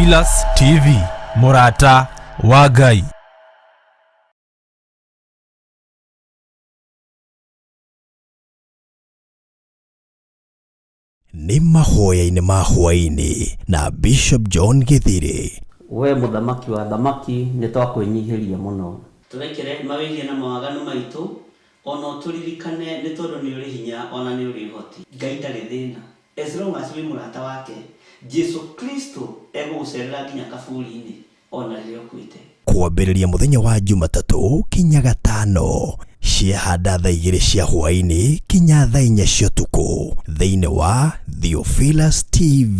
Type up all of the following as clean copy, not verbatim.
Theophilus TV, Murata wa Ngai. Ni Mahoya-ini ma Hwa-ini na Bishop John Githiri. We muthamaki wa thamaki ni twakwenyihiria muno. Turekere mawigie na mawaganu maitu ono turirikane ni tondu ni uri hinya ona ni uri hoti. Ngai ndari thina. As long as we murata wake Jesu Kristo egugucerera nginya kaburi-ini ona ririo kwite. Kwambĩrĩria mũthenya wa Jumatatu kinya Gatano, ciahanda thaa 2 cia hwaĩ-inĩ kinya thaa 4 cia ũtukũ thĩinĩ wa Theophilus TV,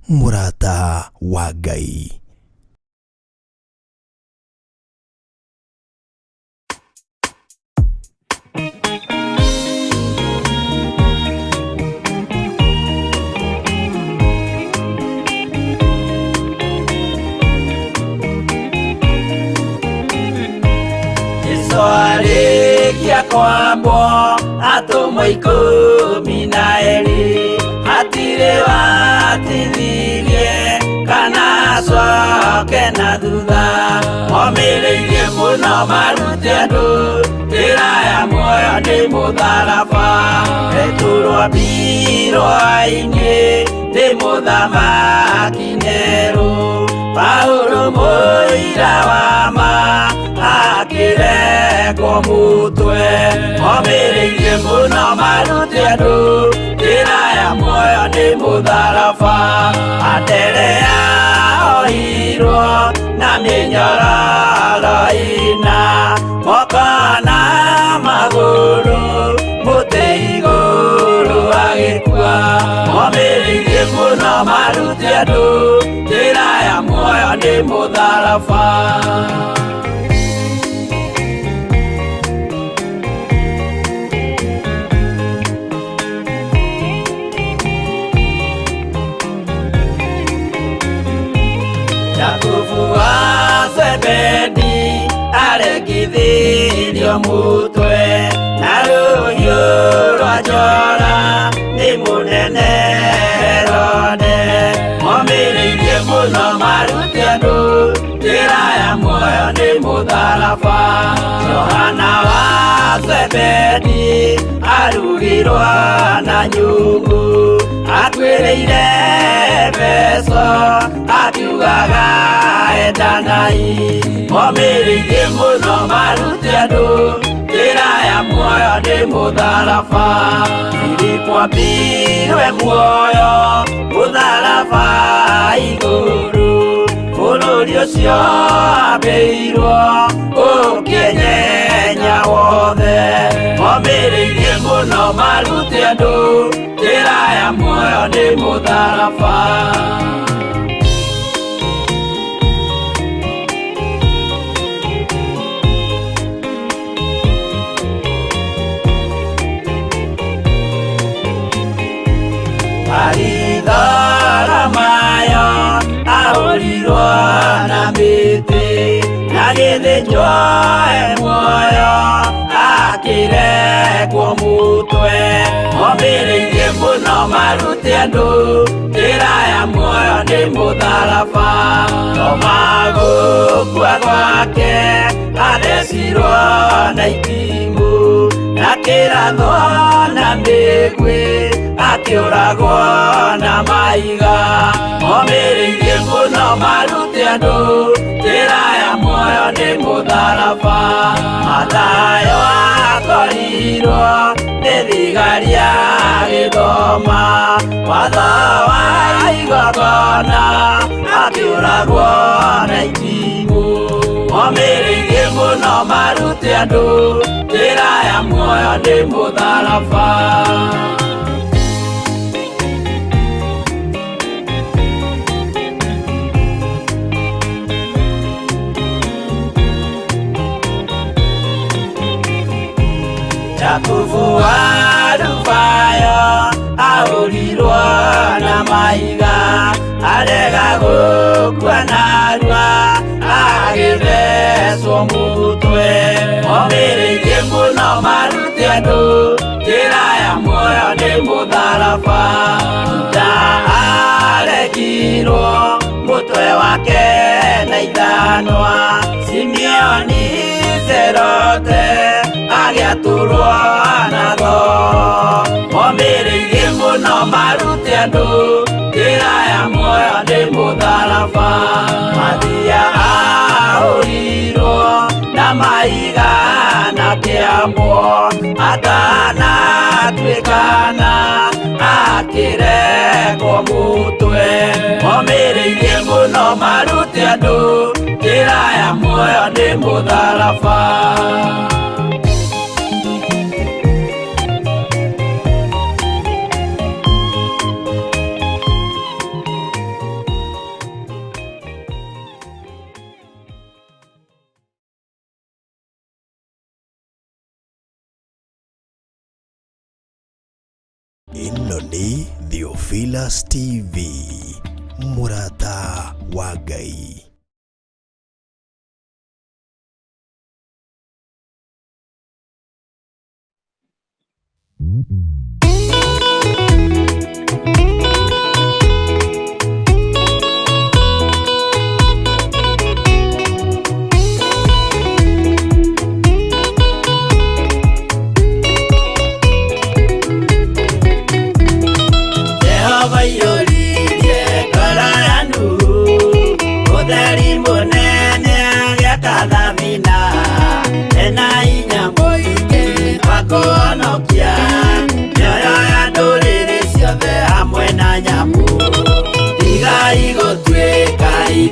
Murata wa Ngai. Soarikia kwambo atumwa 12 hatire watithirie kana coke na thutha momireirie muno marute andu njĩra ya muoyo nĩ mũtharaba returwo mbirwa-inĩ nĩ mũthamaki Nero Paulo mũira wa ma akĩrengwo mũtwe momireirie muno marute andu njĩra ya muoyo nĩ mũtharaba Anderea ohirwo na mĩnyororo ina moko na magũrũ mũtĩ igũrũ agĩkua momireirie muno marute andu njĩra ya muoyo nĩ mũtharaba Sebedi aregithirio mũtwe na rũhiũ rwa njora nĩ mũnene Herode momireirie muno marute andu njĩra ya muoyo nĩ mũtharaba Johana wa Sebedi arugirwo na nyũngũ atuĩrĩire Efeso akiugaga endanai momireirie muno marute andu njĩra ya muoyo nĩ mũtharaba Filipo ambirwe muoyo mũtharaba igũrũ bũrũri ũcio ambĩirwo ũkĩnyenya wothe momireirie muno marute andu njĩra ya muoyo nĩ mũtharaba Aridara mayo ahorirwo na mĩtĩ na gĩthĩnjwo muoyo akĩrengwo mũtwe momireirie muno marute andu njĩra ya muoyo nĩ mũtharaba Toma gũkua gwake athecirwo na itimũ na kĩratho na mĩguĩ akĩũragwo na maiga momireirie muno marute andu njĩra ya muoyo nĩ mũtharaba Mathayo akorirwo nĩ thigari agĩthoma watho wa igongona akĩũragwo na itimũ momireirie muno marute andu njĩra ya muoyo nĩ mũtharaba Yakubu arubayo ahorirwo na maiga arega gũkua narua agĩthecwo mũtwe momireirie muno marute andu njĩra ya muoyo nĩ mũtharaba Juda aregirwo mũtwe ithano Simeoni Zerote agĩatũrwo natho momĩrĩirie mũno marute andũ njĩra ya muoyo nĩ mũtharaba mathiaga ahũrirwo na mahiga na kĩambo atanatuĩkana akĩrekwo mũtwe momĩrĩirie mũno marute andũ njĩra ya muoyo nĩ mũtharaba Ĩno nĩ Theophilus TV, mũrata wa Ngai.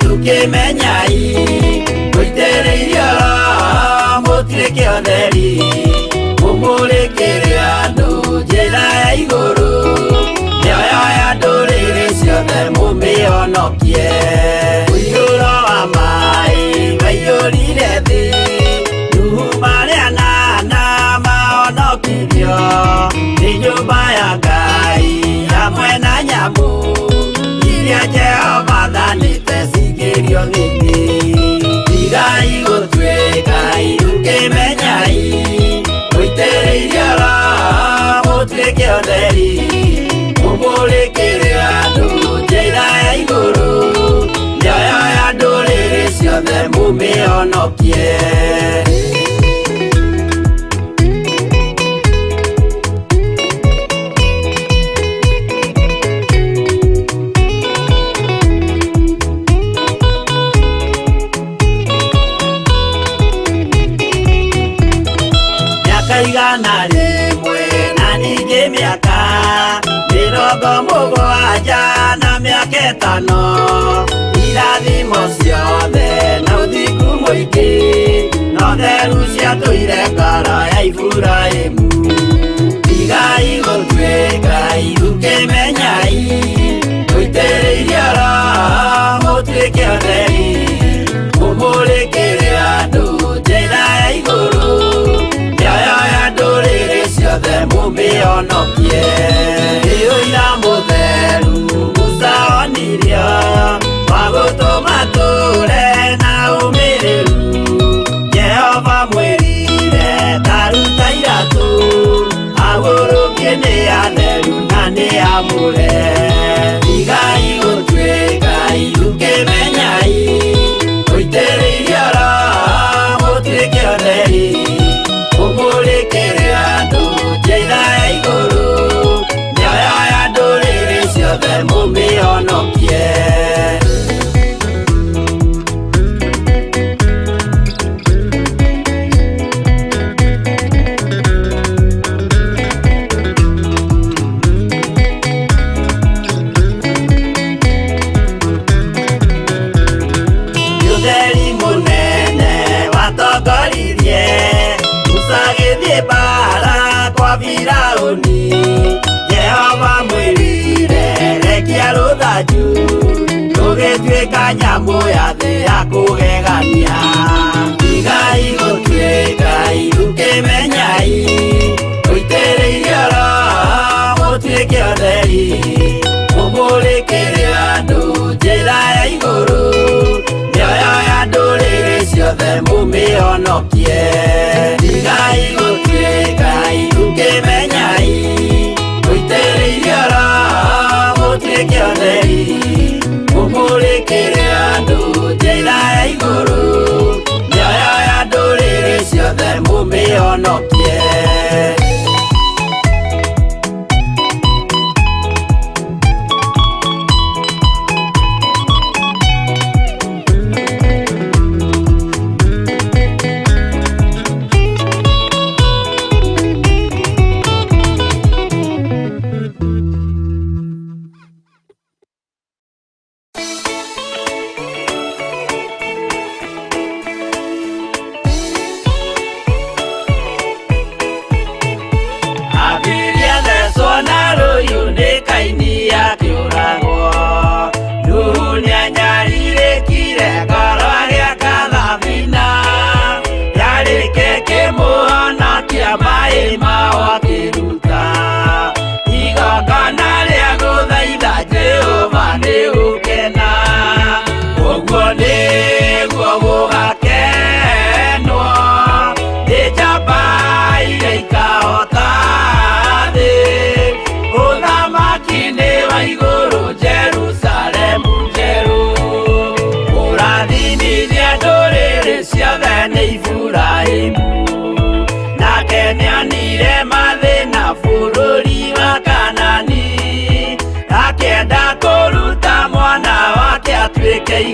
Tukĩmenyai gũitĩrĩirio mũtuĩke ũtheri mũmũrĩkĩre andũ njĩra ya igũrũ mĩoyo ya ndũrĩrĩ ciothe mũmĩonokie ũiyũro wa maĩ waiyũrire thĩ Nuhu marĩa nana mahonokirio nĩ nyũmba ya Ngai hamwe na nyamũ iria Jehova thanĩte cingĩrio thĩinĩ tigai gũtuĩka tukĩmenyai gũitĩrĩirio mũtuĩke ũtheri mũmũrĩkĩre andũ njĩra ya igũrũ mĩoyo ya ndũrĩrĩ ciothe mũmĩonokie igana rĩmwe na ningĩ mĩaka mĩrongo mũgwanja na mĩaka ĩtano irathimo ciothe na ũthingu mũingĩ na ũtheru ciatũire ngoro ya Iburahĩmu tigai gũtuĩka tukĩmenyai gũitĩrĩirio mũtuĩke ũtheri mũmũrĩkĩre andũ njĩra ya igũrũ ciothe mũmĩonokie ũira mũtheru mũcaonirio wa gũtũma tũre na ũmĩrĩru Jehova mwĩrire taruta iratũ agũrũkie nĩ atheru na nĩ amũre tigai gũtuĩka tukĩmenyai gũitĩrĩirio mũtuĩke ũtheri mũmũrĩkĩre andũ njĩra ya igũrũ mĩoyo ya ndũrĩrĩ ciothe mũmĩonokie ũtheri mũnene watongoririe agĩthiĩ mbara kwa Firaũni Jehova mwĩrire rekia rũthanju rũgĩtuĩka nyamũ ya thĩ ya kũgegania tigai gũtuĩka tukĩmenyai gũitĩrĩirio mũtuĩke ũtheri mũmũrĩkĩre andũ njĩra ya igũrũ mĩoyo ya ndũrĩrĩ ciothe mũmĩonokie tigai gũtuĩka tukĩmenyai gũitĩrĩirio mũtuĩke ũtheri mũmũrĩkĩre andũ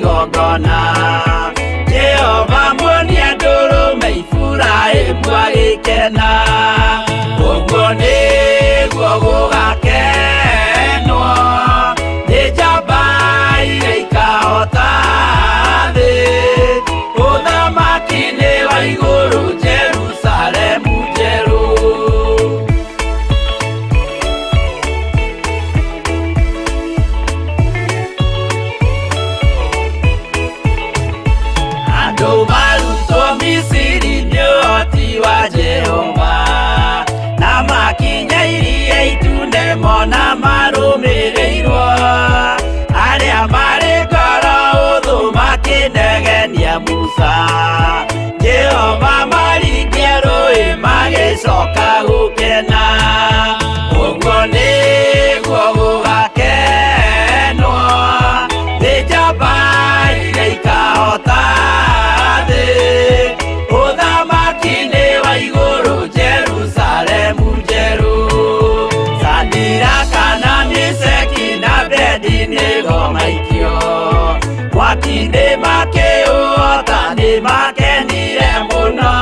igongona Jehova muonia ndũrũme Iburahĩmu agĩkena ũguo nĩguo gũgakenwo nĩ njamba iria ikahota thĩ ũthamaki-inĩ wa igũrũ Jerusalemu njerũ andũ marutwo Misiri nĩ ũhoti wa Jehova na makinya iria itune mona marũmĩrĩirwo arĩa marĩ ngoro hũthũ makĩnegenia Musa Jehova maringie rũĩ magĩcoka gũkena ũguo nĩguo gũgakenwo nĩ njamba iria ikahota thĩ ũthamaki-inĩ wa igũrũ Jerusalemu njerũ Shadiraka na Meshaki na Abedinego maikio mwaki-inĩ makĩũhota nĩ makenire mũno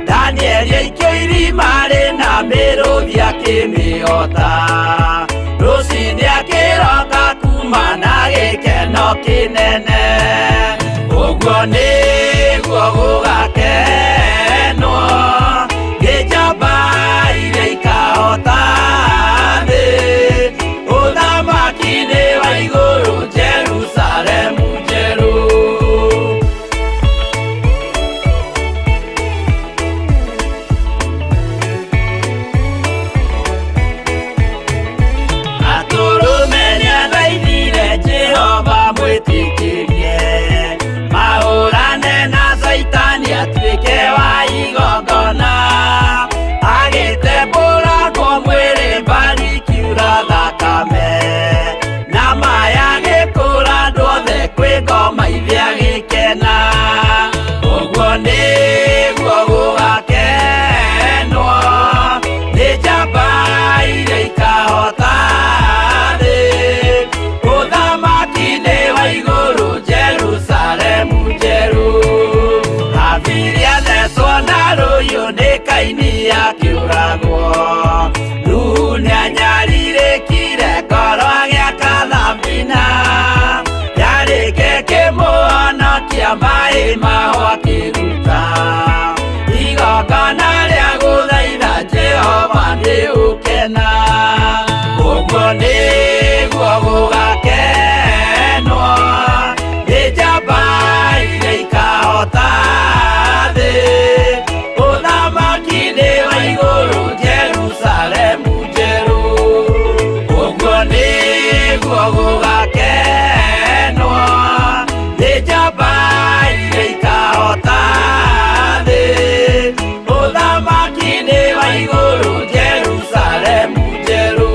Danieli aikio irima rĩna mĩrũthi akĩmĩhota rũciinĩ akĩroka kuma na gĩkeno kĩnene ũguo nĩguo gũgakenwo nĩ njamba iria ikahota thĩ ũthamaki-inĩ wa igũrũ Jerusalemu njerũ atũrũme nĩathaithire Jehova mwĩtĩkĩrie mahũrane na Saitani atuĩke wa igongona agĩtembũragwo mwĩrĩ mbari kiura thakame na maya gĩkũra andũ othe kwĩ ngoma ithe agĩkena ũguo nĩguo gũgakenwo nĩ njamba iria ikahota thĩ ũthamaki-inĩ wa igũrũ Jerusalemu njerũ Habiria thecwo na rũhiũ nĩ Kaini akĩũragwo Nuhu nĩanyarirĩkire ngoro agĩaka thabina yarĩke kĩmũhonokia maĩ maho akĩruta igongona rĩa gũthaitha Jehova nĩ ũkena ũguo nĩguo gũgakenwo nĩ njamba iria ikahota thĩ ũthamaki-inĩ wa igũrũ Jerusalemu njerũ ũguo nĩguo gũgakenwo nĩ njamba iria ikahota thĩ ũthamaki-inĩ wa igũrũ Jerusalemu njerũ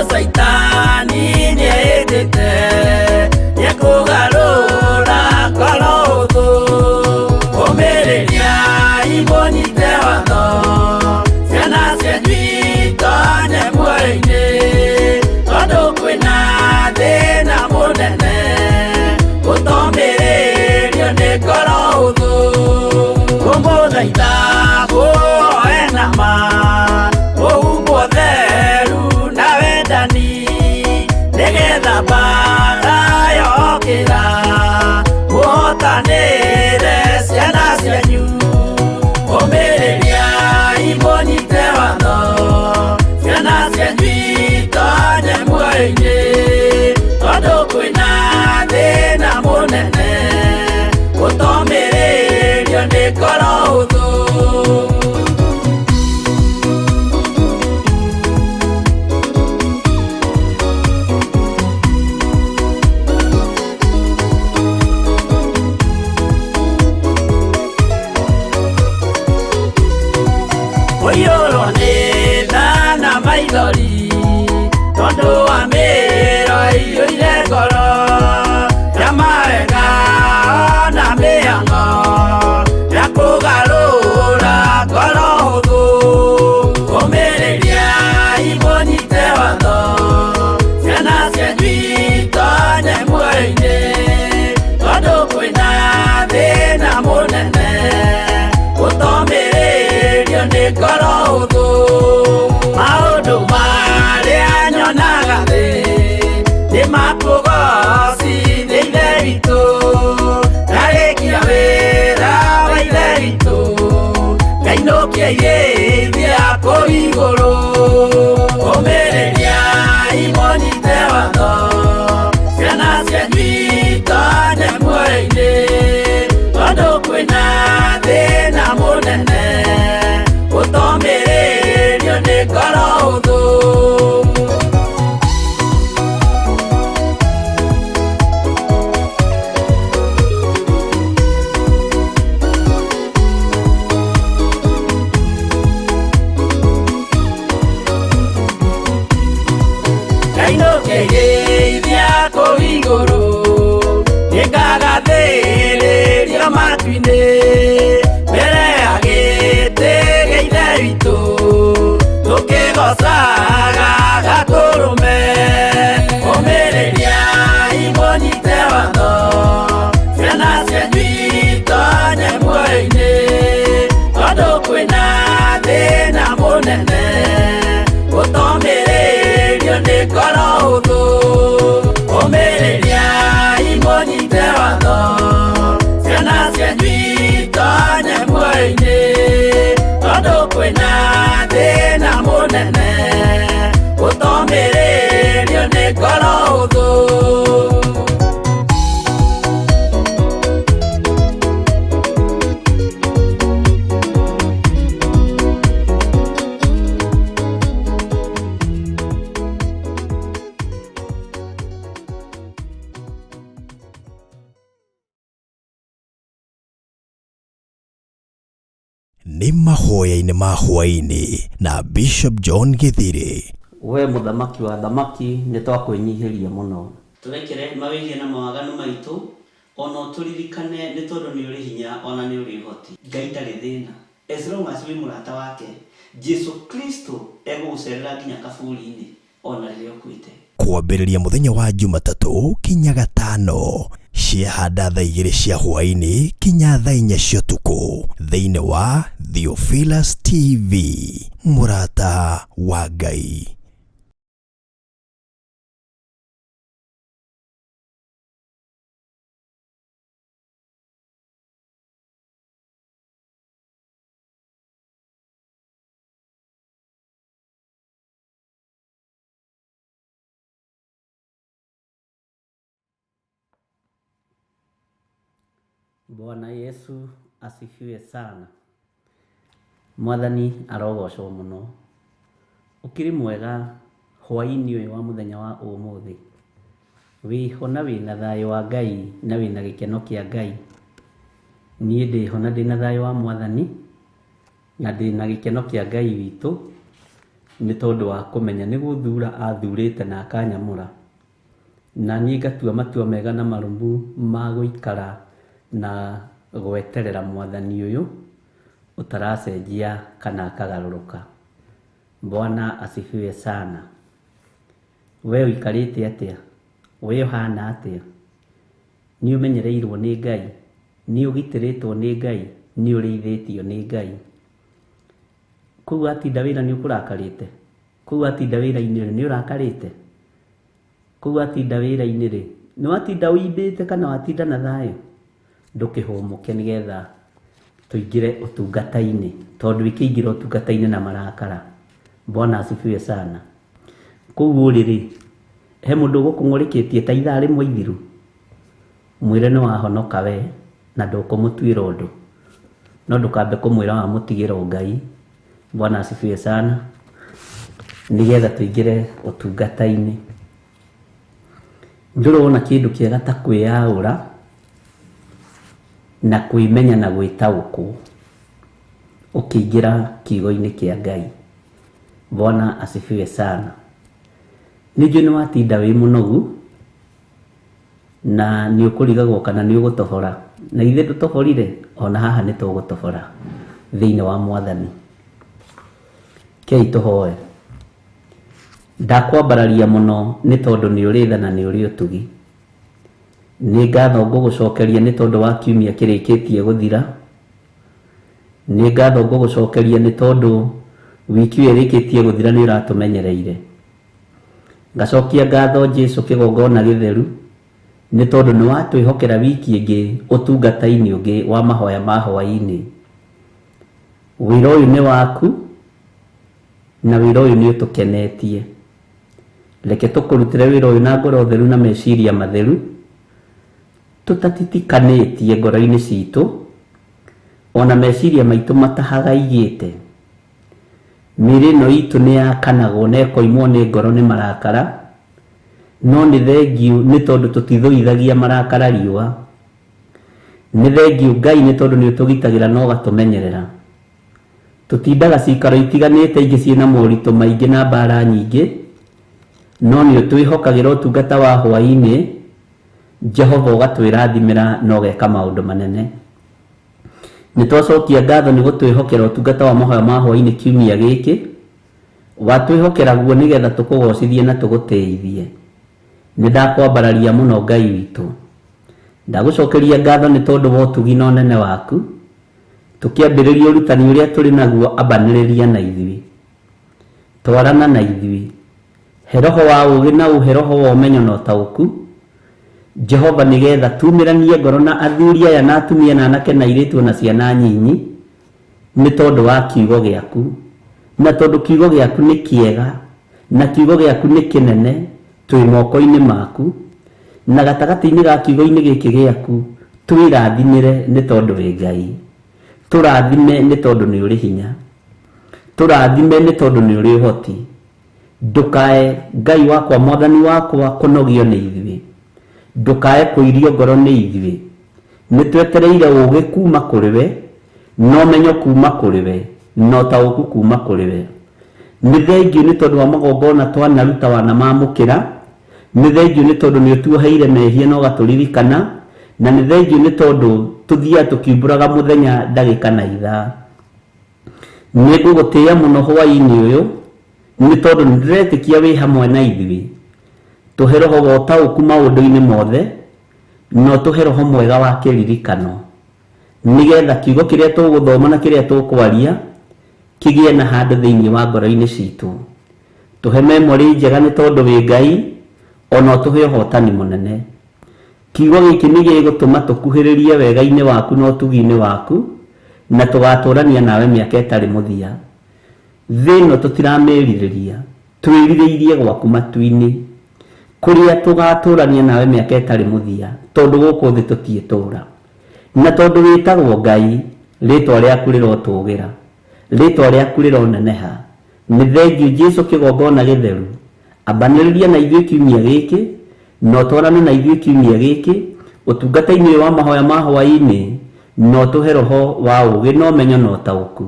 Saitani nĩendete nĩekũgarũra ngoro hũthũ ũmĩrĩria imũnyite watho ciana cianyu itonye muoyo-inĩ tondũ kwĩna thĩna mũnene ũtomĩrĩrio nĩ ngoro hũthũ kũmũthaitha mũhoe na ma mũhumbwo theru na wendani nĩgetha mbara yokĩra mũhotanĩre ciana cianyu ũmĩrĩria imũnyite watho ciana cianyu itonye muoyo-inĩ tondũ kwĩna thĩna mũnene ũtomĩrĩrio nĩ ngoro huthu. Oyoro ni na maithori tondu wa miro iyo ire ngoro ya mawega na mĩhang'o ya kũgarũra ngoro hũthũ. Ũmĩrĩria imũnyite watho ciana cianyu itonye muoyo-inĩ tondũ kwĩna thĩna mũnene gũtomĩrĩrio nĩ ngoro hũthũ. Maũndũ marĩa nyonaga thĩ nĩ makũgocithia ithe witũ, ndarĩkia wĩra wa ithe witũ ngainũkia irĩithia kũu igũrũ. Ũmĩrĩria imũnyite watho ciana cianyu itonye muoyo-inĩ tondũ kwĩna thĩna mũnene gũtomĩrĩrio nĩ ngoro hũthũ. Ngainũkĩirĩithia kũu igũrũ nĩngagathĩrĩrio matu-inĩ mbere ya gĩtĩ gĩa ithe witũ tũkĩgocaga gakũrũme. Ũmĩrĩria imũnyite watho ciana cianyu itonye muoyo-inĩ tondũ kwĩna thĩna mũnene gũtomĩrĩrio nĩ ngoro hũthũ. Ũmĩrĩria imũnyite watho ciana cianyu itonye muoyo-inĩ tondũ kwĩna thĩna mũnene gũtomĩrĩrio nĩ ngoro hũthũ. Nĩ mahoya-inĩ ma Hwa-ini na Bishop John Githiri. We muthamaki wa thamaki nĩ twakwĩnyihĩria mũno. Tũrekere mawĩgie na mawaganu maitũ ona tũririkane nĩ tondũ nĩ ũrĩ hinya ona nĩ ũrĩ ũhoti. Ngai ndarĩ thĩna. As long as wĩ mũrata wake Jesu Kristo egũgũcerera nginya kaburi-inĩ ona rĩrĩa ũkuĩte. Kwambĩrĩria mũthenya wa Jumatatũ kinya Gatano, ciahanda thaa 2 cia hwa-inĩ kinya thaa 4 cia ũtukũ thĩinĩ wa Theophilus TV, mũrata wa Ngai. Bwana Yesu asifiwe sana. Mwathani arogocwo mũno. Ũkĩrĩ mwega hwa-inĩ ũyũ wa mũthenya wa ũmũthĩ. Wĩho na wĩna thayũ wa Ngai na wĩna gĩkeno kĩa Ngai. Niĩ ndĩho na ndĩna thayũ wa Mwathani na ndĩna gĩkeno kĩa Ngai witũ nĩ tondũ wa kũmenya nĩ gũthura athurĩte na akanyamũra. Na niĩ ngatua matua mega na marũmu ma gũikara na gweterera Mwathani ũyũ utaracenjia kana akagarũrũka. Bwana asifiwe sana. We ũikarĩte atĩa? We ũhana atĩa? Nĩ ũmenyereirwo nĩ Ngai? Nĩ ũgitĩrĩtwo nĩ Ngai? Nĩ ũrĩithĩtio nĩ Ngai? Kũu atinda wĩra nĩ ũkũrakarĩte? Kũu atinda wĩra-inĩ rĩ nĩ ũrakarĩte? Kũu atinda wĩra-inĩ rĩ nĩ watinda ũimbĩte kana watinda na thayũ? Ndũkĩhũmũke nĩgetha tũingĩre ũtungata-inĩ, tondũ ikĩingĩra ũtungata-inĩ na marakara. Bwana asifiwe sana. Kũu ũrĩrĩ he mũndũ ũgũkũng'ũrĩkĩtie ta ithaa rĩmwe ithiru, mwĩre nĩ wahonoka we na ndũkũmũtuĩra ũndũ. no ndukambe kumwira wa mutigiro Ngai. Bwana asifiwe sana. Nigetha tuingire utungata-ini. Ndurona kindu kiega ta kwiyaura na kwimenya na gwitaũkwo ukiingira kiugo-ini kia Ngai. Bwana asifiwe sana. Nijue ni watinda wi munogu na ni ukurigagwo kana ni ugutohora, na ithe ndutohorire, ona haha ni tugutohora thiini wa Mwathani. Kei tuhoe. Ndakwambararia muno ni tondu ni uri tha na ni uri utugi. Ni ngatho ngugucokeria ni tondu wa kiumia kirikitie guthira. Ni ngatho ngugucokeria ni tondu wiki irikitie guthira ni uratumenyereire. Ngacokia ngatho Jesu kigongona githeru ni tondu ni watwihokera wiki ingi utungata-ini ungi wa mahoya ma Hwa-ini. Wira uyu ni waku na wira uyu ni utukenetie. Reke tukurutire wira uyu na ngoro theru na meciria matheru, tutatitikanĩtie ngoro-ini citu, ona meciria maitu matahagaigĩte. Mĩĩrĩ ĩno itũ nĩ yakanagwo na ĩkoimwo nĩ ngoro nĩ marakara, no nĩ thengiũ nĩ tondũ tũtithũithagia marakara riũa. Nĩ thengiũ Ngai nĩ tondũ nĩ ũtũgitagĩra na ũgatũmenyerera. Tũtindaga cikaro itiganĩte ingĩ ciĩna moritũ maingĩ na mbara nyingĩ, no nĩ ũtwĩhokagĩra ũtungata wa Hwa-ini. Jehova ũgatwĩrathimĩra na ũgeka maũndũ manene. Nĩ twacokia ngatho nĩ gũtwĩhokera ũtungata wa mahoya ma Hwa-ini kiumia gĩkĩ. Watwĩhokera guo nĩgetha tũkũgocithie na tũgũteithie. Nĩ ndakwambararia mũno Ngai witũ. Ndagũcokeria ngatho nĩ tondũ wa ũtugi na ũnene waku. Tũkĩambĩrĩria ũrutani ũrĩa tũrĩ naguo, ambanĩrĩria na ithuĩ. Twarana na ithuĩ. He roho wa ũũgĩ na ũhe roho wa ũmenyo na ũtaũku. Jehova nigetha tumĩranie ngoro na athuri aya na atumia na anake na airĩtu na ciana nyinyi nĩ tondũ wa kiugo gĩaku, na tondũ kiugo gĩaku nĩ kĩega na kiugo gĩaku nĩ kĩnene, twĩ moko-inĩ maku, na gatagatĩ-inĩ ga kiugo-inĩ gĩkĩ gĩaku twĩrathimĩre nĩ tondũ wĩ Ngai. Tũrathime nĩ tondũ nĩ ũrĩ hinya, tũrathime nĩ tondũ nĩ ũrĩ ũhoti. Ndũkae Ngai wakwa, Mwathani wakwa, kũnogio nĩ ithuĩ. Ndũkae kũirio ngoro nĩ ithuĩ. Nĩ twetereire ũũgĩ kuma kũrĩ we, na ũmenyo kuma kũrĩ we, na ũtaũku kuma kũrĩ we. Nĩ thengiũ nĩ tondũ wa magongona twanaruta wanamamũkĩra. Nĩ thengiũ nĩ tondũ nĩ ũtuoheire mehia na ũgatũririkana, na nĩ thengiũ nĩ tondũ tũthiaga tũkiumbũraga mũthenya, ndagĩka na ithaa. Nĩ ngũgũtĩĩa mũno Hwa-ini ũyũ nĩ tondũ nĩ ndĩretĩkia wĩ hamwe na ithuĩ. Tũhe roho wa ũtaũku maũndũ-inĩ mothe, no tũhe roho mwega wa kĩririkano, nĩgetha kiugo kĩrĩa tũgũthoma na kĩrĩa tũkwaria kĩgĩe na handũ thĩinĩ wa ngoro-inĩ citũ. Tũhe memory njega nĩ tondũ wĩ Ngai, ona tũhe ũhotani mũnene. Kiugo gĩkĩ nĩ gĩgũtũma tũkuhĩrĩrie wega-inĩ waku na ũtugi-inĩ waku, na tũgatũrania nawe mĩaka ĩtarĩ mũthia. Thĩ ĩno tũtiramĩrirĩria, twĩrirĩirie gwaku matu-inĩ, kũrĩa tũgatũrania nawe mĩaka ĩtarĩ mũthia, tondũ gũkũ thĩ tũtiĩtũra. Na tondũ wĩtagwo Ngai, rĩtwa rĩaku rĩrotũgĩra, rĩtwa rĩaku rĩroneneha. Nĩ thengiũ Jesu kĩgongona gĩtheru. Ambanĩrĩria na ithuĩ kiumia gĩkĩ, no twarane na ithuĩ kiumia gĩkĩ ũtungata-inĩ wa mahoya ma Hwa-ini, no tũhe roho wa ũũgĩ na ũmenyo na ũtaũku.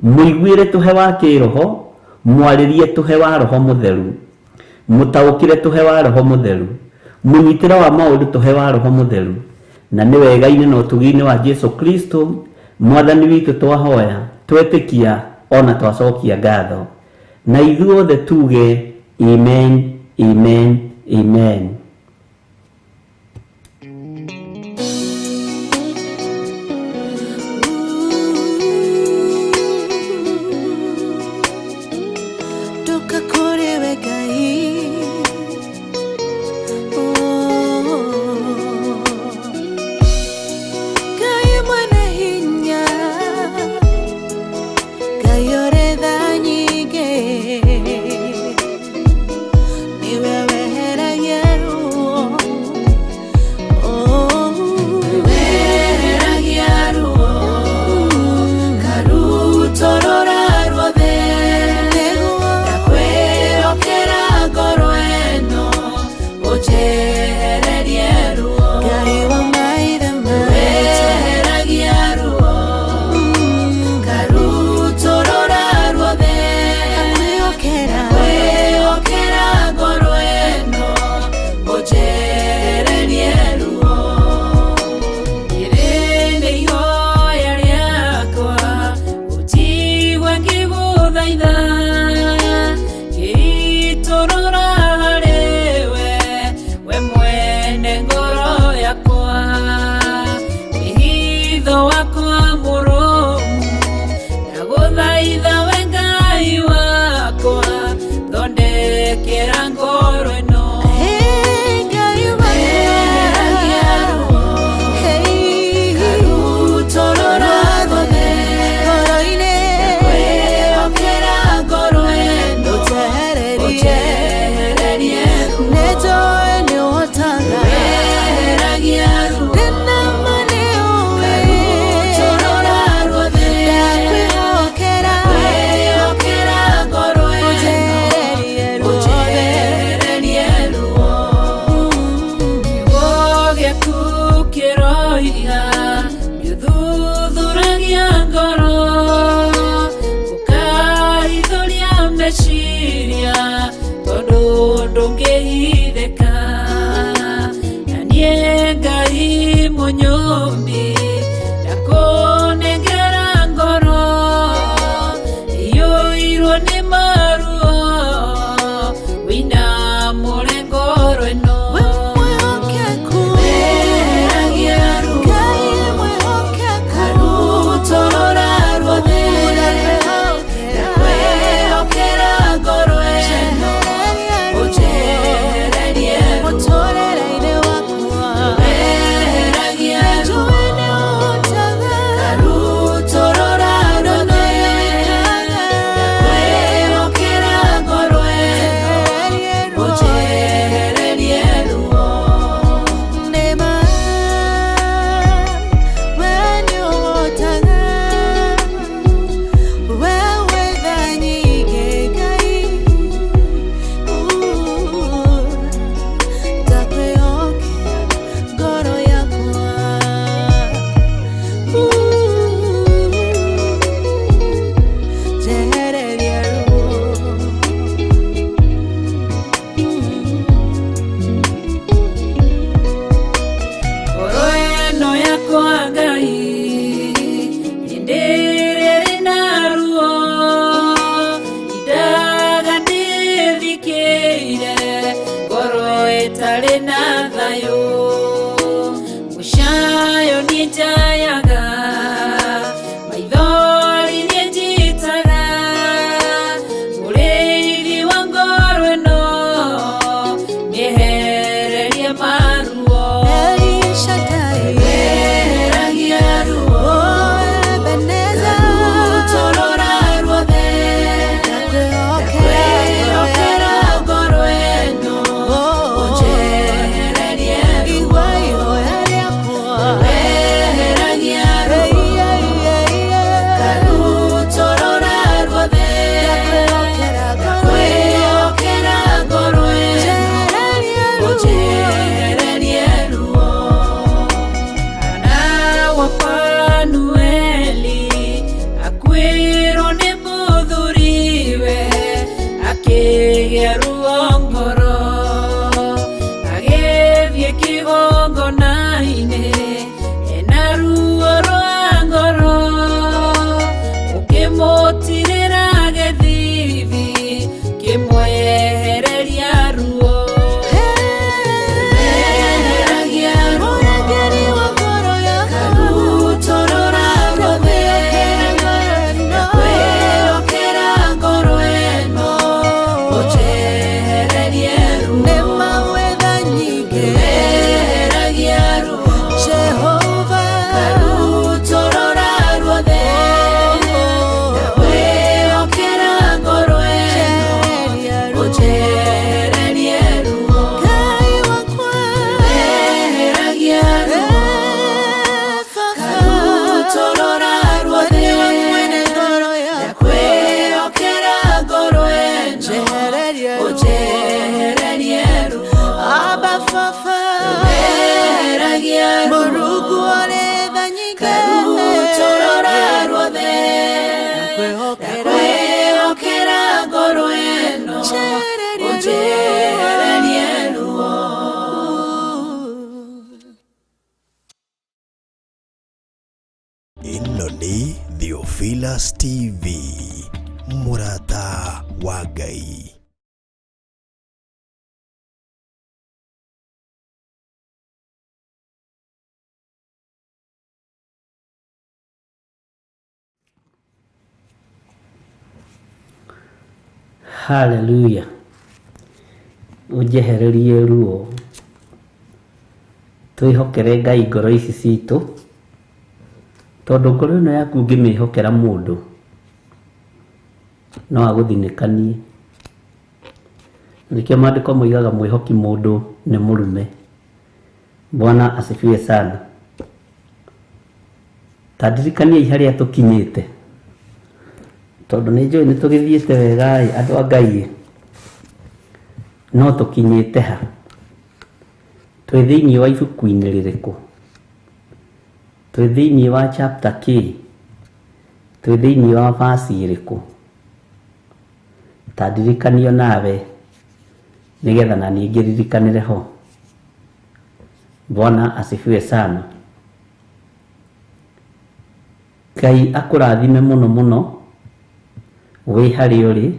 Mũiguĩre tũhe wa kĩroho, mwarĩrie tũhe wa roho mũtheru, mũtaũkĩre tũhe wa roho mũtheru, mũnyitĩre wa maũndũ tũhe wa roho mũtheru. Na nĩ wega-inĩ na ũtugi-inĩ wa Jesu Kristo Mwathani witũ twahoya, twetĩkia ona twacokia ngatho, na ithuothe tuge amen, amen, amen. Ni wewe hera yeru ndĩhithĩka na niĩ Ngai mũnyũmbi ndakũnengera ngoro ĩiyũirwo nĩ maruo wĩna mũrengoro ĩno Ino ni Theophilus TV, murata wa Ngai. Hallelujah. Ujehererie ruo twihokere Ngai ngoro ici citu tondu ngoro ino yaku ngimihokera mundu no aguthinikanie. Nikio maandiko moigaga mwihoki mundu ni murume. Bwana asifiwe sana. Tadirikanie haria tukinyite tondu ni njoi nitugithiete wega andu a Ngai no tukinyite ha twi thiini wa ibuku-ini ririku twi thiini wa chapter ki twi thiini wa verse iriku tandirikanio nawe nigetha na niĩ ngĩririkanĩre ho. Bwana asifiwe sana. Ngai akũrathime mũno mũno wĩ harĩa ũrĩ,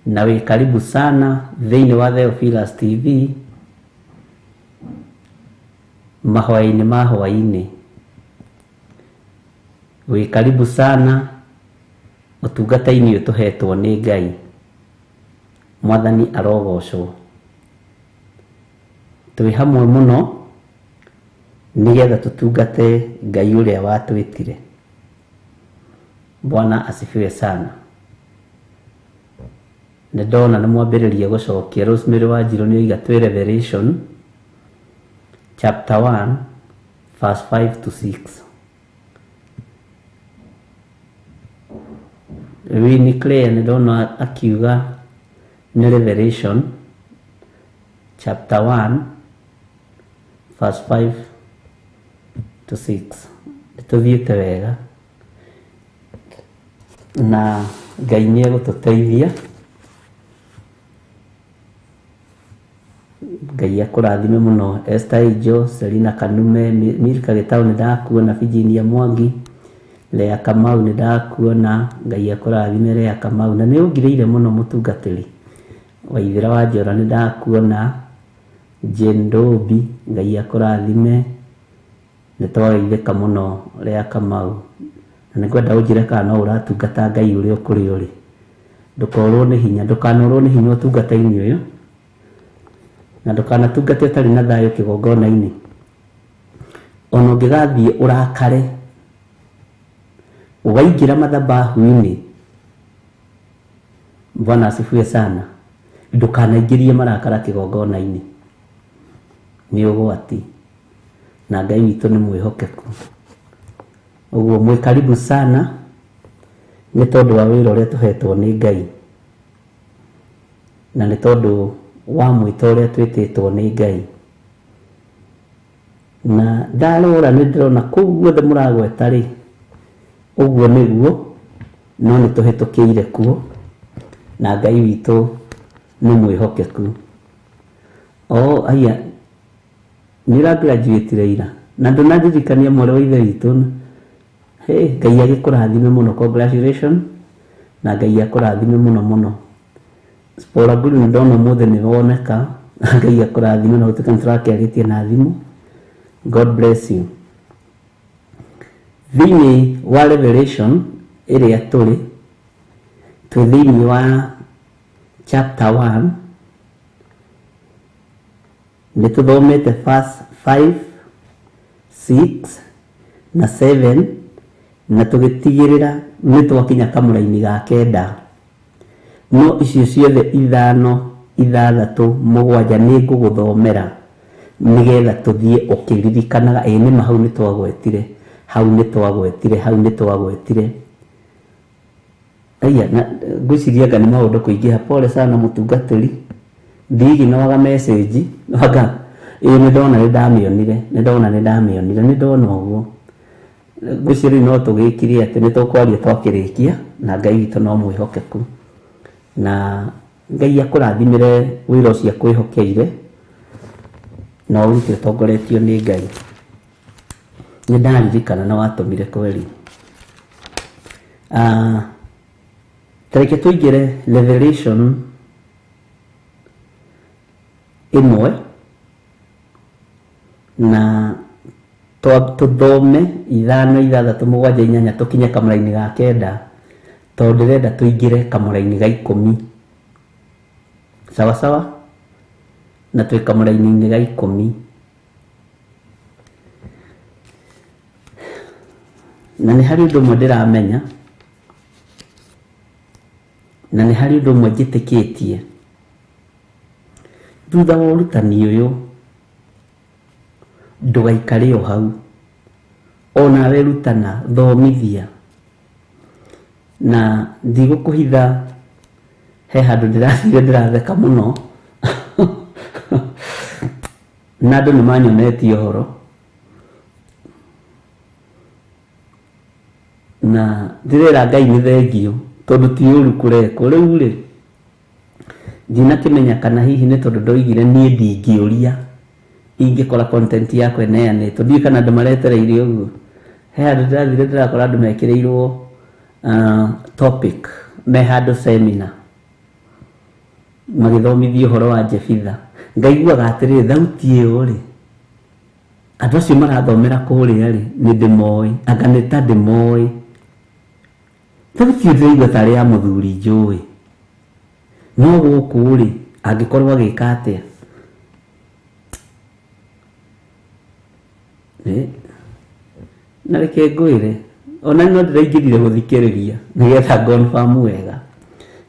na wĩ karibu sana thĩinĩ wa Theophilus TV, mahoya-inĩ ma hwa-inĩ. Wĩ karibu sana ũtungata-inĩ ũyũ tũhetwo nĩ Ngai. Mwathani arogocwo. Twĩ hamwe mũno nigetha tũtungate Ngai ũrĩa watwĩtire. Bwana asifiwe sana. Ndona nĩ mwambĩrĩria gũcokia. Rosemary Wanjiru nĩ oiga twĩ Revelation chapter 1 verse 5 to 6. Winnie Claire nĩ ndona akiuga nĩ Revelation chapter 1 verse 5 to 6. Tũthiĩte wega na Ngai nĩ egũtũteithia. Ngai akũrathime mũno. Esther Ijo, Selina Kanume, Milka Gĩtaũ nĩ ndakuona, Virginia Mwangi, Lea Kamau nĩ ndakuona. Ngai akũrathime Lea Kamau, na nĩ ũngirĩire mũno mũtungatĩri. Waithĩra wa Njora nĩ ndakuona. Jane Ndobi, Ngai akũrathime. Nĩ twageithĩka mũno Lea Kamau, na nĩngwenda ũnjĩre kana no ũratungata Ngai ũrĩa kũrĩ ũrĩ. Ndũkorwo nĩ hinya, ndũkanorwo nĩ hinya ũtungata-inĩ ũyũ, na ndũkanatungate ũtarĩ na thayũ kĩgongona-inĩ. Ona ũngĩgathiĩ ũrakare, waingĩra madhabahu-inĩ, Bwana asifiwe sana, ndũkanaingĩrie marakara kĩgongona-inĩ. Nĩ ũgwati, na Ngai witũ nĩ mwĩhokeku. Ũguo mwĩ karibu sana nĩ tondũ wa wĩra ũrĩa tũhetwo nĩ Ngai, na nĩ tondũ wa mwĩto ũrĩa twĩtĩtwo nĩ Ngai. Na ndarora nĩ ndĩrona kũu guothe mũragweta rĩ, ũguo nĩguo, no nĩ tũhĩtũkĩire kuo, na Ngai witũ nĩ mwĩhokeku. Aya nĩ ũragraduate ira, na ndũnandirikania mwarĩ wa ithe witũ. Ngai agĩkũrathime mũno, congratulations, na Ngai akũrathime mũno mũno. Spora Guru nĩ ndona mũthĩ nĩ woneka, Ngai akũrathime, na gũtuĩka nĩtũrakĩarĩtie na thimũ. God bless you. Thĩinĩ wa Revelation ĩrĩa tũrĩ, twĩ thĩinĩ wa chapter 1, nĩ tũthomete verse 5, 6 na 7, na tũgĩtigĩrĩra nĩ twakinya kamũra-inĩ ga 9. No icio ciothe 5, 6, 7 nĩ ngũgũthomera nigetha tũthiĩ ũkĩririkanaga nĩ ma hau nĩ twagwetire, hau nĩ twagwetire, hau nĩ twagwetire. Aya ngwĩciria anga nĩ maũndũ kũingĩha. Pole sana mũtungatĩri, ndiginaga message anga nĩ ndona nĩ ndamĩonire, nĩ ndona ũguo. Ngwĩciria no tũgĩkire atĩ nĩ tũkwaria twakĩrĩkia, na Ngai witũ no mwĩhokeku, na Ngai akũrathimĩre wĩra ũcio kwĩhokeire, na ũrute ũtongoretio nĩ Ngai. Nĩ ndaririkana na watũmire kweri. Tareke tũingĩre Revelation 1 na tũthome 5, 6, 7, 8 tũkinye kamũra-inĩ ga 9, tondũ ndĩrenda tũingĩre kamũra-inĩ ga 10. Sawa sawa, na twĩ kamũra-inĩ ga 10. Na nĩ harĩ ũndũ ũmwe ndĩramenya, na nĩ harĩ ũndũ ũmwe njĩtĩkĩtie. Thutha wa ũrutani ũyũ, ndũgaikare o hau, ona we rutana, thomithia. Na ndigũkũhitha, he handũ ndĩrathire ndĩratheka mũno na andũ nĩ manyonetie ũhoro, na ndĩrera Ngai nĩ thengio, tondũ ti ũru kũrekwo. Rĩu rĩ, ndinakimenya kana hihi nĩ tondũ ndoigire niĩ ndingĩũria ingĩkora content yakwa neanĩtwo ndiũĩ kana andũ maretereire ũguo. He handũ ndĩrathire ndĩrakora andũ mekĩrĩirwo topic me handũ seminar magĩthomithia ũhoro wa Jefitha. Ngaiguaga atĩrĩrĩ thauti ĩyo rĩ andũ acio marathomera kũrĩa rĩ nĩ ndĩmoĩ anga nĩ ta ndĩmoĩ. Thauti ĩyo ndĩraigua tarĩ ya mũthuri njũĩ no gũkũ rĩ angĩkorwo agĩka atĩa. Na reke ngwĩre ona no ndĩraingĩrire gũthikĩrĩria nĩgetha confirm wega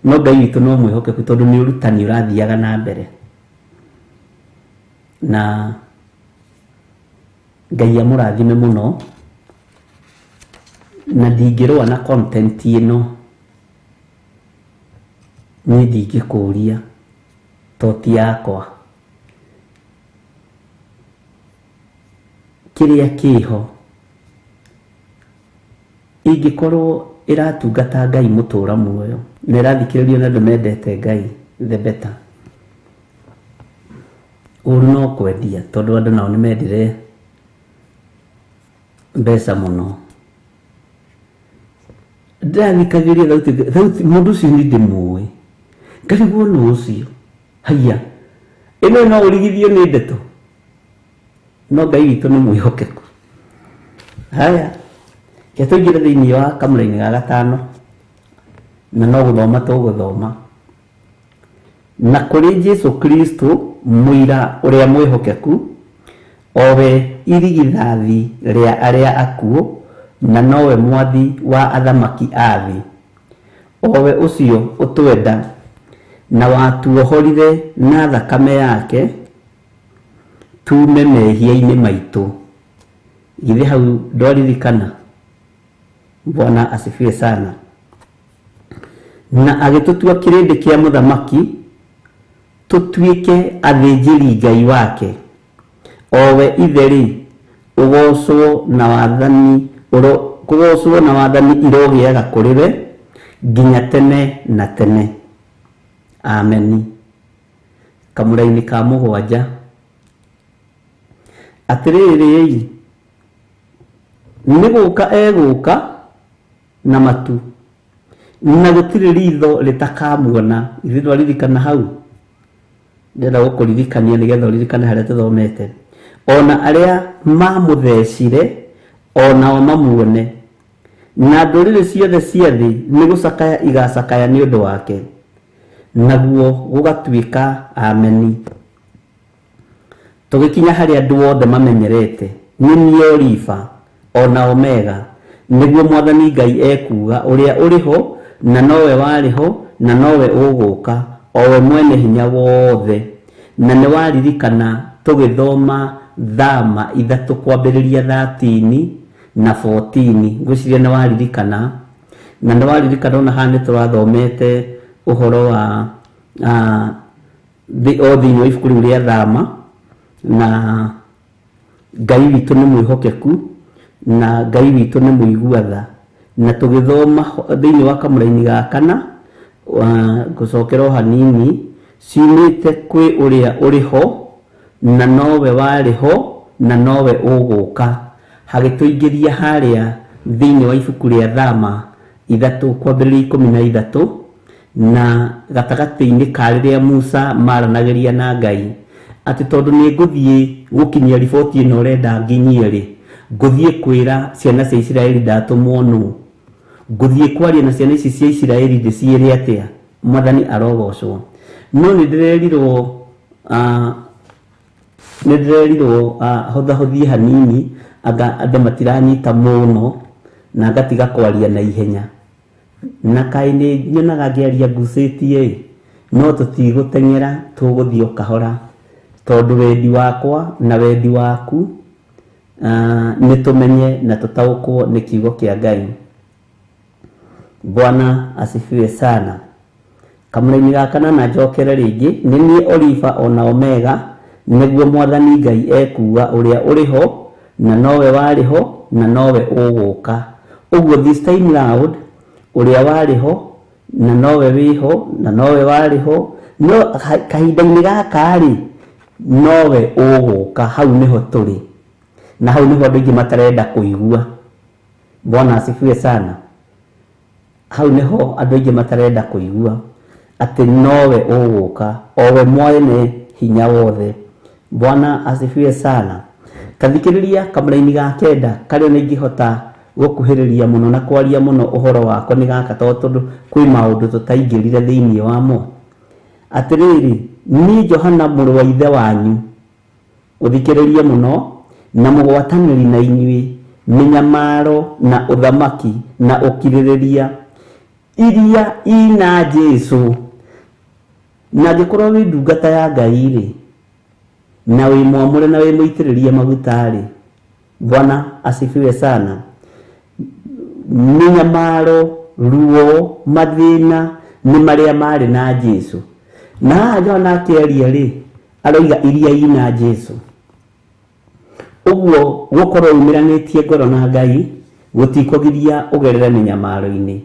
no Ngai witũ no mwĩhokeku tondũ nĩ ũrutani ũrathiaga na mbere na Ngai amũrathime mũno na ndingĩrũa na content ĩno niĩ ndingĩkũria to ti yakwa. Kĩrĩa kĩho ingĩkorwo ĩratungata Ngai mũtũra muoyo na ĩrathikĩrĩrio na andũ mendete Ngai the better. Ũru no kwendia tondũ andũ nao nĩ mendire mbeca mũno. Ndĩrathikagĩria thauti mũndũ ũcio nĩ ndĩmũĩ ngarigwo nũ ũcio haiya ĩno no ũrigithio nĩ ndeto no Ngai witũ nĩ mwĩhokeku. Haya ke tũingĩre thĩinĩ wa kamũra-inĩ ga gatano na no gũthoma tũgũthoma na kũrĩ Jesu Kristo mũira ũrĩa mwĩhokeku owe irigithathi rĩa arĩa akuũ na nowe mwathi wa athamaki a thĩ. Owe ũcio ũtwenda na watuohorire na thakame yake tume mehia-inĩ maitũ. Githĩ hau ndwaririkana? Bwana asifiwe sana. Na agĩtũtua kĩrĩndĩ kĩa mũthamaki tũtuĩke athĩnjĩri Ngai wake. Owe itherĩ ũgocwo na wathani irogĩaga kũrĩ we nginya tene na tene. Ameni. Kamũra-inĩ ka mũgwanja atĩrĩrĩ nĩ gũka egũka na matu na gũtirĩ ritho rĩtakamuona. Ithuĩ ndwaririkana hau? Ndĩrenda gũkũririkania nĩgetha ũririkane harĩa tũthomete. Ona arĩa mamũthecire onao mamuone na ndũrĩrĩ ciothe cia thĩ nĩ gũcakaya igacakaya nĩ ũndũ wake naguo gũgatuĩka ameni. Tũgĩkinya harĩa andũ othe mamenyerete nĩ niĩ Oliva ona Omega nĩguo Mwathani Ngai ekuga ũrĩa ũrĩho na nowe warĩho na nowe ũgũka owe mwene hinya wothe. Na nĩ waririkana tũgĩthoma Thama 3 kwambĩrĩria 13 na 14 ngwĩciria nĩ waririkana. Na nĩ waririkana ona haha nĩ tũrathomete ũhoro wa thĩinĩ wa ibuku rĩu rĩa Thama na Ngai witũ nĩ mwĩhokeku na Ngai witũ nĩ mũigua-tha. Na tũgĩthoma thĩinĩ wa kamũra-inĩ ga kana ngũcokera o hanini ciumĩte kwĩ ũrĩa ũrĩho na nowe warĩho na nowe ũgũka. Hagĩtũingĩria harĩa thĩinĩ wa ibuku rĩa Thama 3 kwambĩrĩria 13 na gatagatĩ-inĩ ka rĩrĩa Musa maranagĩria na Ngai atĩ tondũ nĩ ngũthiĩ gũkinyia riboti ĩno ũrenda nginyie rĩ ngũthiĩ kwĩra ciana cia Isiraeli ndatũmwo nũ. Ngũthiĩ kwaria na ciana ici cia Isiraeli ndĩciĩre atĩa. Mwathani arogocwo. No nĩ ndĩrerirwo hũthahũthie hanini anga andũ matiranyita mũno na ngatiga kwaria na ihenya. Na kaĩ nĩ nyonaga ngĩaria ngucĩtie no tũtigũteng'era tũgũthiĩ o kahora tondũ wendi wakwa na wendi waku nĩ tũmenye na tũtaũkwo nĩ kiugo kĩa Ngai. Bwana asifiwe sana. Kamũra-inĩ ga kana na njokere rĩngĩ nĩ niĩ Oliva ona Omega nĩguo Mwathani Ngai ekuga ũrĩa ũrĩho na nowe warĩho na nowe ũgũka. Ũguo this time round ũrĩa warĩho na nowe wĩho na nowe warĩho no kahinda-inĩ gaka rĩ nowe ũgũka hau nĩho tũrĩ na hau nĩho andũ aingĩ matarenda kũigua. Bwana asifiwe sana. Hau nĩho andũ aingĩ matarenda kũigua atĩ nowe ũgũka, owe mwene hinya wothe. Bwana asifiwe sana. Kathikĩrĩria kamũra-inĩ ga kenda karĩa nĩingĩhota gũkuhĩrĩria mũno na kwaria mũno ũhoro wako nĩ gaka tondũ kwĩ maũndũ tũtaingĩrire thĩinĩ wamo. Atĩrĩrĩ, niĩ Johana mũrũ wa ithe wanyu ũthikĩrĩrie mũno na mũgwatanĩri na inyuĩ mĩnyamaro na ũthamaki na ũkirĩrĩria iria ina Jesu. Na angĩkorwo wĩ ndungata ya Ngai rĩ na wĩ mwamũre na wĩ mũitĩrĩrie maguta rĩ, Bwana asifiwe sana. Mĩnyamaro, ruo, mathĩna nĩ marĩa marĩ na Jesu. Na haha Johana akĩaria rĩ aroiga iria ina Jesu. Ũguo gũkorwo umiranĩtie ngoro na Ngai gũtikũgiria ũgerere mĩnyamaro-inĩ,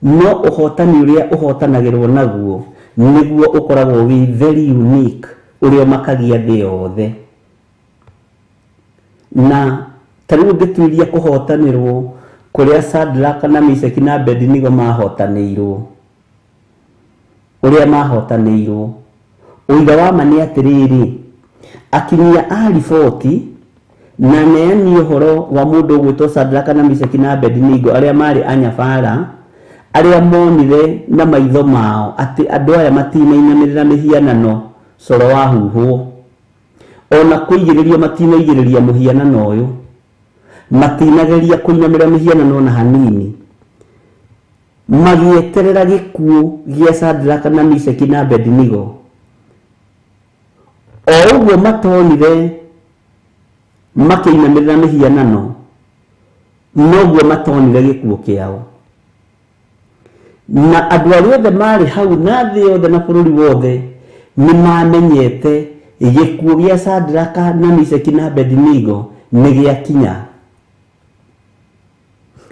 no ũhotani ũrĩa ũhotanagĩrwo naguo nĩguo ũkoragwo wĩ very unique, ũrĩa makagia thĩ yothe. Na tarĩu ũngĩtuĩria kũhotanĩrwo kũrĩa Shadraka na Meshaki na Abedinego mahotanĩirwo, ũrĩa mahotanĩirwo, ũira wa ma nĩ atĩrĩrĩ, akinyia ariboti na neani ũhoro wa mũndũ ũgwĩtwo Shadraka na Meshaki na Abedinego arĩa marĩ anyabara, arĩa monire na maitho mao atĩ andũ aya matinainamĩrĩra mĩhianano coro wa huhwo, ona kũigĩrĩrio matinaigĩrĩria mũhianano ũyũ, matinageria kũinamĩrĩra mĩhianano na hanini, magĩeterera gĩkuũ gĩa Shadraka na Meshaki na Abedinego. O ũguo matonire makĩinamĩrĩra mĩhianano, noguo matonire gĩkuũ kĩao. Na andũ arĩa othe marĩ hau na thĩ yothe na bũrũri wothe nĩ mamenyete gĩkuũ gĩa Shadraka na Meshaki na Abedinego nĩ gĩakinya,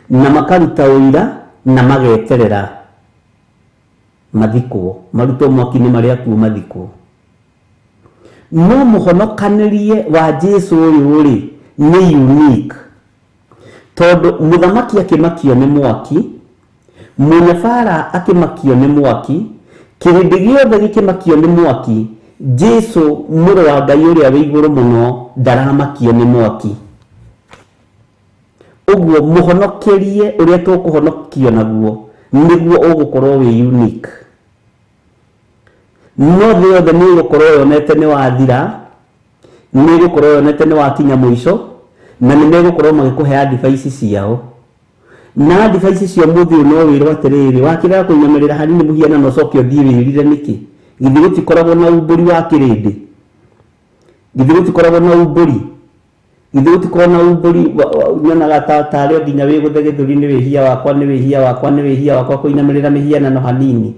na makaruta ũira na mageterera mathikwo, marutwo mwaki-inĩ marĩa akuũ mathikwo. No mũhonokanĩrie wa Jesu ũyũ rĩ nĩ unique, tondũ mũthamaki akĩmakio nĩ mwaki, mũnyabara akĩmakio nĩ mwaki, kĩrĩndĩ gĩothe gĩkĩmakio nĩ mwaki, Jesu mũrũ wa Ngai ũrĩa wĩ igũrũ mũno ndaramakio nĩ mwaki. Ũguo mũhonokerie ũrĩa tũkũhonokio naguo nĩguo ũgũkorwo wĩ unique. No thĩ yothe nĩ ũgũkorwo yonete nĩ wathira, nĩ ũgũkorwo yonete nĩ wakinya mũico, na nĩ megũkorwo magĩkũhe advice ciao. Na advice cio mũthĩ ũyũ no wĩrwo atĩrĩrĩ, wakĩrega kũinamĩrĩra hanini mũhianano ũcoke ũthiĩ wĩrire nĩkĩ? Githĩ gũtikoragwo na umbũri wa kĩrĩndĩ? Githĩ gũtikoragwo na umbũri? Githĩ gũtikoragwo na umbũri nyonaga tarĩ nginya wĩgũthe gĩthũri nĩ wĩhia wakwa, nĩ wĩhia wakwa, nĩ wĩhia wakwa kũinamĩrĩra mĩhianano hanini.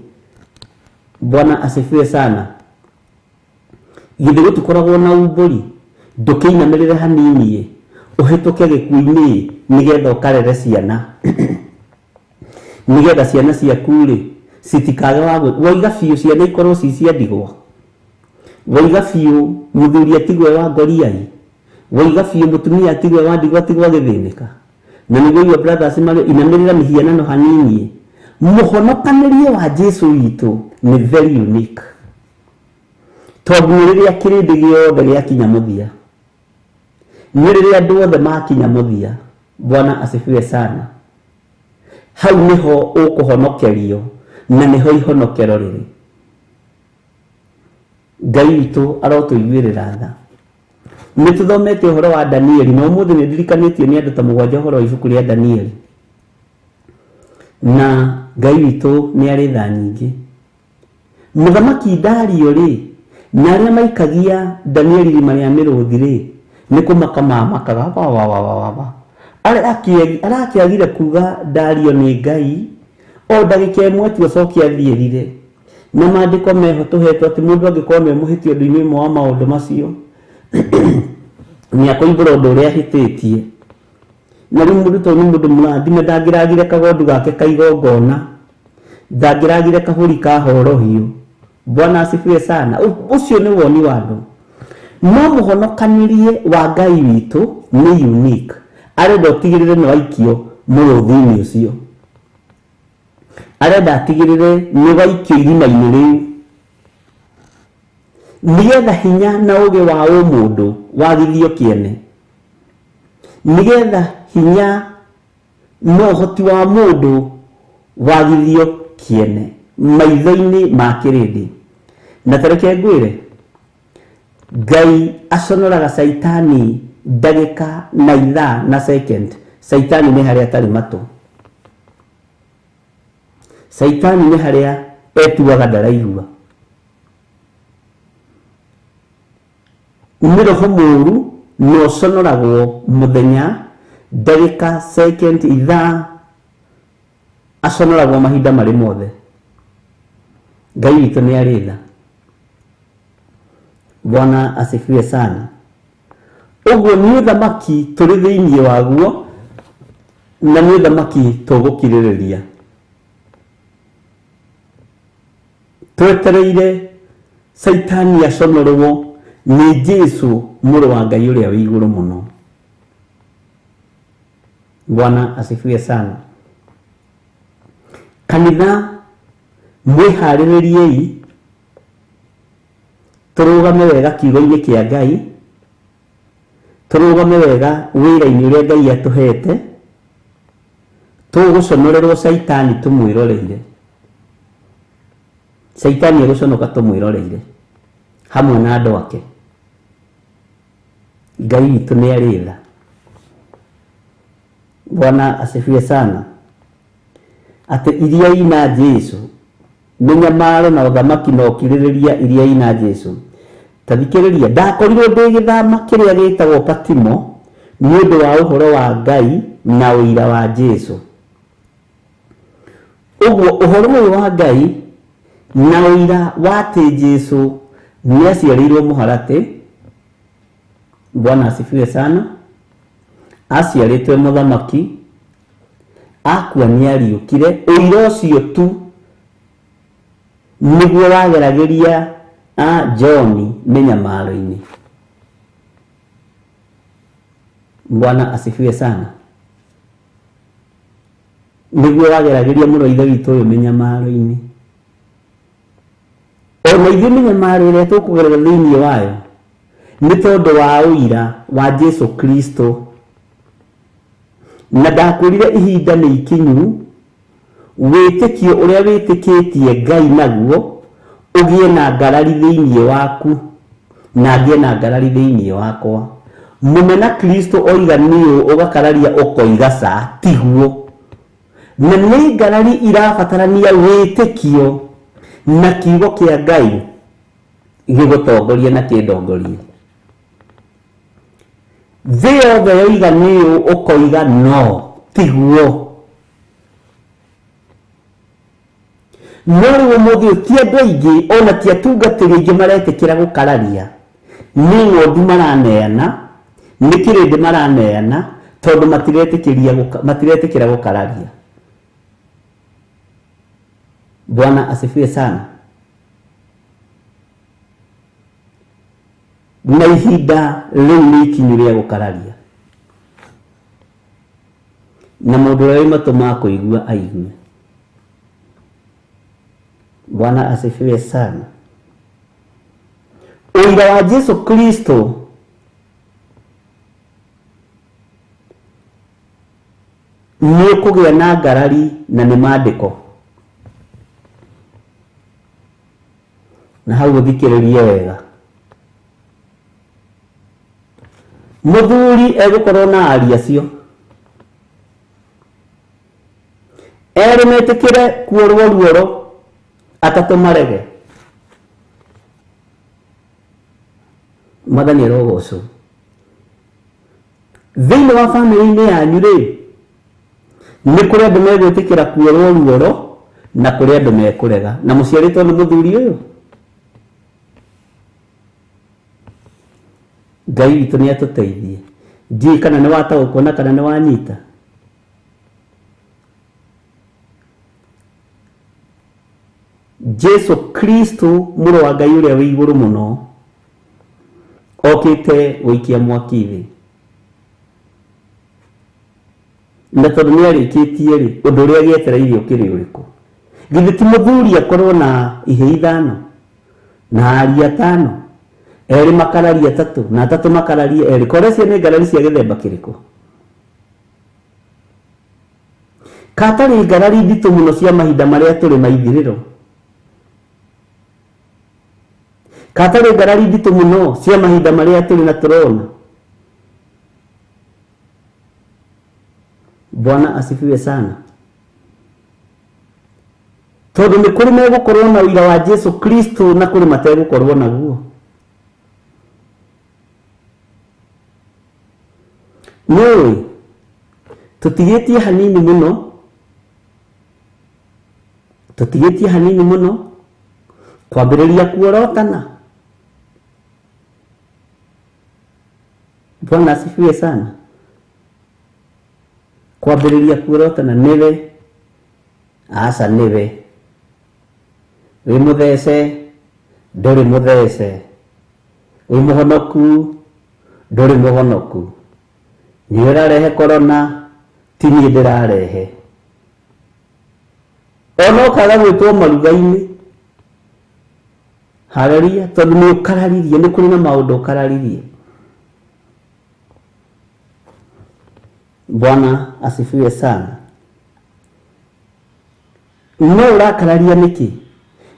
Bwana asifiwe sana. Githĩ gũtikoragwo na umbũri ndũkĩinamĩrĩre hanini ũhĩtũke gĩkuũ-inĩ nĩgetha ũkarere ciana, nĩgetha ciana ciaku rĩ citikage waiga biũ ciana ikorwo ci cia ndigwa, waiga biũ mũthuri atigwe wa ngoriai, waiga biũ mũtumia atigwe wa ndigwa atigwa gĩthĩnĩka. Na nĩguo your brothers inamĩrĩra mĩhianano hanini, mũhonokanĩrie wa Jesu witũ nĩ very unique, tondũ rĩrĩa kĩrĩndĩ gĩothe gĩakinya mũthia, nĩ rĩrĩa andũ othe makinya mũthia. Bwana asifiwe sana. Hau nĩho ũkũhonokerio na nĩho ihonokero rĩrĩ. Ngai witũ arotũiguĩrĩra tha. Nĩ tũthomete ũhoro wa Danieli, na ũmũthĩ nĩ ndirikanĩtio nĩ andũ ta mũgwanja ũhoro wa ibuku rĩa Danieli. Na Ngai witũ nĩ arĩ tha nyingĩ. Mũthamaki Dario rĩ na arĩa maikagia Danieli rima rĩa mĩrũthi rĩ nĩ kũmaka mamakaga arakĩagire kuga Dario nĩ Ngai, o ndagĩka ĩmwe tu acokia thiĩrire. Na maandĩko meho tũhetwo atĩ mũndũ angĩkorwo nĩ mũhĩtia ũndũ-inĩ ũmwe wa maũndũ macio nĩ akũimbũra ũndũ ũrĩa ahĩtĩtie. Na rĩu mũndũ tondũ nĩ mũndũ mũrathime ndangĩragire kagondu gake ka igongona, ndangĩragire kahũri ka horohio, Bwana asifiwe sana. Ucio ni woni wa andu. No muhonokanirie wa Ngai witu ni unique. Arenda utigirire ni waikio muruthi-ini ucio. Arenda atigirire ni waikio irima-ini riu. Nigetha hinya na uge wa mundu wagithio kiene. Nigetha hinya no hoti wa mundu wagithio kiene maitho-ini ma kirindi. Na tareke ngwire Ngai aconoraga Saitani ndagika na ithaa na second. Saitani ni haria atari matu. Saitani ni haria etuaga ndaraigua. Roho mũũru no conoragwo muthenya ndagika second ithaa aconoragwo mahinda mari mothe. Ngai witũ nĩ arĩ tha. Bwana asifiwe sana. Uguo nĩ ũthamaki tũrĩ thĩinĩ waguo na nĩ ũthamaki tũgũkirĩrĩria. Twetereire Saitani aconorwo ni Jesu mũrũ wa Ngai ũrĩa wĩ igũrũ mũno. Bwana asifiwe sana. Kanitha mwĩharĩrĩriei turugame wega kiugo-inĩ kĩa Ngai, turugame wega wĩra-inĩ ũrĩa Ngai atuhete, tũgũconorerwo Saitani tumwĩroreire. Saitani egũconoka tumwĩroreire hamwe na andũ ake. Ngai witũ nĩ arĩ tha. Bwana asifiwe sana. Ati iria ina Jesu menyamaro na uthamaki na ukirĩrĩria iria ina Jesu. Tathikĩrĩria, ndakorirwo ndĩ gĩthama kĩrĩa gĩtagwo Patmo nĩ ũndũ wa ũhoro wa Ngai na ũira wa Jesu. Ũguo ũhoro ũyũ wa Ngai na ũira wa atĩ Jesu nĩ aciarĩirwo mũharatĩ. Bwana asifiwe sana. Aciarĩtwe mũthamaki, akua nĩ ariũkire. Ũira ũcio tu nĩguo wageragĩria John mĩnyamaro-inĩ. Bwana asifiwe sana. Nĩguo wageragĩria mũrũ ithe witũ ũyũ mĩnyamaro-inĩ. Ona ithuĩ mĩnyamaro ĩrĩa tũkũgerera thĩinĩ wayo nĩ tondũ wa ũira wa Jesu Kristo. Na ndakwĩrire ihinda nĩ ikinyu wĩtĩkio ũrĩa wĩtĩkĩtie Ngai naguo ũgĩe na ngarari thĩinĩ waku na ngĩe na ngarari thĩinĩ wakwa. Mũmena Kristo oiga nĩũ ũgakararia ũkoiga ca tiguo. Na nĩ ngarari irabatarania wĩtĩkio na kiugo kĩa Ngai gĩgũtongoria na kĩndongorie. Thĩ yothe yoiga nĩũ ũkoiga no tiguo. No rĩu ũmũthĩ ti andũ aingĩ ona ti atungatĩri aingĩ maretĩkĩra gũkararia. Nĩ ng'ondu maraneana, nĩ kĩrĩndĩ maraneana tondũ matiretĩkĩra gũkararia. Bwana asifiwe sana. Na ihinda rĩu nĩ ikinyu rĩa gũkararia. Na mũndũ ũrĩa wĩ matũ ma kũigua aigue. Bwana asifiwe sana. Ũira wa Jesu Kristo nĩ ũkũgĩa na ngarari na nĩ maandĩko. Na hau ũthikĩrĩrie wega. Mũthuri egũkorwo na ari acio. Erĩ metĩkĩre kuorwo ruoro atatũ marege. Mwathani arogocwo. Thĩinĩ wa bamĩrĩ-inĩ yanyu rĩ, nĩ kũrĩ andũ megwĩtĩkĩra kuorwo ruoro na kũrĩ andũ mekũrega. Na mũciarĩtwo nĩ mũthuri ũyũ. Ngai witũ nĩ atũteithie. Ndiũĩ kana nĩ wataũkwo na kana nĩ wanyita. Jesu Kristo mũrũ wa Ngai ũrĩa wĩ igũrũ mũno okĩte gũikia mwaki thĩ. Na tondũ nĩ arĩkĩtie rĩ, ũndũ ũrĩa gĩetereire ũkĩrĩ ũrĩkũ? Githĩ ti mũthuri akorwo na ihĩ 5 na ariũ 5, erĩ makararia 3 na 3 makararia 2? Korecia nĩ ngarari cia gĩthemba kĩrĩkũ? Katarĩ ngarari nditũ mũno cia mahinda marĩa tũrĩ maithirĩro? Katarĩ ngarari nditũ mũno cia mahinda marĩa tũrĩ na tũrona? Bwana asifiwe sana. Tondũ nĩ kũrĩ megũkorwo na ũira wa Jesu Kristo na kũrĩ mategũkorwo naguo. Nĩũĩ tũtigĩtie hanini mũno kwambĩrĩria kuorotana. Bwana asifiwe sana. Kwambĩrĩria kuorotana nĩwe, aca nĩwe, wĩ mũthece, ndũrĩ mũthece, wĩ mũhonoku, ndũrĩ mũhonoku, nĩ ũrarehe korona, ti niĩ ndĩrarehe. Ona ũkaga gwĩtwo maruga-inĩ, haleluya, tondũ nĩ ũkararirie, nĩ kũrĩ na maũndũ ũkararirie. Bwana asifiwe sana. No ũrakararia nĩkĩ?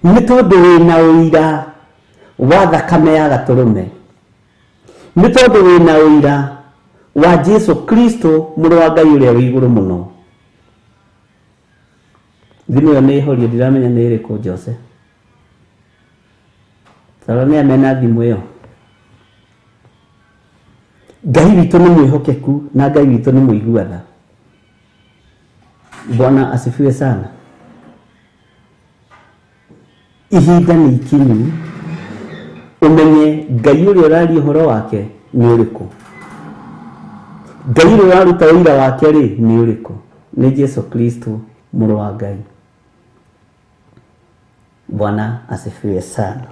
Nĩ tondũ wĩna ũira wa thakame ya gatũrũme. Nĩ tondũ wĩna ũira wa Jesu Kristo mũrũ wa Ngai ũrĩa wĩ igũrũ mũno. Thimũ ĩyo nĩ ĩhorio, ndiramenya nĩ ĩrĩkũ Jose. Tara nĩ amena thimũ ĩyo. Ngai witũ nĩ mwĩhokeku na Ngai witũ nĩ mũiguatha. Bwana asifiwe sana. Ihinda nĩ ikinyu umenye Ngai ũrĩa ũraria ũhoro wake nĩ ũrĩkũ. Ngai ũrĩa ũraruta ũira wake rĩ nĩ ũrĩkũ? Nĩ Jesu Kristo mũrũ wa Ngai. Bwana asifiwe sana.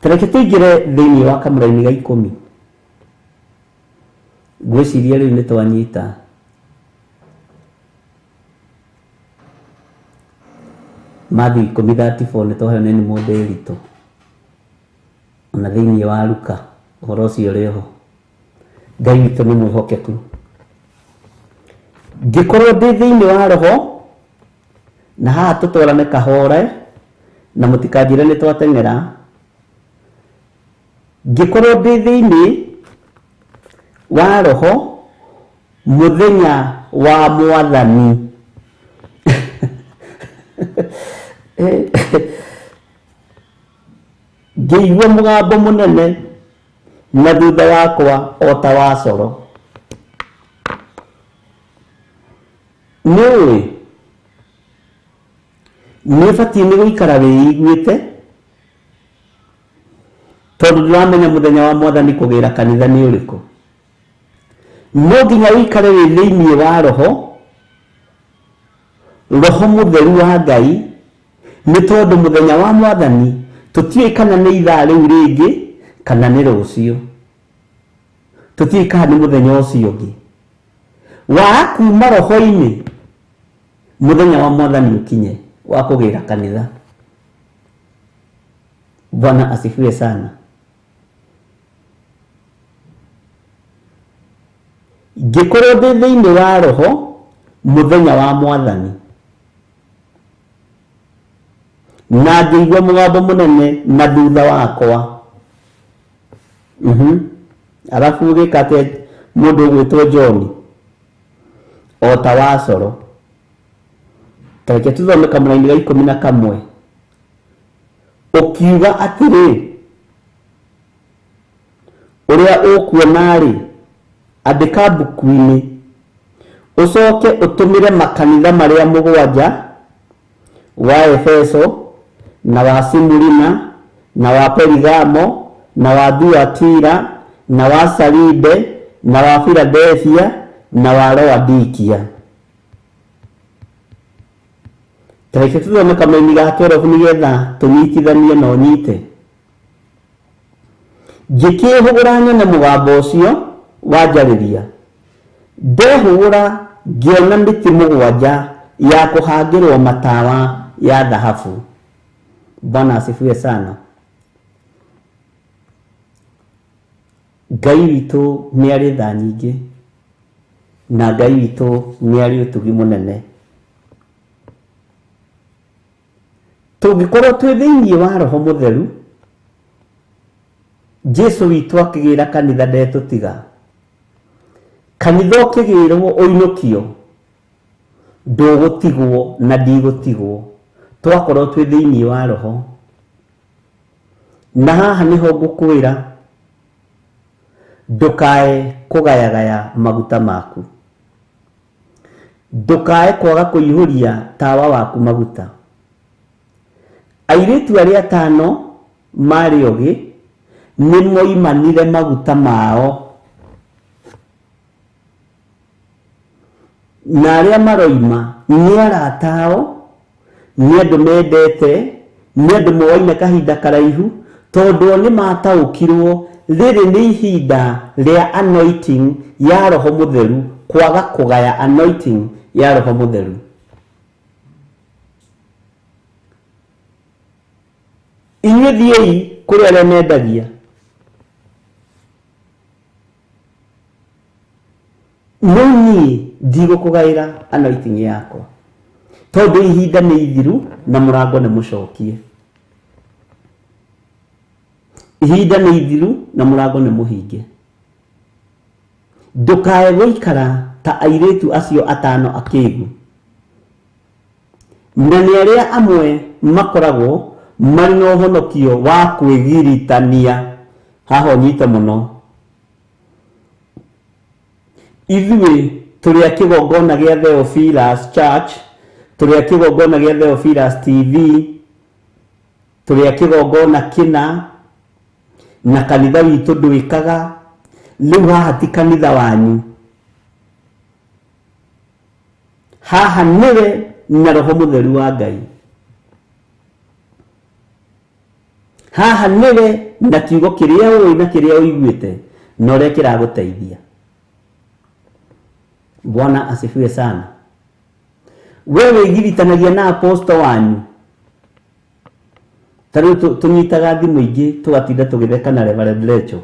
Tareke tũingĩre thĩinĩ wa kamũra-inĩ ga 10. Gwĩciria rĩu nĩ twanyita Matthew 10:34 nĩ twaheo nĩ mũndũ eritũ. Ona thĩinĩ wa Luka ũhoro ũcio ũrĩ ho. Ngai witũ nĩ mwĩhokeku. Ngĩkorwo ndĩ thĩinĩ wa roho, na haha tũtwarane kahore na mũtikanjĩre nĩ twateng'era. Ngĩkorwo ndĩ thĩinĩ wa roho mũthenya wa Mwathani. Ngĩigua mũgambo mũnene na thutha wakwa o ta wa coro. Nĩũĩ nĩ ũbatiĩ nĩ gũikara wĩiguĩte, tondũ ndĩramenya mũthenya wa Mwathani kũgĩra kanitha nĩ ũrĩkũ. No nginya wĩikare wĩ thĩinĩ wa roho, roho mũtheru wa Ngai, nĩ tondũ mũthenya wa Mwathani tũtiũĩ kana nĩ ithaa rĩu rĩngĩ kana nĩ rũciũ. Tũtiũĩ kana nĩ mũthenya ũcio ũngĩ. Wa kuma roho-inĩ mũthenya wa Mwathani ũkinye wa kũgĩra kanitha. Bwana asifiwe sana. Ngĩkorwo ndĩ thĩinĩ wa roho mũthenya wa Mwathani, na ngĩigua mũgambo mũnene na thutha wakwa. Arabu gĩka atĩ mũndũ ũgwĩtwo John o ta wa coro. Tareke tũthome kamũra-inĩ ga 11. Ũkiuga atĩrĩ, ũrĩa ũkuona rĩ, andĩka mbuku-inĩ, ũcoke ũtũmĩre makanitha marĩa 7, wa Efeso na wa Simurina na wa Perigamo na wa Thuatira na wa Saride na wa Philadelphia na wa Laodikia. Tareke tuthome kameni ga 12 nigetha tunyitithanie no nyite. Ngĩkĩhũgũra nyone mũgambo ũcio wanjarĩria. Ndehũgũra ngĩona mĩtĩ mũgwanja ya kũhangĩrwo matawa ya dhahabu. Bwana asifiwe sana. Ngai witũ nĩ arĩ tha nyingĩ na Ngai witũ nĩ arĩ ũtugi mũnene. Tũngĩkorwo twĩ thĩinĩ wa Roho Mũtheru, Jesu witũ akĩgĩra kanitha ndetũtiga. Kanitha ũkĩgĩrwo ũinũkio, ndũgũtigwo na ndigũtigwo. Twakorwo twĩ thĩinĩ wa Roho. Na haha nĩho ngũkwĩra ndũkae kũgayagaya maguta maku. Ndũkae kwaga kũihũria tawa waku maguta. Airĩtu arĩa 5 marĩ ogĩ nĩ moimanire maguta mao, na arĩa maroima nĩ arata ao, nĩ andũ mendete, nĩ andũ moine kahinda karaihu, tondũ nĩ mataũkirwo rĩrĩ nĩ ihinda rĩa anointing ya Roho Mũtheru, kwaga kũgaya anointing ya Roho Mũtheru. Inyuĩ thiĩi kũrĩ arĩa mendagia. No niĩ ndigũkũgaĩra anointing yakwa, tondũ ihinda nĩ ithiru na mũrango nĩ mũcokie. Ihinda nĩ ithiru na mũrango nĩ mũhinge. Ndũkae gũikara ta airĩtu acio 5 akĩĩgu. Na nĩ arĩa amwe makoragwo marĩ na ũhonokio wa kwĩgiritania. Haha ũnyite mũno. Ithuĩ tũrĩ a kĩgongona gĩa Theophilus Church, tũrĩ a kĩgongona gĩa Theophilus TV, tũrĩ a kĩgongona kĩna, na kanitha witũ ndwĩkaga. Rĩu haha ti kanitha wanyu. Haha nĩwe na Roho Mũtheru wa Ngai. Haha nĩwe na kiugo kĩrĩa ũĩ na kĩrĩa ũiguĩte na ũrĩa kĩragũteithia. Bwana asifiwe sana. Wewe wĩgiritanagia na apostle wanyu. Tarĩu tũnyitaga thimũ ingĩ tũgatinda tũgĩtheka na Reverend Lecho.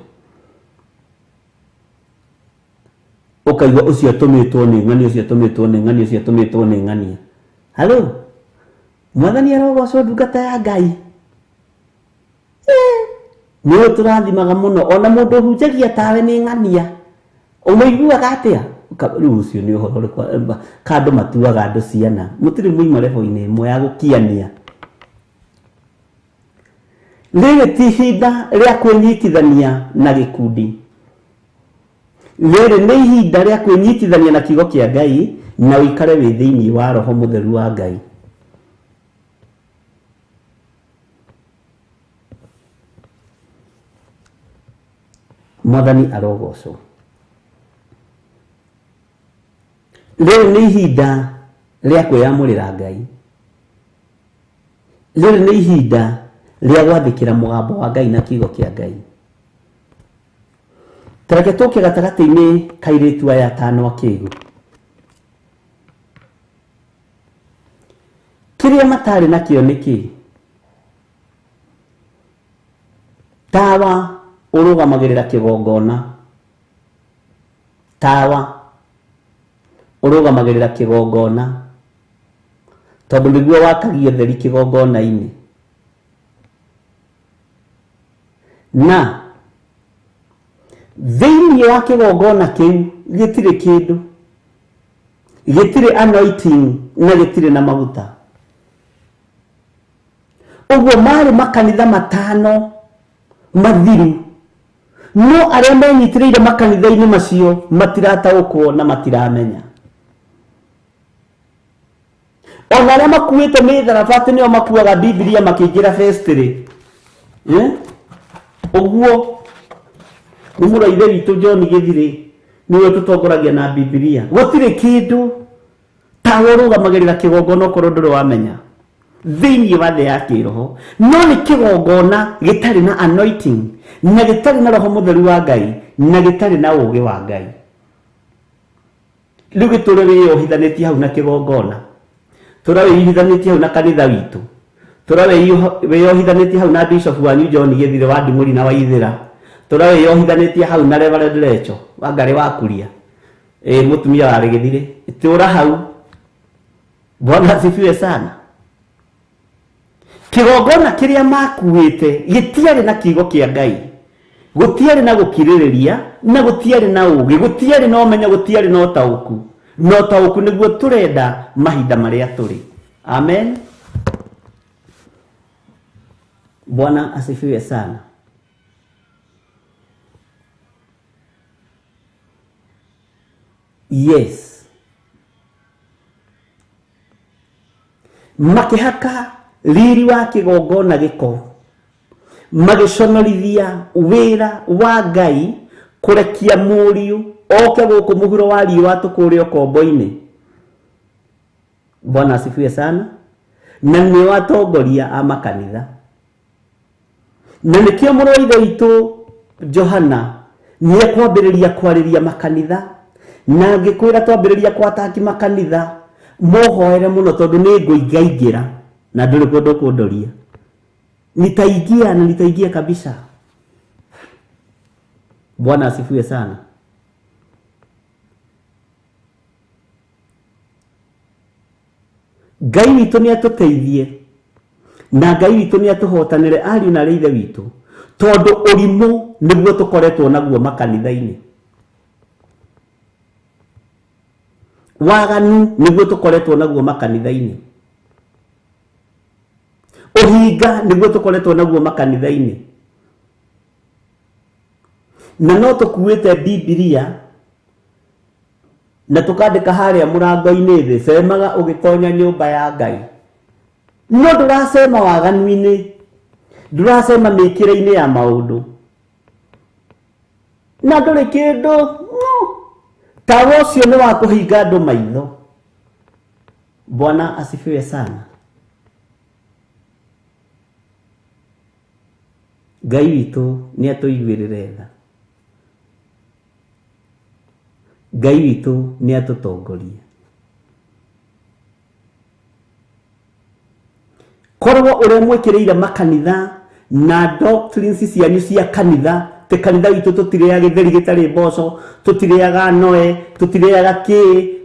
Ũkaigua ũcio atũmĩtwo nĩ ng'ania, ũcio atũmĩtwo nĩ ng'ania, ũcio atũmĩtwo nĩ ng'ania. Halo? Mwathani arogocwo ndungata ya Ngai. Nĩ tũrathimaga mũno, ona mũndũ ũhunjagia tawe nĩ ng'ania. Ũmũiguaga atĩa? Rĩu ũcio nĩ ũhoro ũrĩkũ kandũ matuaga andũ ciana. Mũtirĩ mũima level-inĩ ĩmwe ya gũkiania. Rĩrĩ ti ihinda rĩa kwĩnyitithania na gĩkundi. Rĩrĩ nĩ ihinda rĩa kwĩnyitithania na kiugo kĩa Ngai na ũikare wĩ thĩinĩ wa Roho Mũtheru wa Ngai. Mwathani arogocwo. Rĩrĩ nĩ ihinda rĩa kwĩyamũrĩra Ngai. Rĩrĩ nĩ ihinda rĩa gwathĩkĩra mũgambo wa Ngai na kiugo kĩa Ngai. Tareke tũke gatagatĩ-inĩ ka airĩtu aya 5 akĩĩgu. Kĩrĩa matarĩ nakĩo nĩ kĩ? Tawa ũrũgamagĩrĩra kĩgongona. Tawa ũrũgamagĩrĩra kĩgongona, tondũ nĩguo wakagia theri kĩgongona-inĩ. Na thĩinĩ wa kĩgongona kĩu gĩtirĩ kĩndũ, gĩtirĩ anointing na gĩtirĩ na maguta. Ũguo marĩ makanitha 5 mathiru, no arĩa menyitĩrĩire makanitha-inĩ macio matirataũkwo na matiramenya. Ona arĩa makuĩte mĩtharaba atĩ nĩo makuaga Biblia makĩingĩra vestry. Ũguo nĩ mũraithe witũ John Githiri nĩwe tũtongoragia na Biblia. Gũtirĩ kĩndũ ta ũrũgamagĩrĩra kĩgongona okorwo ndũrĩ wamenya. thĩinĩ wa thĩ ya kĩroho, no nĩ kĩgongona gĩtarĩ na anointing, na gĩtarĩ na roho mũtheru wa Ngai, na gĩtarĩ na ũũgĩ wa Ngai. Rĩu gĩtũũre wĩyohithanĩtie hau na kĩgongona, tũra wĩyohithanĩtie hau na kanitha witũ, tũra wĩyohithanĩtie hau na Bishop wanyu John Githiri wa Ndimũri na Waithĩra, tũra wĩyohithanĩtie hau na Reverend Lecho wa Ngarĩ wa Kuria, mũtumia wa Githiri, tũra hau. Bwana asifiwe sana. Kĩgongona kĩrĩa makuĩte gĩtiarĩ na kiugo kĩa Ngai, gũtiarĩ na gũkirĩrĩria, na gũtiarĩ na ũũgĩ, gũtiarĩ na ũmenyo, gũtiarĩ na ũtaũku. No ũtaũku nĩguo tũrenda mahinda marĩa tũrĩ. Amen. Bwana asifiwe sana. Yes. Makĩhaka riri wa kĩgongona gĩko, magĩconorithia wĩra wa Ngai, kũrekia mũriũ oke gũkũ mũhuro wa riũa tũkũrĩa ũkombo-inĩ. Bwana asifiwe sana. Na nĩ atongoria a makanitha, na nĩkĩo mũrũ wa ithe witũ Johana nĩekwambĩrĩria kwarĩria makanitha, na ngĩkwĩra twambĩrĩria kwataki makanitha, mũhoere mũno tondũ nĩ ngũingaingĩra na ndũrĩ kũndũ kũndoria. Nitaingia na nitaingia kabisa. Bwana asifiwe sana. Ngai witũ nĩ atũteithie, na Ngai witũ nĩ atũhotanĩre ariũ na ithe witũ, tondũ ũrimũ nĩguo tũkoretwo naguo makanitha-inĩ. Waganu nĩguo tũkoretwo naguo makanitha-inĩ. Ũhinga nĩguo tũkoretwo naguo makanitha-inĩ. Na no tũkuĩte Biblia na tũkandĩka harĩa mũrango-inĩ thĩ, cemaga ũgĩtonya nyũmba ya Ngai. No ndũracema waganu-inĩ, ndũracema mĩkĩre-inĩ ya maũndũ, na ndũrĩ kĩndũ. Tawa ũcio nĩ wa kũhinga andũ maitho. Bwana asifiwe sana. Ngai witũ nĩ atũiguĩrĩre tha. Ngai witũ nĩ atũtongoria. Korwo ũrĩa mwĩkĩrĩire makanitha na doctrines cianyu cia kanitha, te kanitha witũ tũtirĩaga gĩtheri gĩtarĩ mboco, tũtirĩaga noe, tũtirĩaga kĩ,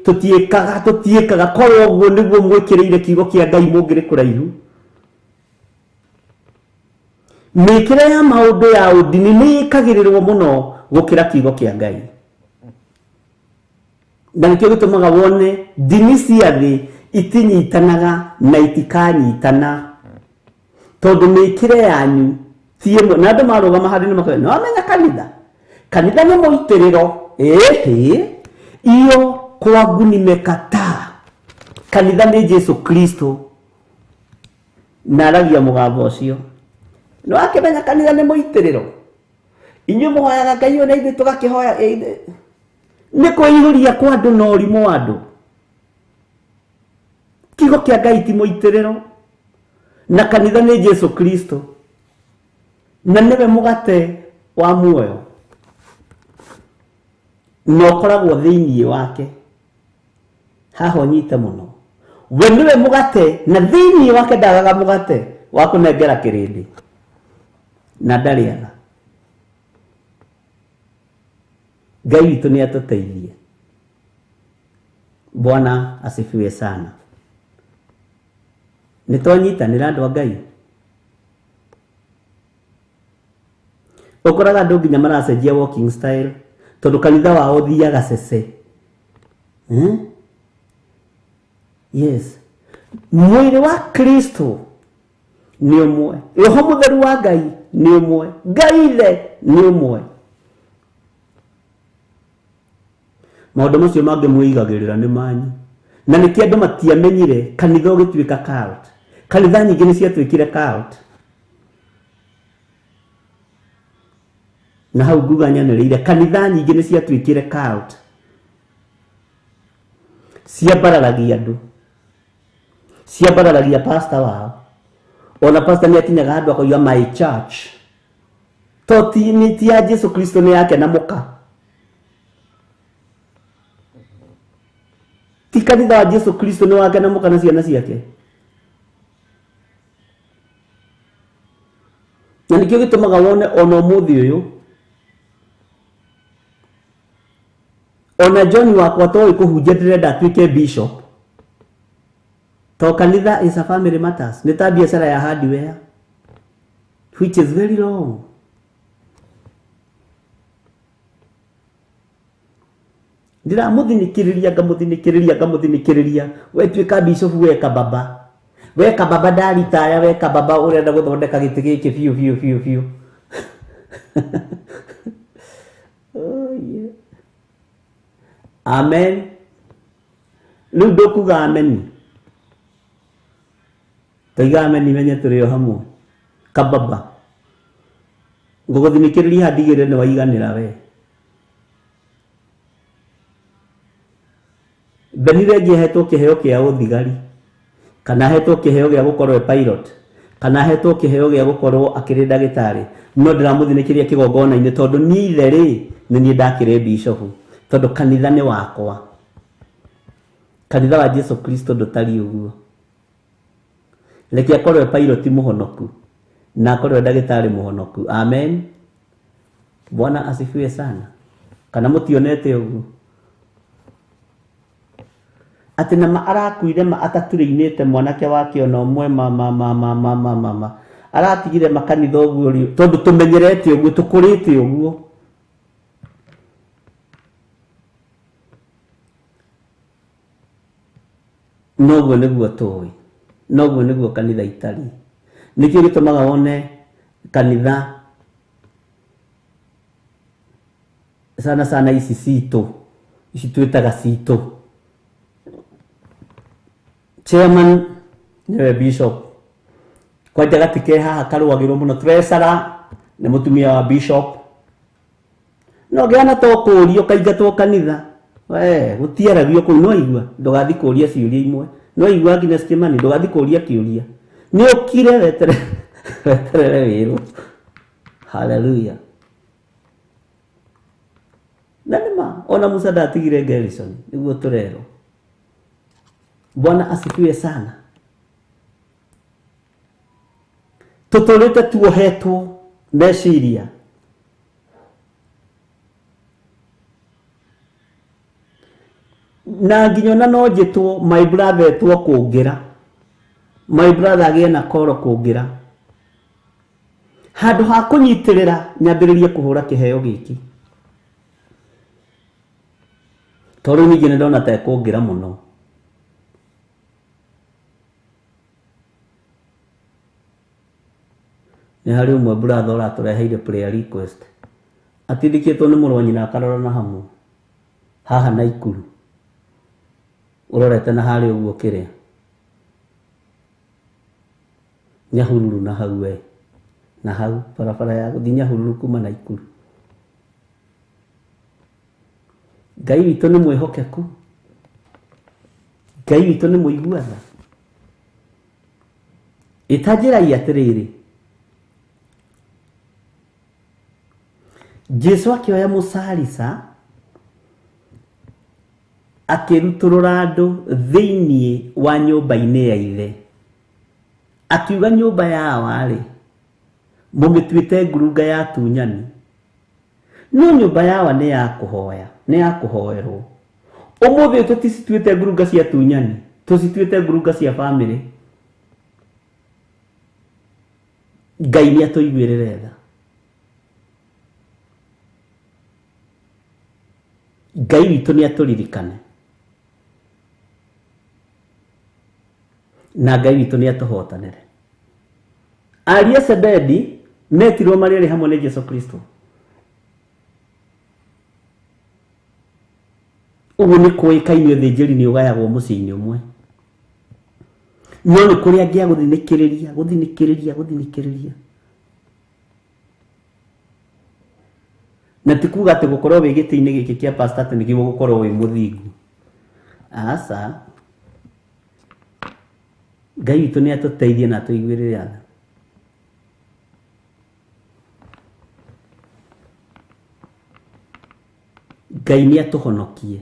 tũtiĩkaga. Korwo ũguo nĩguo mwĩkĩrĩire kiugo kĩa Ngai mũngĩrĩ kũraihu. Mĩkĩre ya maũndũ ya ũndini nĩ ĩkagĩrĩrwo mũno gũkĩra kiugo kĩa Ngai. Na nĩkĩo gĩtũmaga wone ndini cia thĩ itinyitanaga na itikanyitana, tondũ mĩkĩre yanyu ti ĩmwe. Na andũ marũgama harĩ nĩ makoya, no amenya kanitha, kanitha nĩ mũitĩrĩro. Iyo kwangu nimekataa. Kanitha nĩ Jesu Kristo. Naragia mũgambo ũcio. No akĩmenya kanitha nĩ mũitĩrĩro. Inyuĩ mũhoyaga Ngai ona ithuĩ tũgakĩhoya. Nĩ kũihũria kwa andũ na ũrimũ wa andũ. Kiugo kĩa Ngai ti mũitĩrĩro, na kanitha nĩ Jesu Kristo, na nĩwe mũgate wa muoyo, na ũkoragwo thĩinĩ wake. Haha ũnyite mũno, we nĩwe mũgate, na thĩinĩ wake ndagaga mũgate wa kũnengera kĩrĩndĩ, na ndarĩaga. Ngai witũ nĩ atũteithie. Bwana asifiwe sana. Nĩtwanyitanĩra andũ a Ngai. Ũkoraga andũ nginya maracenjia walking style, tondũ kanitha wao thiaga cece. Yes. Mwĩrĩ wa Kristo nĩ ũmwe, roho mũtheru wa Ngai nĩ ũmwe, Ngai ithe nĩ ũmwe. Maũndũ macio mangĩ mwĩigagĩrĩra nĩ manyu, na nĩkĩ andũ matiamenyire kanitha ũgĩtuĩka cult. Kanitha nyingĩ nĩ ciatuĩkire cult. Na hau nguga nyanĩrĩire, kanitha nyingĩ nĩ ciatuĩkire cult. Ciambararagia andũ, ciambararagia pastor wao. Ona pastor ni akinyaga handu akoiga my church. Toti ni tia Jesu Kristo ni yake na muka. Ti kanitha wa Jesu Kristo ni wake na muka na ciana ciake. Na nikio gitumaga wone ona umuthi uyu. Ona John wakwa toi kuhunjia ndirenda atuike bishop. To kanitha is a family matters. Ni ta biashara ya hardware, which is very wrong. Ndira muthinikiriria we tuika bishop weka baba ndaritaya weka baba urenda guthondeka giti giki fiu. Oh yeah. Amen. Lu dokuga amen. Taiga amen menye turio hamwe. Kababa. Nguguthinikiriria hadigire ni waiganira we. Benire hetwo kiheo kia uthigari. Kana hetwo kiheo gia gukorwo pilot. Kana hetwo kiheo gia gukorwo akiri ndagitari. No ndiramuthinikiriria kigongona-ini tondu ni ithere ni ni ndakire bishop. Tondu kanitha ni wakwa. Kanitha wa Jesu Kristo ndutari uguo. Leki akorwo pilot muhonoku na akorwo ndagitari muhonoku. Amen. Bwana asifiwe sana. Kana mutionete uguo. Ati na arakuire ataturinite mwanake wake ona umwe mama aratigire makanitha uguo tondu tumenyerete uguo tukurite uguo. Noguo niguo toi. Noguo niguo kanitha itari. Nikio gitumaga wone kanitha sana ici cito. Ici twitaga cito. Chairman niwe bishop. Kwa jaga tike haha karuagirwo muno treasurer ni mutumia wa bishop. No geana to kurio kaigatwo kanitha. We gutiaragio ku no igua ndogathi kuria ciuria imwe. No igua nginya skimani ndogathi kuria kiuria. Ni ukire wetere wiru. Hallelujah. Nanima ona Musa ndatigire Gerson niguo turero. Bwana asifiwe sana. Tutulete tuohetwo meciria. Na nginyona no njitwo my brother two kungira. My brother agie na koro kungira. Handu ha kunyitirira nyambiririe kuhura kiheo giki. Tondu ningi ni ndona ta kungira muno. Ni hari umwe brother uratureheire prayer request. Atithikitwo ni murwanyi na akarora na hamu. Haha na ikuru. Urorete na hari uguo kire. Nyahururu na hau we. Na hau barabara ya guthi Nyahururu kuma na ikuru. Ngai witũ nĩ mwĩhokeku. Ngai witũ nĩ mũiguaga. Itanjĩrai atĩrĩrĩ. Jesu akioya mũcarisa akĩrutũrũra andũ thĩinĩ wa nyũmba-inĩ ya ithe. Akiuga nyũmba yao arĩ mũmĩtuĩte ngurunga ya tunyani. No nyũmba yao nĩ ya kũhoya, nĩ ya kũhoerwo. Ũmũthĩ tũticituĩte ngurunga cia tunyani, tũcituĩte ngurunga cia bamĩrĩ. Ngai nĩ atũiguĩrĩre tha. Ngai witũ nĩ atũririkane. Na Ngai witũ nĩ atũhotanĩre. Aria Sebedi metirwo marĩ hamwe na Jesu Kristo. Uguo nĩ kũĩkaine ũthĩnjĩri nĩ ũgayagwo mũciĩ-inĩ ũmwe. No nĩ kũrĩ angĩ a gũthinĩkĩrĩria. Na tikuga atĩ gũkorwo wĩ gĩtĩ-inĩ gĩkĩ kĩa pastor atĩ nĩguo gũkorwo wĩ mũthingu. Aca. Ngai witũ nĩ atũteithie na tũiguĩrĩre tha. Ngai nĩ atũhonokie.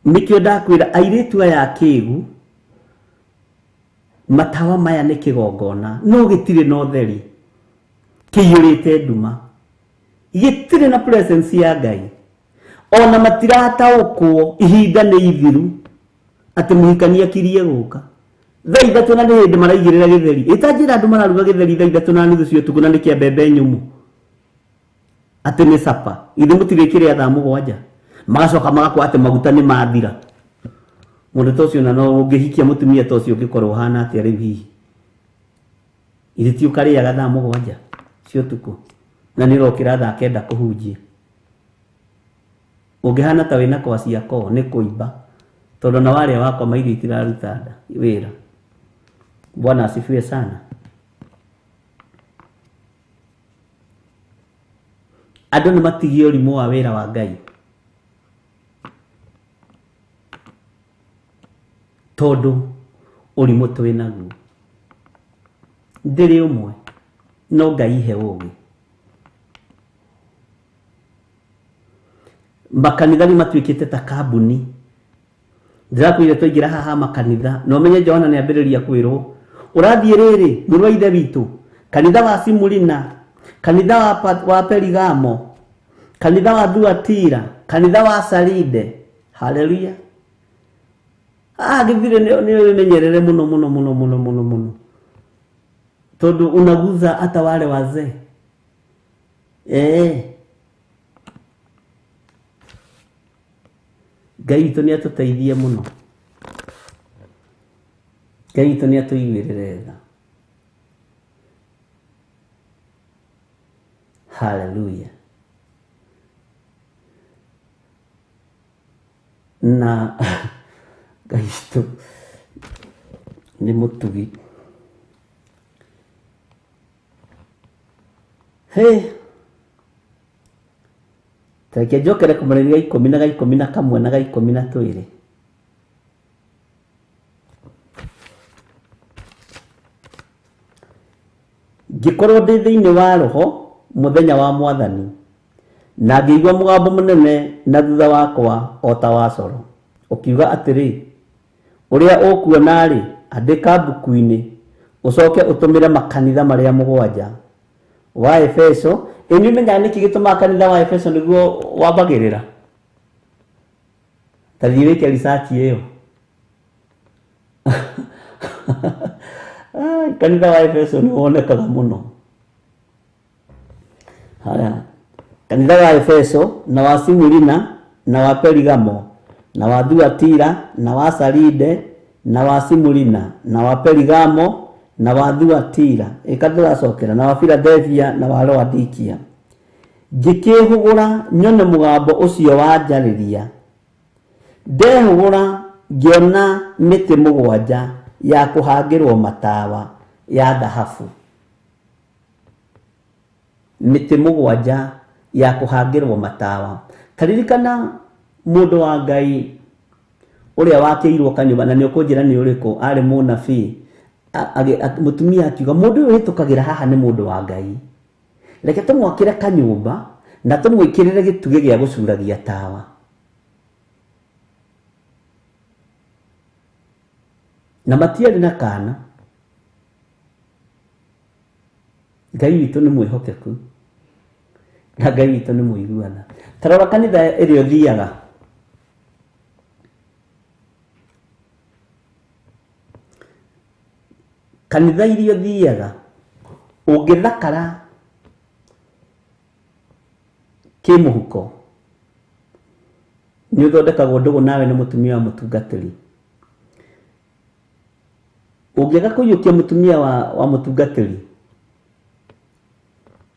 Nĩkĩo ndakwĩra airĩtu aya akĩĩgu, matawa maya nĩ kĩgongona, no gĩtirĩ na ũtheri, kĩiyũrĩte nduma, gĩtirĩ na presence ya Ngai, ona matirataũkwo ihinda nĩ ithiru atĩ mũhikania akirie gũka. Thaa ithatũ na nĩ hĩndĩ maraigĩrĩra gĩtheri. Ĩtanjĩra andũ mararuga gĩtheri thaa ithatũ na nuthu cia ũtukũ na nĩ kĩa mbembe nyũmũ atĩ nĩ sapa. Ithe mũtirĩkĩrĩa thaa mũgwanja, magacoka magakwa atĩ maguta nĩ mathira. Mũndũ ta ũcio na no ũngĩhikia mũtumia ta ũcio ũngĩkorwo ũhana atĩa rĩu hihi? Ithe ti ũkarĩaga thaa mũgwanja cia ũtukũ na nĩ ũrokĩra thaa kenda kũhunjia. Ũngĩhana ta wĩna kwa ciako nĩ kũimba, tondũ na warĩa wakwa mairio itiraruta wĩra. Bwana asifiwe sana. Andũ nĩ matigie ũrimũ wa wĩra wa Ngai, tondũ ũrimũ twĩ naguo ndĩrĩ ũmwe, no Ngai he ũũgĩ. Makanitha nĩ matuĩkĩte ta kambuni. Ndĩrakwĩra twaingĩra haha makanitha, no menye Johana nĩ ambĩrĩria kwĩrwo ũrathiĩ rĩrĩ mũrũ wa ithe witũ, kanitha wa Simurina, kanitha wa Perigamo, kanitha wa Thuatira, kanitha wa Saride. Haleluya. Githiri nĩ wĩmenyerere mũno mũno mũno mũno mũno mũno, tondũ unaguza hata wale wazee. Ngai witũ nĩ atũteithie mũno. Ngai witũ nĩ atũiguĩrĩre tha. Haleluya. Na Ngai witũ nĩ mũtugi. Tareke njokere kũmarĩria ikũmi na ikũmi na kamwe na ikũmi na twĩrĩ. Ngĩkorwo ndĩ thĩinĩ wa roho mũthenya wa Mwathani, na ngĩigua mũgambo mũnene na thutha wakwa o ta wa coro, ũkiuga atĩrĩ, ũrĩa ũkuona-rĩ, andĩka mbuku-inĩ, ũcoke ũtũmĩre makanitha marĩa mũgwanja. Wa Efeso, ĩnyuĩ menyaga nĩkĩ gĩtũmaga kanitha wa Efeso nĩguo wambagĩrĩra? Ta thiĩ wĩke research ĩyo. Kanitha wa Efeso nĩ wonekaga mũno. Haya, kanitha wa Efeso na wa Simurina na wa Perigamo na wa Thuatira na wa Saride na wa Simurina na wa Perigamo na wa Thuatira, ĩkathiracokera na wa Philadelphia na wa Laodikia. Ngĩkĩhũgũra nyone mũgambo ũcio wanjarĩria. Ndehũgũra ngĩona mĩtĩ mũgwanja ya kũhangĩrwo matawa ya thahabu. Mĩtĩ mũgwanja ya kũhangĩrwo matawa. Taririkana mũndũ wa Ngai ũrĩa wakĩirwo kanyũmba, na nĩ ũkũnjĩra nĩ ũrĩkũ, arĩ mũnabii. Mũtumia akiuga mũndũ ũyũ hĩtũkagĩra haha nĩ mũndũ wa Ngai, reke tũmwakĩre kanyũmba na tũmwĩkĩrĩre gĩtugĩ gĩa gũcuragia tawa. Na matiarĩ na kana. Ngai witũ nĩ mwĩhokeku, na Ngai witũ nĩ mũiguana. Tarora kanitha ĩrĩa ũthiaga, kanitha iria ũthiaga, ũngĩthakara kĩmũhuko, nĩ ũthondekagwo ndũgũ nawe nĩ mũtumia wa mũtungatĩri. Ũngĩaga kũiyũkia mũtumia wa mũtungatĩri,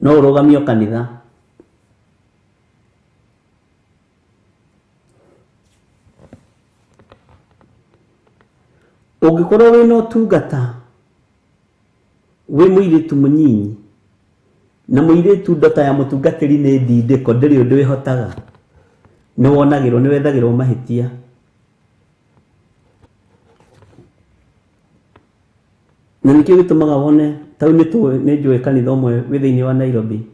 no ũrũgamio kanitha. Ũngĩkorwo wĩna ũtungata, wĩ mũirĩtu mũnyinyi, na mũirĩtu ndota ya mũtungatĩri nĩ ndindĩko, ndĩrĩ ũndũ wĩhotaga, nĩ wonagĩrwo, nĩ wethagĩrwo mahĩtia. Na nikio gitumaga wone tau nĩ njũĩ kanitha ũmwe wĩ thĩinĩ wa Nairobi.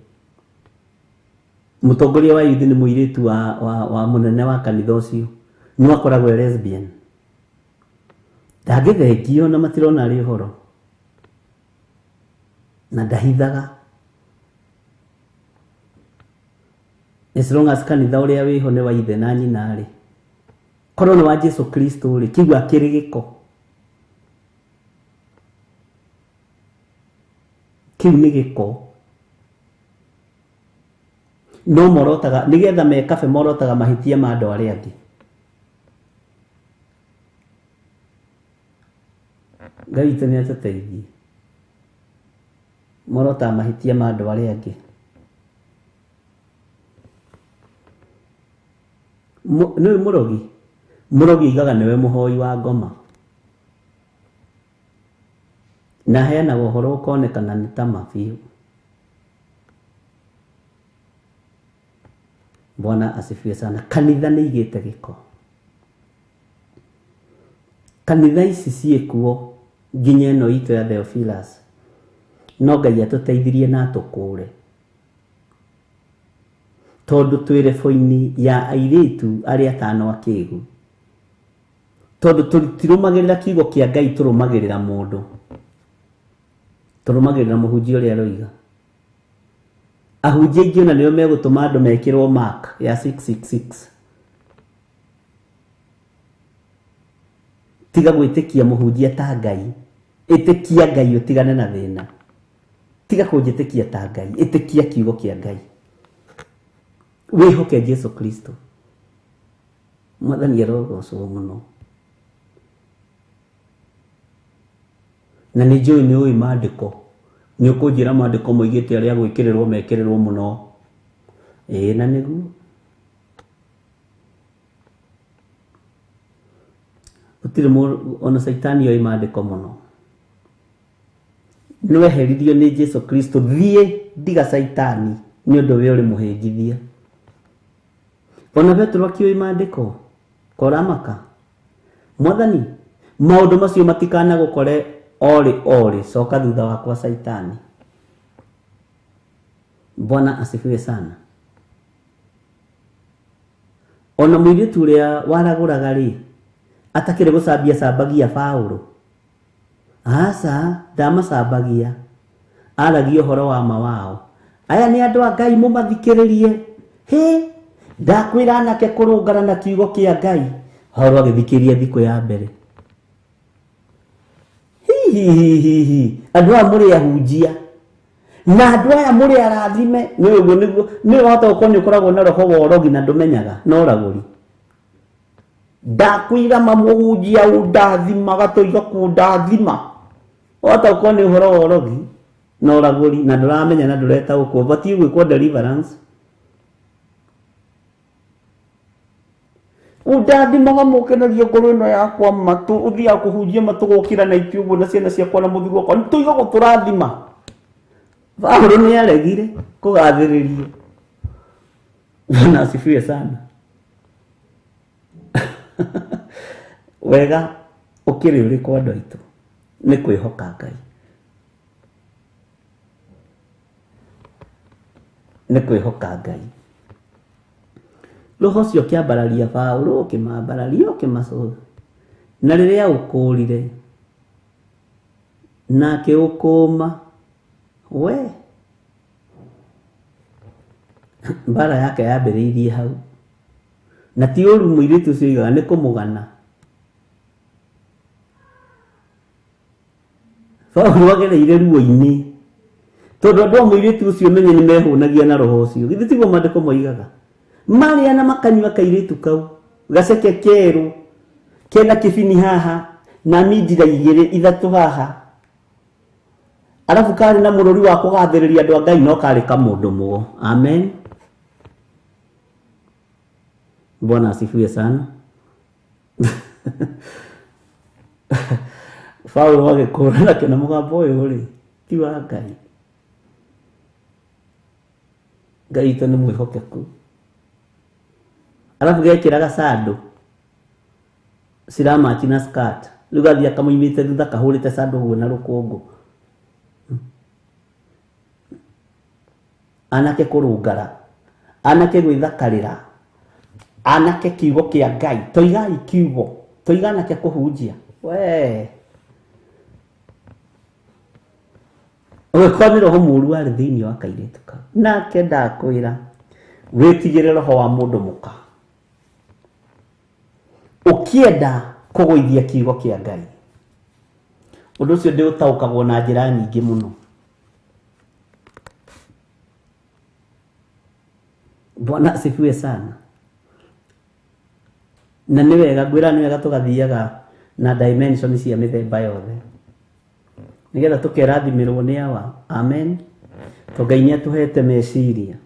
Mũtongoria wa youth nĩ mũirĩtu wa mũnene wa kanitha ũcio. No akoragwo lesbian. Ndangĩthengio na matirona arĩ ũhoro. Na ndahithaga. As long as kanitha ũrĩa wĩho nĩ wa ithe na nyina rĩ. Korwo nĩ wa Jesu Kristo rĩ, kiugo akĩrĩ gĩko. Kiu nĩ gĩko. No morotaga nigetha mekabe morotaga mahitia ma andũ arĩa angĩ. Ngai witũ nĩ atũteithie. Morotaga mahitia ma andũ arĩa angĩ. Nĩ mũrogi igaga nĩwe mũhoi wa ngoma. Na heana ũhoro ũkonekana nĩ ta mabiũ. Bwana asifiwe sana. Kanitha nĩ igĩte gĩko. Kanitha ici ciĩkuo nginya ĩno itũ ya Theophilus. No Ngai atũteithirie na atũkũre. Tondũ twĩ rebo-inĩ ya airĩtu arĩa atano akĩĩgu. Tondũ tũtirũmagĩrĩra kiugo kĩa Ngai, tũrũmagĩrĩra mũndũ. Tũrũmagĩrĩra mũhunjia ũrĩa aroiga. Ahunjia aingĩ ona nĩo megũtũma andũ mekĩrwo mark ya 666. Tiga gwĩtĩkia mũhunjia ta Ngai. Ĩtĩkia Ngai ũtigane na thĩna. Tiga kũnjĩtĩkia ta Ngai. Ĩtĩkia kiugo kĩa Ngai. Wĩhoke Jesu Kristo. Mwathani arogocwo mũno. Na nĩ njũĩ nĩ ũĩ maandĩko. Nĩ ũkũnjĩra maandĩko moigĩte arĩa gwĩkĩrĩrwo mekĩrĩrwo mũno. Na nĩguo. Gũtirĩ ona Saitani oĩ maandĩko mũno. Nĩweheririo nĩ Jesu Kristo. Thiĩ ndiga Saitani nĩ ũndũ we ũrĩ mũhĩnjithia. Ona Petro akĩoĩ maandĩko. Koramaka. Mwathani, maũndũ macio matikanagũkore Ore, soka thutha wakwa Saitani. Bwana asifiwe sana. Ona mũirĩtu ũrĩa waragũraga rĩ, atakĩrĩ gũcambia cambagia Paulo. Aca, ndamacambagia. Aragia ũhoro wa ma wao. Aya nĩ andũ a Ngai mũmathikĩrĩrie. Ndakwĩra anake kũrũngana na kiugo kĩa Ngai. Paulo agĩthikĩria thikũ ya mbere. Andũ aya mũrĩ ahunjia. Na andũ aya mũrĩ arathime. Nĩ wahota gũkorwo nĩ ũkoragwo na roho wa ũrogi na ndũmenyaga na ũragũri. Ndakwĩra mamũhunjia ũndathimaga tũiga kũndathima. Wahota gũkorwo nĩ ũhoro wa ũrogi na ũragũri na ndũramenya na ndũretaũkwo. Batiĩ gwĩkwo deliverance. Ũndathimaga mũkenagia ngoro ĩno yakwa matũ. Ũthiaga kũhunjia matũ gũkĩra na ithuĩ ũguo na ciana ciakwa na mũthuri wakwa. Nĩ tũiga gũtũrathima. Paulo nĩ aregire kũgathĩrĩrio. Bwana asifiwe sana. Wega ũkĩrĩ ũrĩ kwa andũ aitũ nĩ kwĩhoka Ngai. Nĩ kwĩhoka Ngai. Roho ũcio kĩambararia Paulo, ũkĩmambararia, ũkĩmacũtha. Na rĩrĩa ũkũrire nake ũkũma we mbara yake yambĩrĩirie hau. Na ti ũru mũirĩtu ũcio oigaga nĩ kũmũgana. Paulo agereire ruo-inĩ. Tondũ andũ a mũirĩtu ũcio menye nĩ mehũnagia na roho ũcio. Githĩ tiguo maandĩko moigaga? Marĩa na makanyua kairĩtu kau. Gaceke kerũ. Kena kĩbini haha. Na mindira igĩrĩ ithatũ haha. Arabu karĩ na mũrũri wa kũgathĩrĩria andũ a Ngai no karĩ kamũndũ mũgo. Amen. Bwana asifiwe sana. Paulo agĩkũũra nake na mũgambo ũyũ rĩ, ti wa Ngai. Ngai witũ nĩ mwĩhokeku. Arabu gekĩra gacandũ. Siramachi na skirt Lugathia kamuimite thutha kahurite sanduku na rukungu. Anake kurungara, anake gwithakarira, anake kiugo kia Ngai, toigai kiugo, toigana ke kuhunjia. We Ugikorwo roho mũru arĩ thĩinĩ wa kairĩtu kau, nake ndakwĩra wĩtigĩre roho wa mũndũ mũka. Ũkĩenda kũgũithia kiugo kĩa Ngai, ũndũ ũcio ndĩũtaũkagwo na njĩra nyingĩ mũno. Bwana asifiwe sana. Na nĩ wega ngwĩra, nĩ wega tũgathiaga na dimension cia mĩthemba yothe nigetha tũkerathimirwo nĩ awa. Amen. Ngai nĩ atũhete meciria.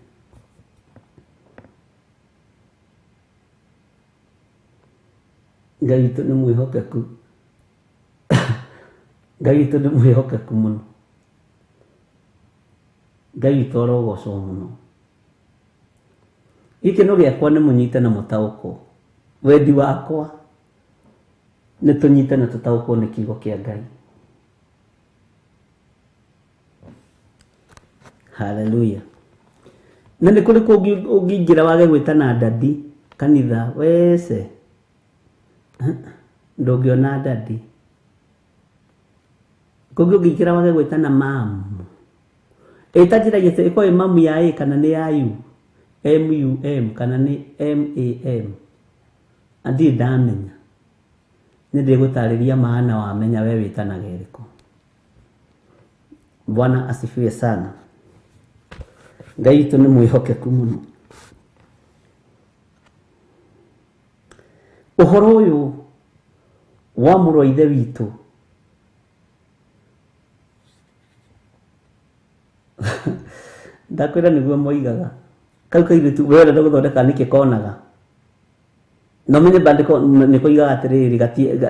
Ngai witũ nĩ mwĩhokeku. Ngai witũ nĩ mwĩhokeku mũno. Ngai witũ arogocwo mũno. Gĩkeno gĩakwa nĩ mũnyite na mũtaũkwo. Wendi wakwa nĩ tũnyite na tũtaũkwo nĩ kiugo kĩa Ngai. Hallelujah. Na nĩ kũrĩ kũngĩ ũngĩingĩra wage gwĩtana ndadi kanitha wese. Ndũngĩona ndadi. Kũngĩ ũngĩingĩra wage gwĩtana mamu. Ĩtanjĩragĩte ĩkorwo mamu ya ĩ kana nĩ ya yu. M-U-M kana nĩ M-A-M. Andi ndamenya. Nĩ ndĩgũtarĩria maana wamenya we wĩtanaga ĩrĩkũ. Bwana asifiwe sana. Ngai witũ nĩ mwĩhokeku mũno. Ũhoro ũyũ wa mũrũ wa ithe witũ ndakwĩra nĩguo moigaga. Kau kairĩtu wera gũthondeka nĩkĩ konaga. No menye bandĩko nĩ koigaga atĩrĩrĩ,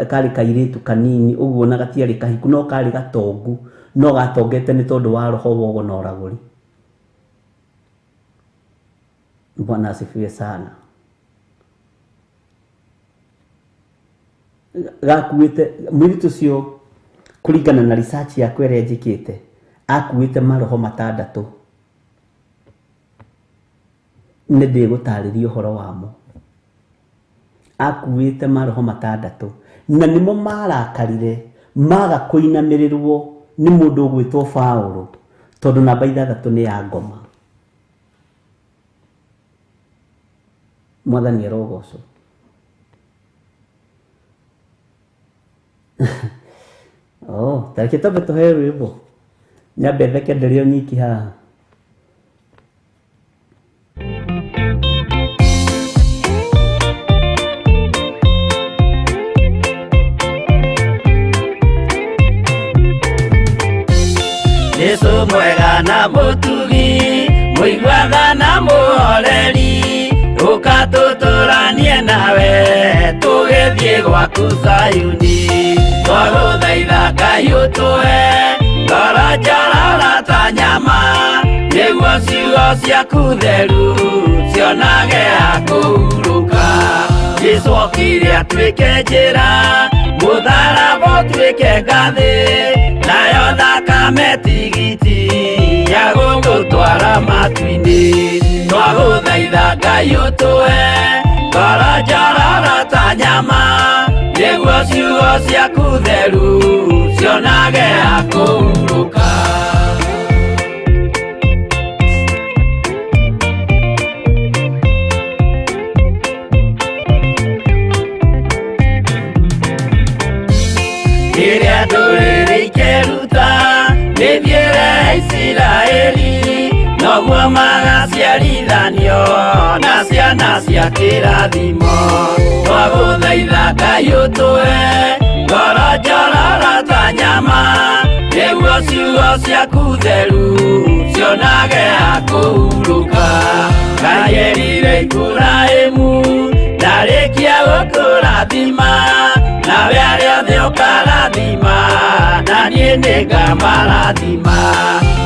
karĩ kairĩtu kanini ũguo na gatiarĩ kahiku, no karĩ gatongu, no gatongete nĩ tondũ wa roho wogo na ũragũri. Bwana asifiwe sana. Gakuĩte mũirĩtu ũcio kũringana na research yakwa ĩrĩa njĩkĩte, akuĩte maroho 6. Nĩ ndĩgũtarĩria ũhoro wamo. Akuĩte maroho 6 na nĩmo marakarire maga kũinamĩrĩrwo nĩ mũndũ ũgwĩtwo Paũlũ tondũ namba 6 nĩ ya ngoma. Mwathani arogocwo. Tareke tobe tũheo rwĩmbo nyambe theke ndĩrĩ o nyiki haha. Yesu mwega na mũtugi, mũiguaga na mũhoreri, ũkatũtũranie nawe tũgĩthiĩ gwaku Zayuni. Twagũthaitha Ngai ũtũhe ngoro njororo ta nyama, nĩguo ciugo ciaku theru cionage ha kũhurũka. Jesũ okire atuĩke njĩra, mũtharaba ũtuĩke ngathĩ, nayo thakame tigiti ya gũgũtwara matu-inĩ. Twagũthaitha Ngai ũtũhe ngoro njororo ta nyama, nĩguo ciugo ciaku theru cionage ha kũhurũka. Rĩrĩa ndũrĩrĩ ikeruta mĩthiĩre ya Isiraeli, noguo magaciarithanio na ciana cia kĩrathimo. Twagũthaitha Ngai ũtũhe ngoro njororo ta nyama, nĩguo ciugo ciaku theru cionage ha kũhurũka. Ngai erire Iburahĩmu ndarĩkia gũkũrathima, nawe arĩa othe ũkarathima na niĩ nĩngamarathima.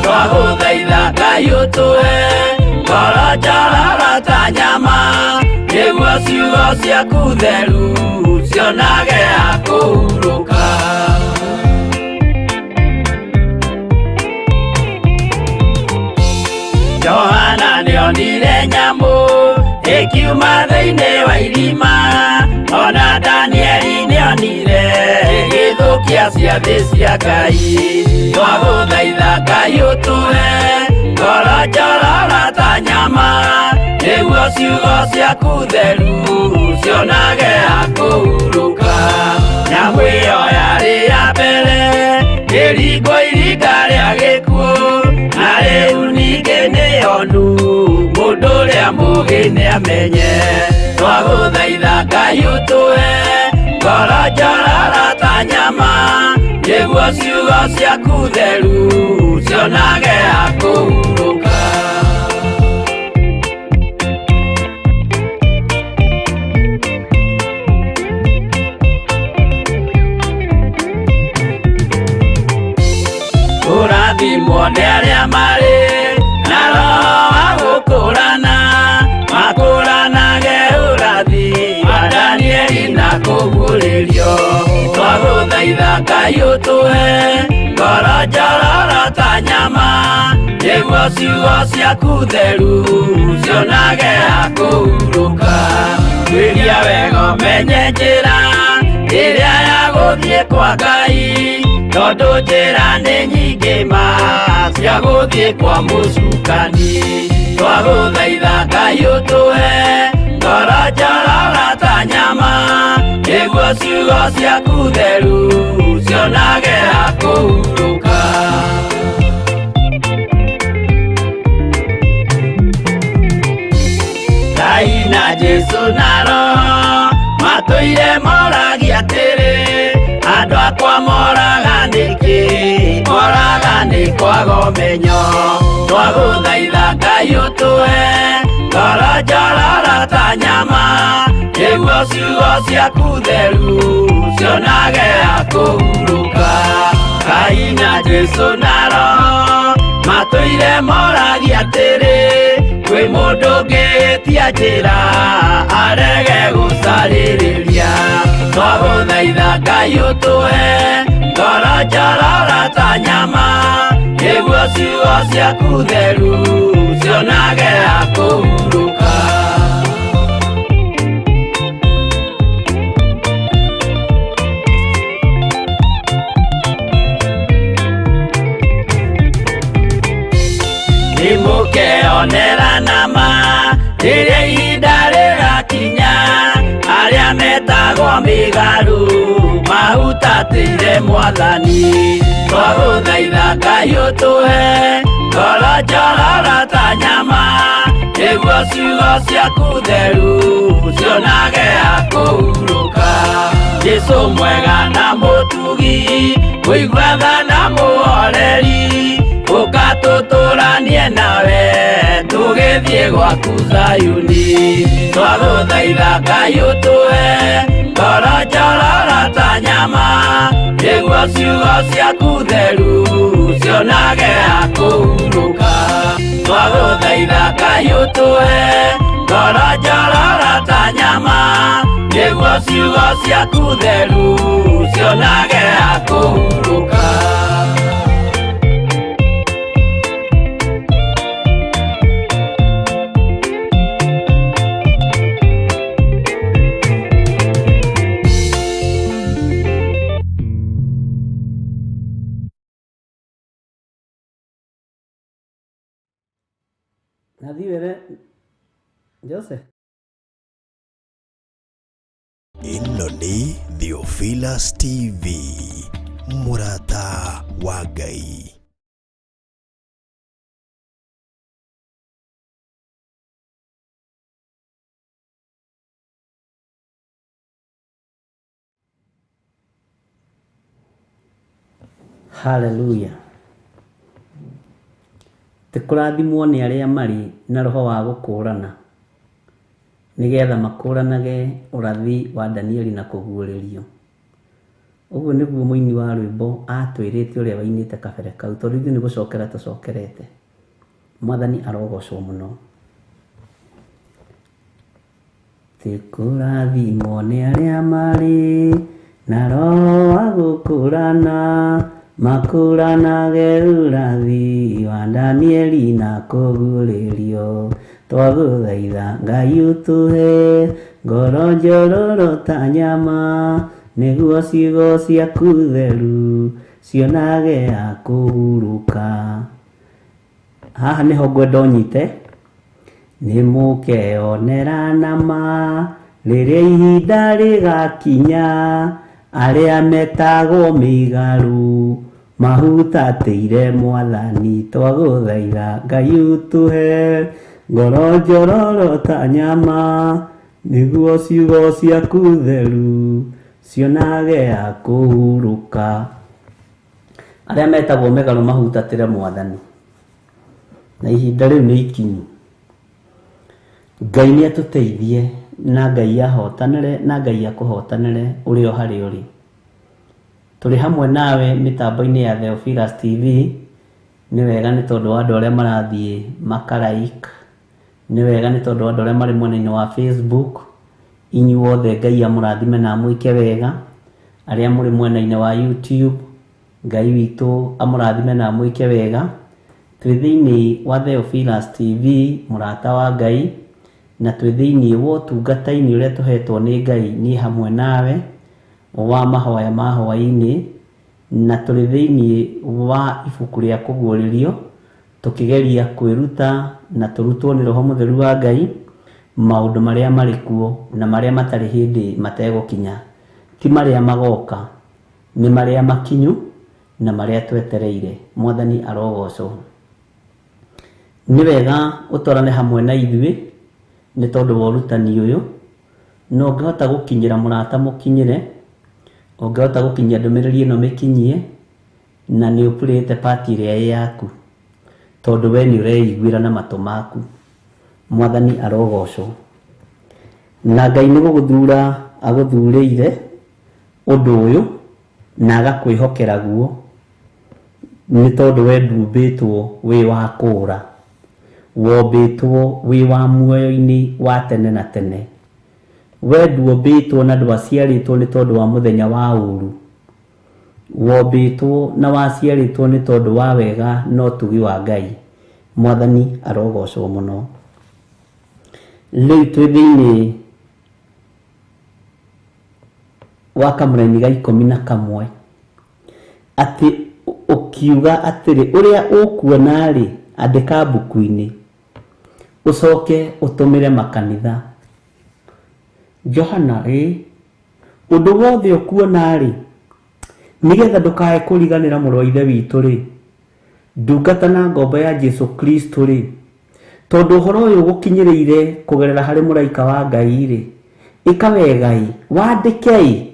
Twagũthaitha Ngai ũtũhe ngoro njororo ta nyama, nĩguo ciugo ciaku theru cionage akũhurũka. Johana nĩonire nyamũ ĩkiuma thĩinĩ wa irima, ona Danieli nĩonire gĩthũkia ciathĩ cia Ngai. Twagũthaitha Ngai ũtũhe ngoro njororo ta nyama, nĩguo ciugo ciaku theru cionage akũhurũka. Nyamũ ĩyo yarĩ ya mbere ĩringwo iringa rĩa gĩkuũ, na rĩu ningĩ nĩyonu mũndũ ũrĩa mũũgĩ nĩamenye. Twagũthaitha Ngai ũtũhe ngoro njororo ta nyama, nĩguo ciugo ciaku theru cionage akũhurũka. Ũrathimwo nĩ arĩa marĩ na roho wa gũkũũrana, makũũranage ũrathi wa Danieli na kũguũrĩrio. Twagũthaitha Ngai ũtũhe ngoro njororo ta nyama, nĩguo ciugo ciaku theru cionage akũhurũka. Twĩria wega ũmenye njĩra ĩrĩa ya gũthiĩ kwa Ngai, tondũ njĩra nĩ nyingĩ ma cia gũthiĩ kwa mũcukani. Twagũthaitha Ngai ũtũhe ngoro njororo ta nyama, nĩguo ciugo ciaku theru cionage akũhurũka. Ngai na Jesũ na Roho matũire moragia atĩrĩ, andũ akwa moraga nĩkĩ, moraga nĩ kwaga ũmenyo. Twagũthaitha Ngai ũtũhe ngoro njororo ta nyama, nĩguo ciugo ciaku theru cionage akũhurũka. Ngai na Jesũ na Roho matũire moragia atĩrĩ, kwĩ mũndũ ũngĩtia njĩra arege gũcarĩrĩria. Twagũthaitha Ngai ũtũhe ngoro njororo ta nyama, nĩguo ciugo ciaku theru cionage akũhurũka. Nĩmũkeonera nama rĩrĩa ihinda rĩgakinya, arĩa metagwo mĩgarũ mahutatĩire Mwathani. Twagũthaitha Ngai ũtũhe ngoro njororo ta nyama, nĩguo ciugo ciaku theru cionage akũhurũka. Jesũ mwega na mũtugi, mũigua tha na mũhoreri, ũka tũtũranie nawe tũgĩthiĩ gwaku Zayuni. Twagũthaitha Ngai ũtũhe ngoro njororo ta nyama, nĩguo ciugo ciaku theru cionage akũhurũka. Twagũthaitha Ngai ũtũhe ngoro njororo ta nyama, nĩguo ciugo ciaku theru cionage akũhurũka. Nathi were Joseph. Ĩno nĩ Theophilus TV, mũrata wa Ngai. Hallelujah. Tũkũrathimwo nĩ arĩa marĩ na roho wa gũkũũrana, nĩgetha makũũranage ũrathi wa Danieli na kũguũrĩrio. Ũguo nĩguo mũini wa rwĩmbo atwĩrĩte ũrĩa wainĩte kabere kau, tondũ ithuĩ nĩ gũcokera tũcokerete. Mwathani arogocwo mũno. tikurathimwo nĩ arĩa marĩ na roho wa gũkũrana, makũranage ũrathi wa Danieli na kũguũrĩrio. Twagũthaitha Ngai ũtũhe ngoro njororo ta nyama, nĩguo ciugo ciaku theru cionage ya kũhurũka. Haha nĩho ngwenda ũnyite. Nĩ mũkeonera nama rĩrĩa ihinda rĩgakinya, arĩa metagwo mĩigaru mahutatĩire Mwathani. Twagũthaitha Ngai ũtũhe ngoro njororo ta nyama, nĩguo ciugo ciaku theru cionage ya kũhurũka. Arĩa metagwo mĩigaru mahutatĩire Mwathani, na ihinda rĩu nĩ ikinyu. Ngai nĩ atũteithie, na Ngai ahotanĩre, na Ngai akũhotanĩre ũrĩ o harĩa ũrĩ. Tũrĩ hamwe nawe mĩtambo-inĩ ya Theophilus TV. Nĩ wega nĩ tondũ wa andũ arĩa marathiĩ makalaik, nĩ wega nĩ tondũ wa andũ arĩa marĩ mwena-inĩ wa Facebook. Inyuothe Ngai amũrathime na mwĩke wega. Arĩa mũrĩ mwena-inĩ wa YouTube, Ngai witũ amũrathime na mwĩke wega. Twĩ thĩinĩ wa Theophilus TV, mũrata wa Ngai, na twĩ thĩinĩ wa ũtungata-inĩ ũrĩa tũhetwo nĩ Ngai niĩ hamwe nawe wa mahoya ma Hwa-ini, na tũrĩ thĩinĩ wa ibuku rĩa kũguũrĩrio, tũkĩgeria kwĩruta na tũrutwo nĩ Roho Mũtheru wa Ngai maũndũ marĩa marĩ kuo na marĩa matarĩ hĩndĩ mategũkinya. Ti marĩa magoka, nĩ marĩa makinyu na marĩa twetereire. Mwathani arogocwo. Nĩ wega ũtwarane hamwe na ithuĩ nĩ tondũ wa ũrutani ũyũ, na ũngĩhota gũkinyĩra mũrata mũkinyĩre, ũngĩhota gũkinyia ndũmĩrĩri ĩno mĩkinyie, na nĩ ũpurĩte pati ĩrĩa ĩ yaku, tondũ we nĩ ũreiguĩra na matũ maku. Mwathani arogocwo. Na Ngai nĩ gũgũthura agũthurĩire ũndũ ũyũ na agakwĩhokera guo, nĩ tondũ we ndumbĩtwo wĩ wa kũũra, wombĩtwo wĩ wa muoyo-inĩ wa tene na tene. We nduombĩtwo na ndwaciarĩtwo nĩ tondũ wa mũthenya wa ũũru, wombĩtwo na waciarĩtwo nĩ tondũ wa wega na ũtugi wa Ngai. Mwathani arogocwo mũno. Rĩu twĩ thĩinĩ wa kamũra-inĩ ga 11, atĩ ũkiuga atĩrĩ ũrĩa ũkuona rĩ, andĩka mbuku-inĩ, ũcoke ũtũmĩre makanitha. Johana ũndũ wothe ũkuona rĩ, nĩgetha ndũkae kũriganĩra mũrũ wa ithe witũ rĩ, ndungata na ngombo ya Jesu Kristo rĩ, tondũ ũhoro ũyũ gũkinyĩrĩire kũgerera harĩ mũraika wa Ngai rĩ, ĩka wega wandĩke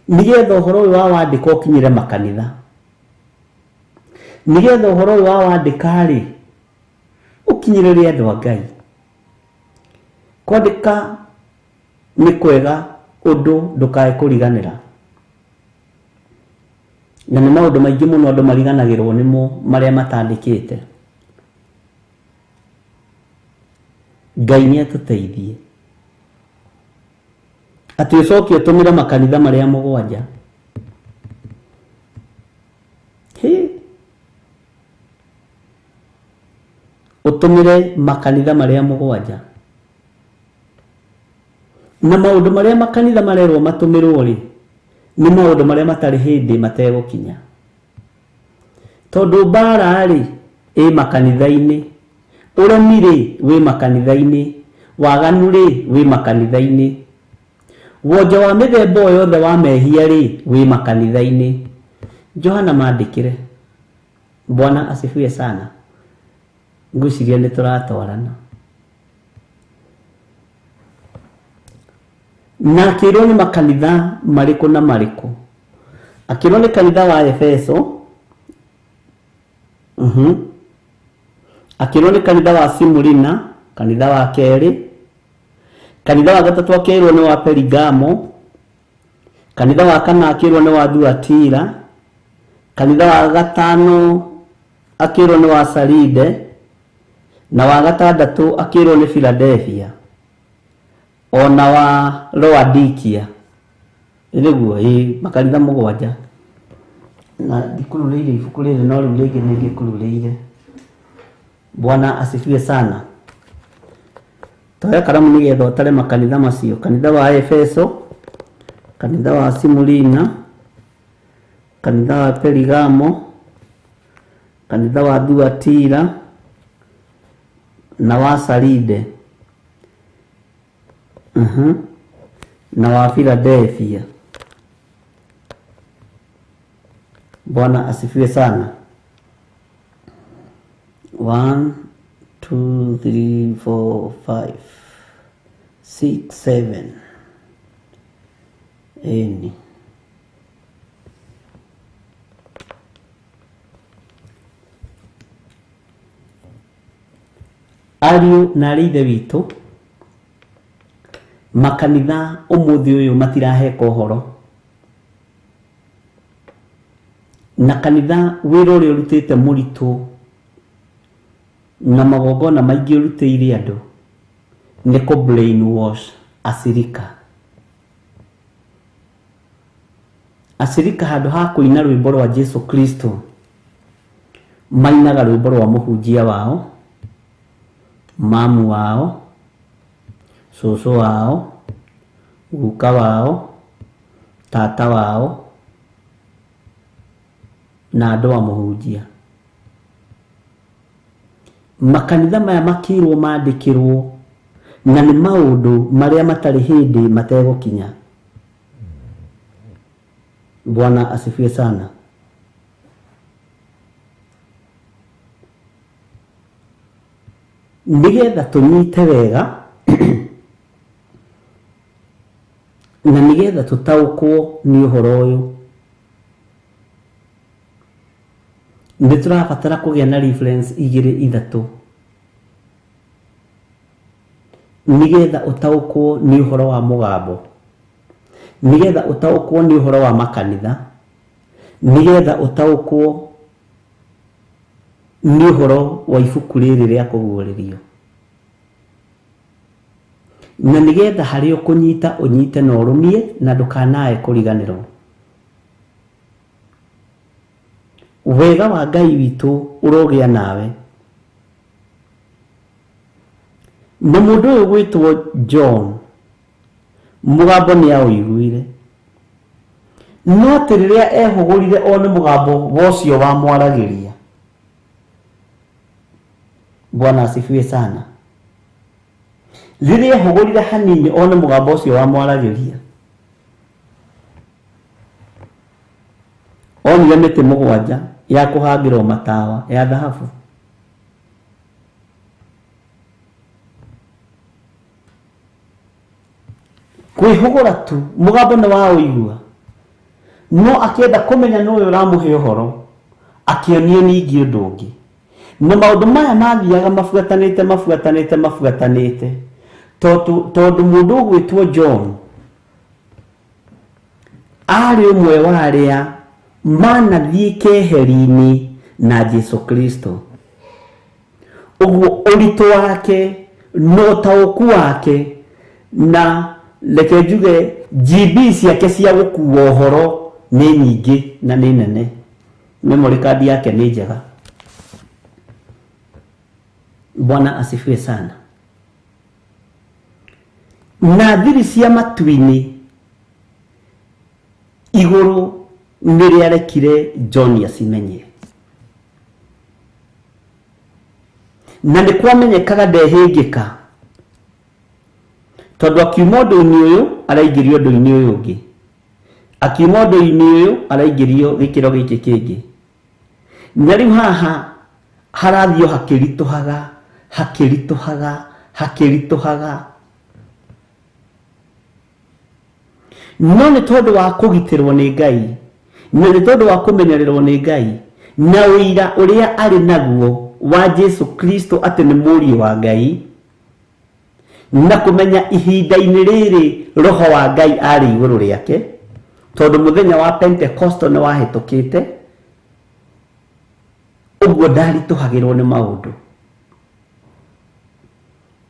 nĩgetha ũhoro ũyũ wandĩka ũkinyĩre makanitha, nĩgetha ũhoro ũyũ wandĩka rĩ, ũkinyĩrĩre andũ a Ngai. Kwandĩka nĩ kwega ũndũ ndũkae kũriganĩra, na nĩ maũndũ maingĩ mũno andũ mariganagĩrwo nĩmo marĩa matandĩkĩte. Ngai nĩ atũteithie atĩ ũcoke ũtũmĩre makanitha marĩa 7. Ũtũmĩre makanitha marĩa 7, na maũndũ marĩa makanitha marerwo matũmĩrwo rĩ, nĩ maũndũ marĩa matarĩ hĩndĩ mategũkinya. Tondũ mbara rĩ ĩ makanitha-inĩ, ũremi rĩ wĩ makanitha-inĩ, waganu rĩ wĩ makanitha-inĩ, wonja wa mĩthemba yothe wa mehia rĩ wĩ makanitha-inĩ. Johana mandĩkire. Bwana asifiwe sana. Ngwĩciria nĩ tũratwarana. Na akĩrwo nĩ makanitha marĩkũ na marĩkũ. Akĩrwo nĩ kanitha wa Efeso, akĩrwo nĩ kanitha wa Simurina, kanitha wa kerĩ, kanitha wa gatatũ akĩrwo nĩ wa Perigamo, kanitha wa kana akĩrwo nĩ wa Thuatira, kanitha wa gatano akĩrwo nĩ wa Saride, na wa gatandatũ akĩrwo nĩ Philadelphia. ona wa Laodikia iliguo makanitha mugwanja na dikuruleire ibuku riri no riu ringi ni ngikuruleire. Bwana asifiwe sana. Toya karamu nigetha utare makanitha macio, kanitha wa Efeso, kanitha wa Simurina, kanitha wa Perigamo, kanitha wa Thuatira na wa Saride na wa Philadelphia. Bwana asifiwe sana. 1 2 3 4 5 6 7 8. Ariu na rithe witu makanitha umuthi uyu matiraheka uhoro, na kanitha wira uria urutite muritu na magogona maingi urutire andu ni ko brainwash asirika handu ha kuina rwimbo rwa Jesu Kristo mainaga rwimbo rwa muhunjia wao, mamu wao, soso wao, guka wao, tata wao na andu wa muhunjia. Makanitha maya makirwo mandikirwo na ni maundu maria matari hindi mategukinya. Bwana asifiwe sana. Nigetha tunyite wega na nigetha tutaukwo ni uhoro uyu, niturabatara kugia na reference igiri ithatu nigetha utaukwo ni uhoro wa mugambo, nigetha utaukwo ni uhoro wa makanitha, nigetha utaukwo ni uhoro wa ibuku riri ria kuguririo, na nigetha hario kunyita unyite na urumie na ndukanae kuriganirwo. Wega wa Ngai witu urogia nawe. Na mundu uyu gwitwo John mugambo ni auiguire, no tiriria ehugurire one mugambo wocio wa mwaragiria. Bwana asifiwe sana. Riria ehugurire hanini one mugambo wocio wa mwaragiria, onire miti mugwanja ya kuhangirwo matawa ya dhahabu. Kwihugura tu mugambo ni wa uigua, no akienda kumenya no uyu ramuhe uhoro akionio ningi undu ungi, na maundu maya mathiaga mafuatanite tondu mundu gwitwo John ari umwe wa aria manathie keheri-ini na Jesu Kristo. Uguo uritu wake no tauku wake na leke njuge GB ciake cia gukuwa uhoro ni nyingi na ni nene, memory card yake ni njega. Bwana asifiwe sana. Na thiri cia matu-ini iguru niriarekire John acimenye, na ni kwamenyekaga ndehingika tondu akiuma undu-ini uyu araingirio undu-ini uyu ungi, akiuma undu-ini uyu araingirio gikiro giki kingi, na riu haha harathio hakirituhaga no ni tondu wa kugitirwo ni Ngai, na ni tondu wa kumenyererwo ni Ngai, na wira uria ari naguo wa Jesu Kristo ati ni muri wa Ngai, na kumenya ihinda-ini riri roho wa Ngai ari iguru riake, tondu muthenya wa Pentecost ni wahitukite. Uguo ndarituhagirwo ni maundu.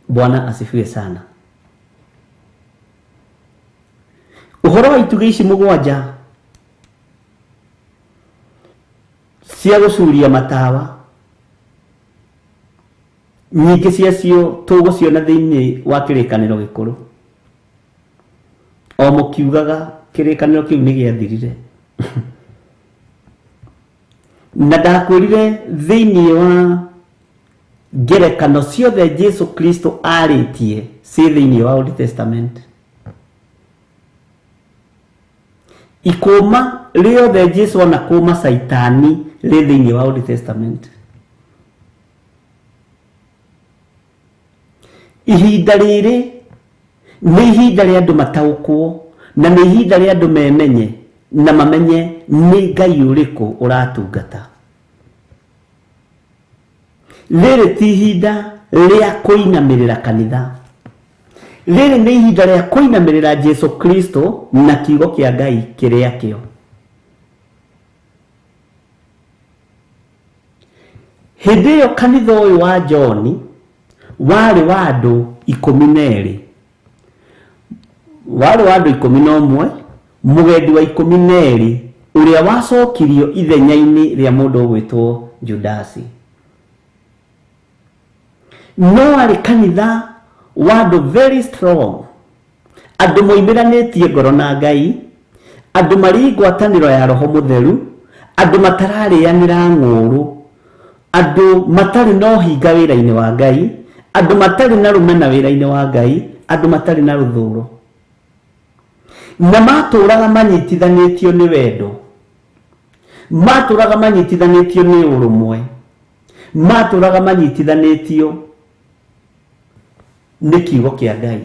Bwana asifiwe sana. Uhoro wa ituge ici mugwanja cia gucuria matawa, nyingĩ ciacio tũgũciona thĩinĩ wa kĩrĩkanĩro gĩkũrũ. O mũkiugaga kĩrĩkanĩro kĩu nĩ gĩathirire. Na ndakwĩrire thĩinĩ wa ngerekano ciothe Jesu Kristo arĩtie ciĩ thĩinĩ wa Old Testament, ikũma rĩothe Jesu ona kũma Saitani rĩ thĩinĩ wa Old Testament. Ihinda rĩrĩ nĩ ihinda rĩa andũ mataũkwo, na nĩ ihinda rĩa andũ memenye na mamenye nĩ Ngai ũrĩkũ ũratungata. Rĩrĩ ti ihinda rĩa kũinamĩrĩra kanitha. Rĩrĩ nĩ ihinda rĩa kũinamĩrĩra Jesu Kristo na kiugo kĩa Ngai kĩrĩa kĩo. Hĩndĩ ĩyo kanitha ũyũ wa John warĩ wa andũ 12. Warĩ wa andũ 11, mũgendi wa 12 ũrĩa wacokirio ithenya-inĩ rĩa mũndũ ũgwĩtwo Judasi. No arĩ kanitha wa andũ very strong, andũ moimĩranĩtie ngoro na Ngai, andũ marĩ ngwatanĩro ya Roho Mũtheru, andũ matararĩanĩra ng'ũrũ, andũ matarĩ na ũhinga wĩra-inĩ wa Ngai, andũ matarĩ na rũmena wĩra-inĩ wa Ngai, andũ matarĩ na rũthũũro, na matũũraga manyitithanĩtio nĩ wendo, matũũraga manyitithanĩtio nĩ ũrũmwe, matũũraga manyitithanĩtio nĩ kiugo kĩa Ngai.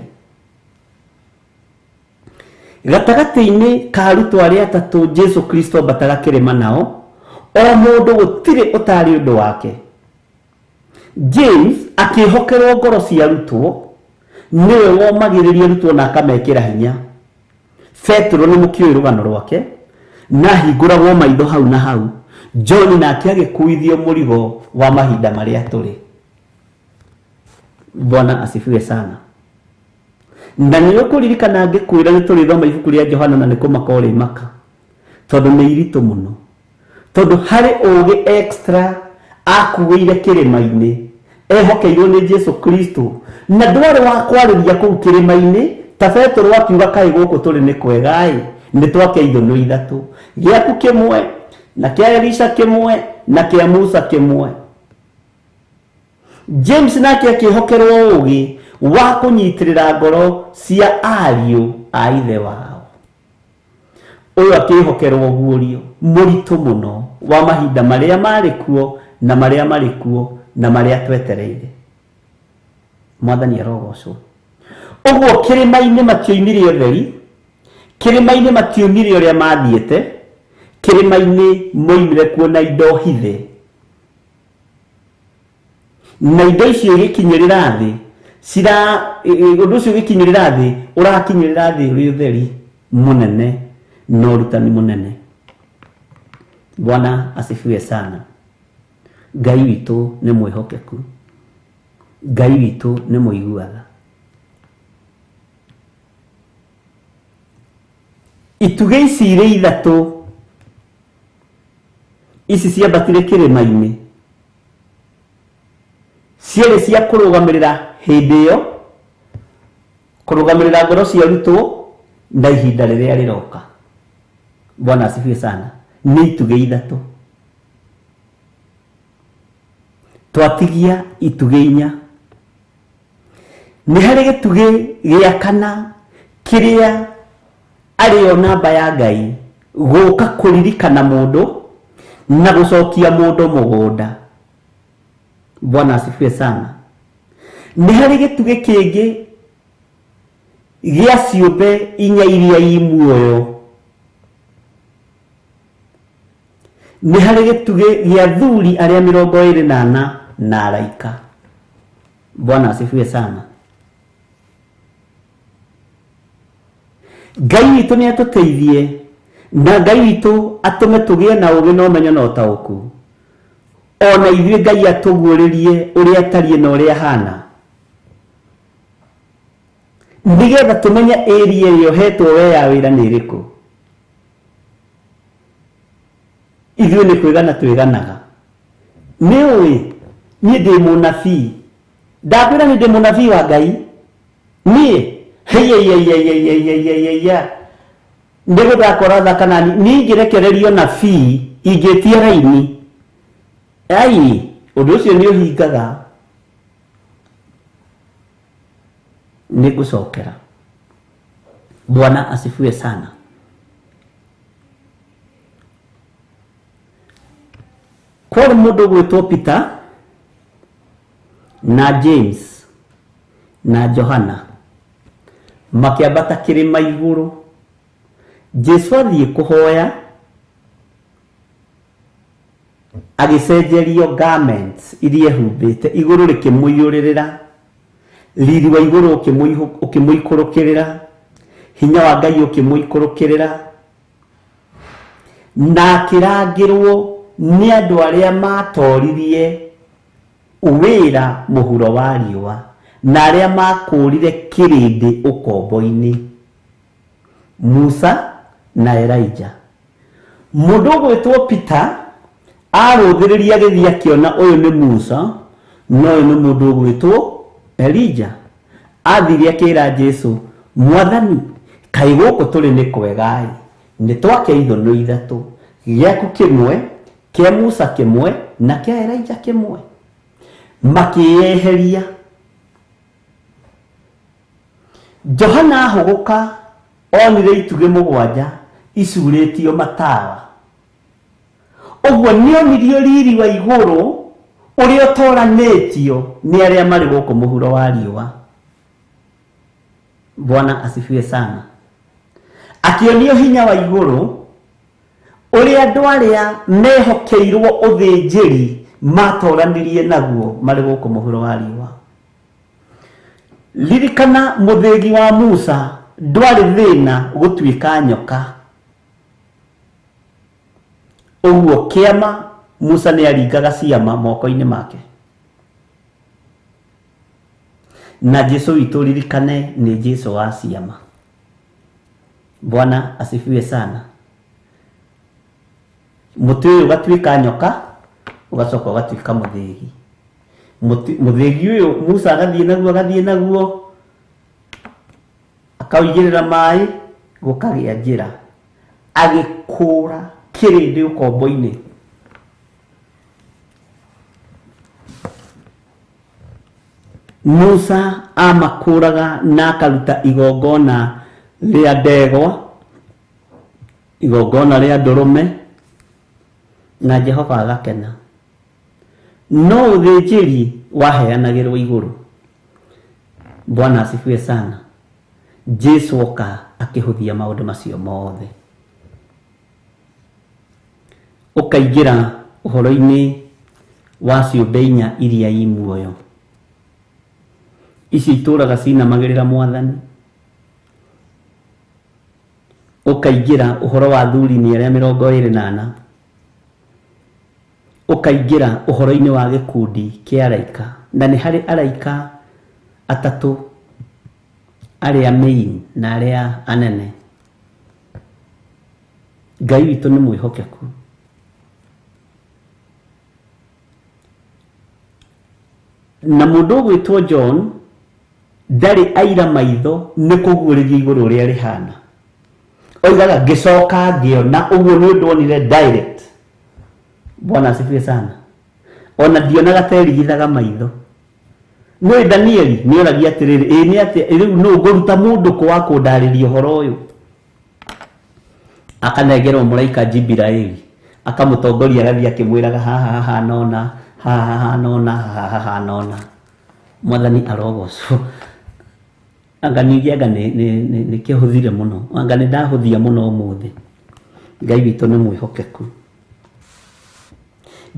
Gatagatĩ-inĩ ka arutwo arĩa atatũ Jesu Kristo ambatara kĩrĩma nao, o mũndũ gũtirĩ ũtarĩ ũndũ wake. James akĩhokerwo ngoro cia arutwo, nĩwe womagĩrĩria arutwo na akamekĩra hinya. Petro nĩ mũkĩũĩ rũgano rwake, na hingũragwo maitho hau na hau. John nake agĩkuithio mũrigo wa mahinda marĩa tũrĩ. Bwana asifiwe sana. Na nĩ ũkũririkana ngĩkwĩra nĩ tũrĩthoma ibuku rĩa Johana na nĩ kũmaka ũrĩ maka, tondũ nĩ iritũ mũno. Tondũ harĩ ũgĩ extra akuĩire kĩrĩma-inĩ, ehokeirwo nĩ Jesu Kristo, na ndwarĩ wa kwarĩria kũu kĩrĩma-inĩ ta Petro akiuga kaĩ gũkũ tũrĩ nĩ kwega-ĩ, nĩ twake ithũnũ ithatũ, gĩaku kĩmwe na kĩa Elisha kĩmwe na kĩa Musa kĩmwe. James nake akĩhokerwo ũgĩ wa kũnyitĩrĩra ngoro cia ariũ a ithe wao. Ũyũ akĩhokerwo guorio mũritũ mũno wa mahinda marĩa marĩ kuo na marĩa marĩ kuo na marĩa twetereire. Mwathani arogocwo. Ũguo kĩrĩma-inĩ matioimire ũtheri, kĩrĩma-inĩ matioimire ũrĩa mathiĩte, kĩrĩma-inĩ moimire kuo na indo hithe. Na indo icio igĩkinyĩrĩra thĩ, ũndũ ũcio ũgĩkinyĩrĩra thĩ, ũrakinyĩrĩra thĩ ũrĩ ũtheri mũnene na ũrutani mũnene. Bwana asifiwe sana. Ngai witũ nĩ mwĩhokeku, Ngai witũ nĩ mũiguaga. Ituge ici irĩ ithatũ, ici ciambatire kĩrĩma-inĩ, ciarĩ cia kũrũgamĩrĩra hĩndĩ ĩyo, kũrũgamĩrĩra ngoro cia arutwo na ihinda rĩrĩa rĩroka. Bwana asifiwe sana. Nĩ ituge ithatũ. Twatigia ituge inya. Nĩ harĩ gĩtuge gĩa kana kĩrĩa arĩo namba ya Ngai gũka kũririkana mũndũ na gũcokia mũndũ mũgũnda. Bwana asifiwe sana. Nĩ harĩ gĩtuge kĩngĩ gĩa ciũmbe inya iria i muoyo. Nĩ harĩ gĩtuge gĩa athuri arĩa 24 na araika. Bwana asifiwe sana. Ngai witũ nĩ atũteithie, na Ngai witũ atũme tũgĩe na ũgĩ na ũmenyo na ũtaũku. Ona ithuĩ Ngai atũguũrĩrie ũrĩa atariĩ na ũrĩa ahana. Ndigetha tumenye area yohetwo we ya wira ni iriku. Ithuĩ nĩ kwĩgana twĩganaga. Nĩũĩ niĩ ndĩ mũnabii. Ndakwĩra nĩ ndĩ mũnabii wa Ngai. Niĩ ndĩgũthakora thaka nani niĩ ingĩrekererio nabii ingĩtia raini. Ai ũndũ ũcio nĩ ũhingaga. Nĩngũcokera. Bwana asifiwe sana. Kwarĩ mũndũ gwĩtwo Peter na James na Johana makĩambata kĩrĩma igũrũ. Jesu athiĩ kũhoya agĩcenjerio garments iria ehumbĩte, igũrũ rĩkĩmũiyũrĩrĩra, riri wa igũrũ ũkĩmũikũrũkĩrĩra, hinya wa Ngai ũkĩmũikũrũkĩrĩra, na akĩrangĩrwo nĩ andũ arĩa matoririe wĩra mũhuro wa riũa na arĩa makũrire kĩrĩndĩ ũkombo-inĩ, Musa na Elijah. Mũndũ gwĩtwo Peter arũthĩrĩria gĩthiĩ akĩona ũyũ nĩ Musa no ũyũ nĩ mũndũ gwĩtwo Elijah. Athire akĩra Jesu, Mwathani, kaĩ gũkũ tũrĩ nĩ kwega nĩ twake ithũnũ ithatũ, gĩaku kĩmwe, kĩa Musa kĩmwe na kĩa Elijah kĩmwe. Makĩyeheria. Johana ahũgũka onire itugĩ mũgwanja icurĩtio matawa. Ũguo nĩonirio riri wa igũrũ ũrĩa ũtoranĩtio nĩ arĩa marĩ gũkũ mũhuro wa riũa. Bwana asifiwe sana. Akĩonio hinya wa igũrũ ũrĩa andũ arĩa mehokeirwo ũthĩnjĩri matoranirie naguo marĩ gũkũ mũhuro wa riũa. Ririkana mũthĩgi wa Musa ndwarĩ thĩna gũtuĩka nyoka. Ũguo kĩama Musa nĩ aringaga ciama moko-inĩ make. Na Jesu witũ ririkane nĩ Jesu wa ciama. Bwana asifiwe sana. Mũtĩ ũyũ ũgatuĩka nyoka, ũgacoka ũgatuĩka mũthĩgi. Mũthĩgi ũyũ Musa agathiĩ naguo akaũigĩrĩra maĩ gũkagĩa njĩra, agĩkũra kĩrĩndĩ ũkombo-inĩ. Musa amakũraga na akaruta igongona rĩa ndegwa, igongona rĩa ndũrũme, na Jehova agakena. No ũthĩnjĩri waheanagĩrwo igũrũ. Bwana asifiwe sana. Jesu oka akĩhũthia maũndũ macio mothe. Ũkaingĩra ũhoro-inĩ wa ciũmbe inya iria i muoyo. Ici itũraga cinamagĩrĩra Mwathani. Ũkaingĩra ũhoro wa athuri-inĩ arĩa 24. Ũkaingĩra ũhoro-inĩ wa gĩkundi kĩa araika. Na nĩ harĩ araika atatũ, arĩa main na arĩa anene. Ngai witũ nĩ mwĩhokeku. Na mũndũ gwĩtwo John ndarĩ aira maitho nĩ kũguũrĩria igũrũ rĩa rĩhana. Oigaga ngĩcoka ngĩona, ũguo nĩ ũndũ onire direct. Bwana asifiwe sana. Ona ndionaga terigithaga maitho. Nĩ Danieli nĩ oragia atĩrĩrĩ, nĩ atĩ rĩu no ngũruta mũndũ wa kũndarĩria ũhoro ũyũ. Akanengerwo mũraika Jibraili, akamũtongoria agathiĩ akĩmwĩraga haha nona, haha nona. Mwathani arogocwo. Anga nĩ kĩhũthire mũno. Anga nĩ ndahũthia mũno ũmũthĩ. Ngai witũ nĩ mwĩhokeku.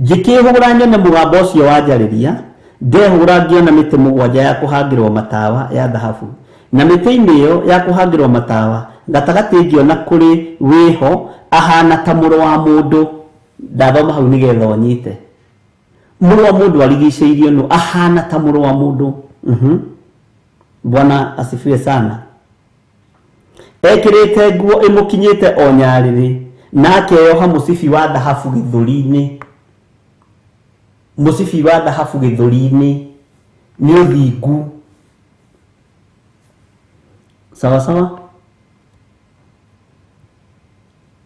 Ngĩkĩhũra nyone mũgambo ũcio wanjarĩria, ndehũra ngĩona mĩtĩ mũgwanja ya kũhangĩrwo matawa ya thahabu. Na mĩtĩ-inĩ ĩyo ya kũhangĩrwo matawa, gatagatĩ ngĩona kũrĩ wĩho ahana ta mũrũ wa mũndũ. Ndathoma hau nĩgetha ũnyite. Mũrũ wa mũndũ arigicĩirio nũ, ahana ta mũrũ wa mũndũ. Bwana asifiwe sana. Ekirite nguo imukinyite o nyariri, nake yoha musibi wa dhahabu githuri-ini. Musibi wa dhahabu githuri-ini ni uthingu. Sawa sawa.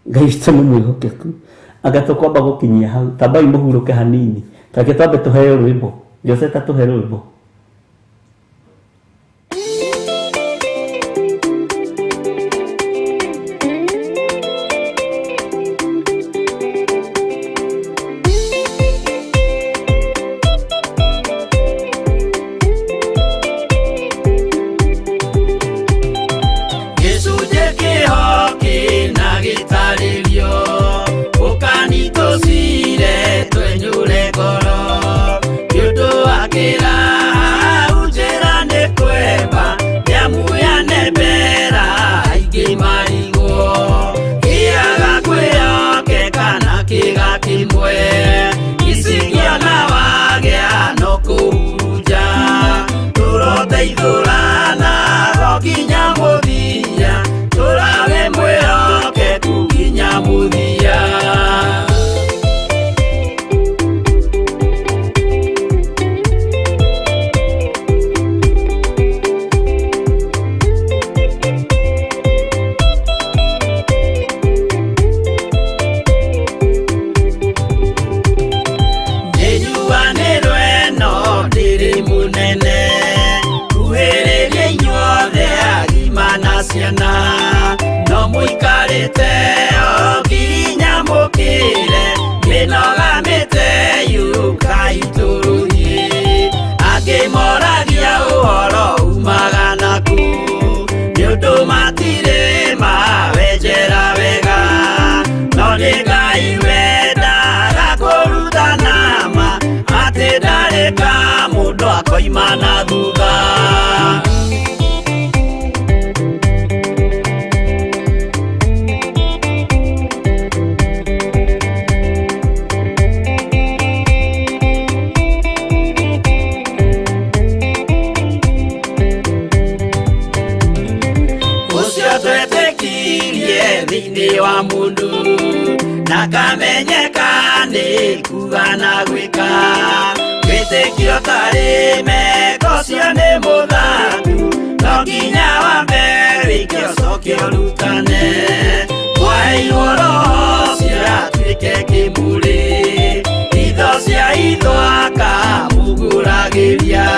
Gaisha ni mwihokeku. Agatokwamba gukinyia hau. Tabai muhuruke hanini. Take twambe tuheo rwimbo. Joseta tuheo rwimbo. Imana duga Usio twetekirie thini wa mundu nakamenyeka ni kuga na gwika Witekio tarime kosio ni muthaku no nginya wambe wikio sokio rutane Wairwo roho cia tuike kimuri Itho cia ithwaka muguragiria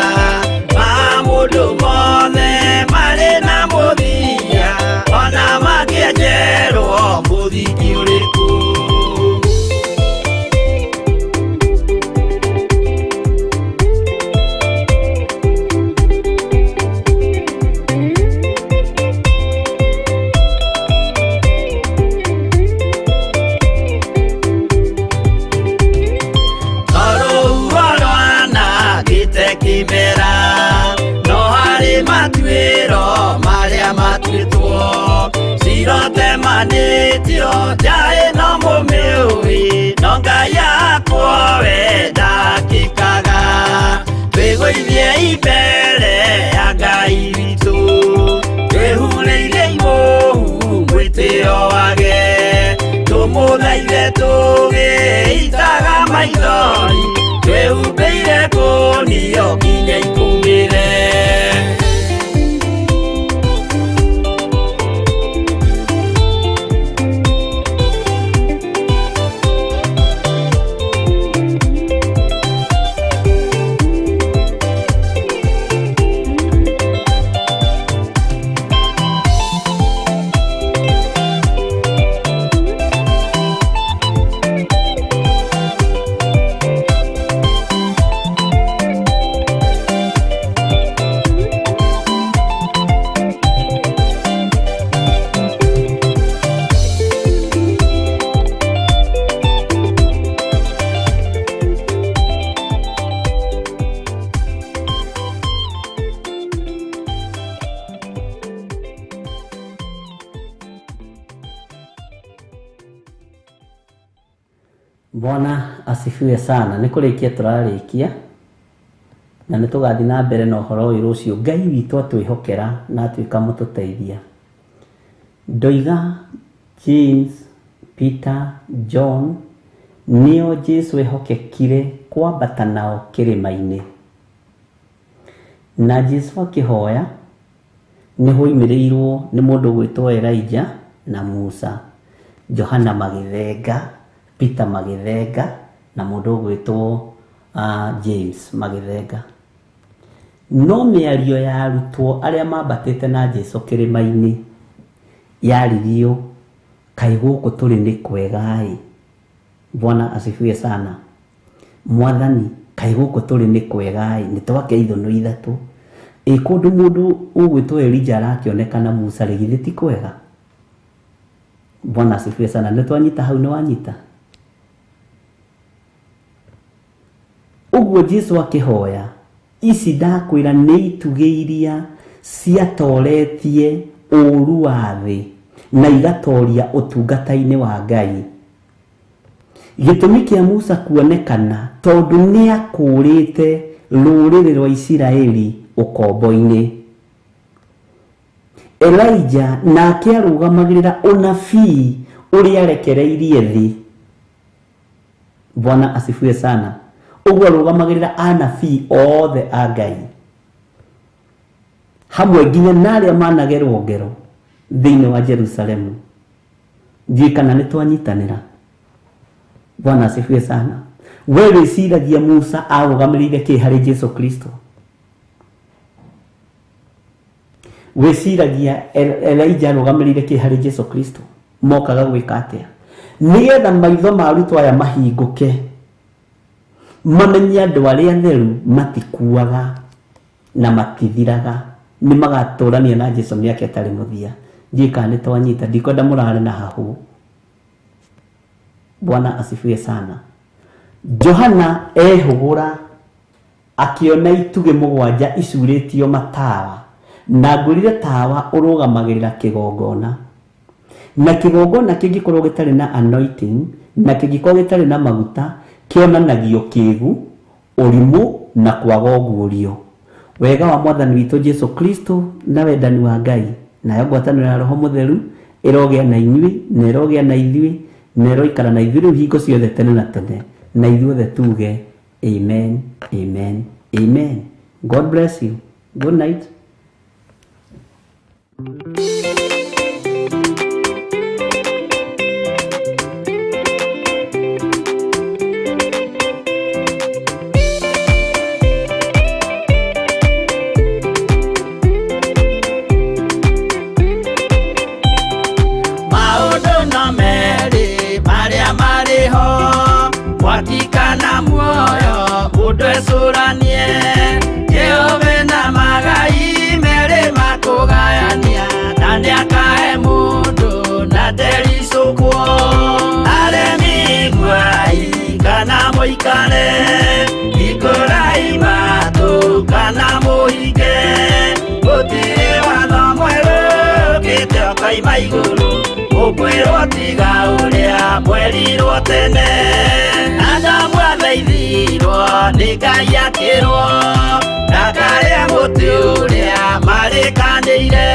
Mamundu mothe mari na muthia Ona makienjerwo muthiki uriku Sirote manitio jae no mumiui Nonga yakwa wenda kikaga Twiguithie ibere ya Ngai witu Twihureire imuhu mwitio wage Tumuthaithe tugiitaga maithori Twihumbeire ngunio nginya ikumire Bwana asifiwe sana. Nikurikia turarikia na nĩtũgathiĩ na mbere na ũhoro ũyũ rũciũ. Ngai witũ atwĩhokera na atuĩka mũtũteithia. Ndoiga James, Peter, John nĩo Jesu ehokekire kwambata nao kĩrĩma-inĩ, na Jesu akĩhoya nĩho oimĩrĩirwo nĩ mũndũ gwĩtwo Elijah na Musa. Johana magĩthenga, Peter magĩthenga, na mũndũ gwĩtwo James magĩthenga. No mĩario ya arutwo arĩa mambatĩte na Jesu kĩrĩma-inĩ yaririo, kaĩ gũkũ tũrĩ nĩ kwega-ĩ. Bwana asifiwe sana. Mwathani, kaĩ gũkũ tũrĩ nĩ kwega-ĩ, nĩtwake ithũnũ ithatũ. Kũndũ mũndũ ũgwĩtwo Elijah arakĩonekana Musa rĩ, githĩ ti kwega? Bwana asifiwe sana. Nĩtwanyita hau, nĩwanyita? Ũguo Jesu akĩhoya, ici ndakwĩra nĩ itugĩ iria ciatoretie ũru wa thĩ na igatoria ũtungata-inĩ wa Ngai. Gĩtũmi kĩa Musa kuonekana tondũ nĩakũrĩte rũrĩrĩ rwa Isiraeli ũkombo-inĩ. Elijah nake arũgamagĩrĩra ũnabii ũrĩa arekereirie thĩ. Bwana asifiwe sana. Ũguo arũgamagĩrĩra anabii othe a Ngai, hamwe nginya na arĩa managerwo ngero thĩinĩ wa Jerusalemu. Ndiĩ kana nĩtwanyitanĩra? Bwana asifiwe sana. We wĩciragia Musa arũgamĩrĩire kĩ harĩ Jesu Kristo? Wĩciragia Elijah arũgamĩrĩire kĩ harĩ Jesu Kristo? Mokaga gwĩka atĩa? Nĩgetha maitho ma arutwo aya mahingũke, mamenye andũ arĩa atheru matikuaga na matithiraga, nĩ magatũrania na Jesu mĩaka ĩtarĩ mũthia. Ndiĩ kana nĩtwanyita? Ndikwenda mũrare na hahu. Bwana asifiwe sana. Johana ehũgũra akĩona itugĩ mũgwanja icurĩtio matawa, na ngũrire tawa ũrũgamagĩrĩra kĩgongona, na kĩgongona kĩngĩkorwo gĩtarĩ na anointing na kĩngĩkorwo gĩtarĩ na maguta kĩonanagio kĩĩgu, ũrimũ na kwaga ũguũrio. Wega wa Mwathani witũ Jesu Kristo na wendani wa Ngai nayo ngwatanĩro ya Roho Mũtheru ĩrogĩa na inyuĩ na ĩrogĩa na ithuĩ na ĩroikara na ithuĩ rĩu hingo ciothe tene na tene, na ithuothe tuge amen, amen, amen. God bless you. Good night. Watikana muoyo udwesuranie Jehove na magai mere makugayania na ndiakae mundu na nderisukwo aremi gwai kana muikare ikurai matu kana muhike gutire watho mweru gite okaima iguru ukwirwo tiga uria mwerirwo tene Adamu athaithirwo nĩ Ngai akĩrwo ndakarĩa mũtĩ ũrĩa marĩkanĩire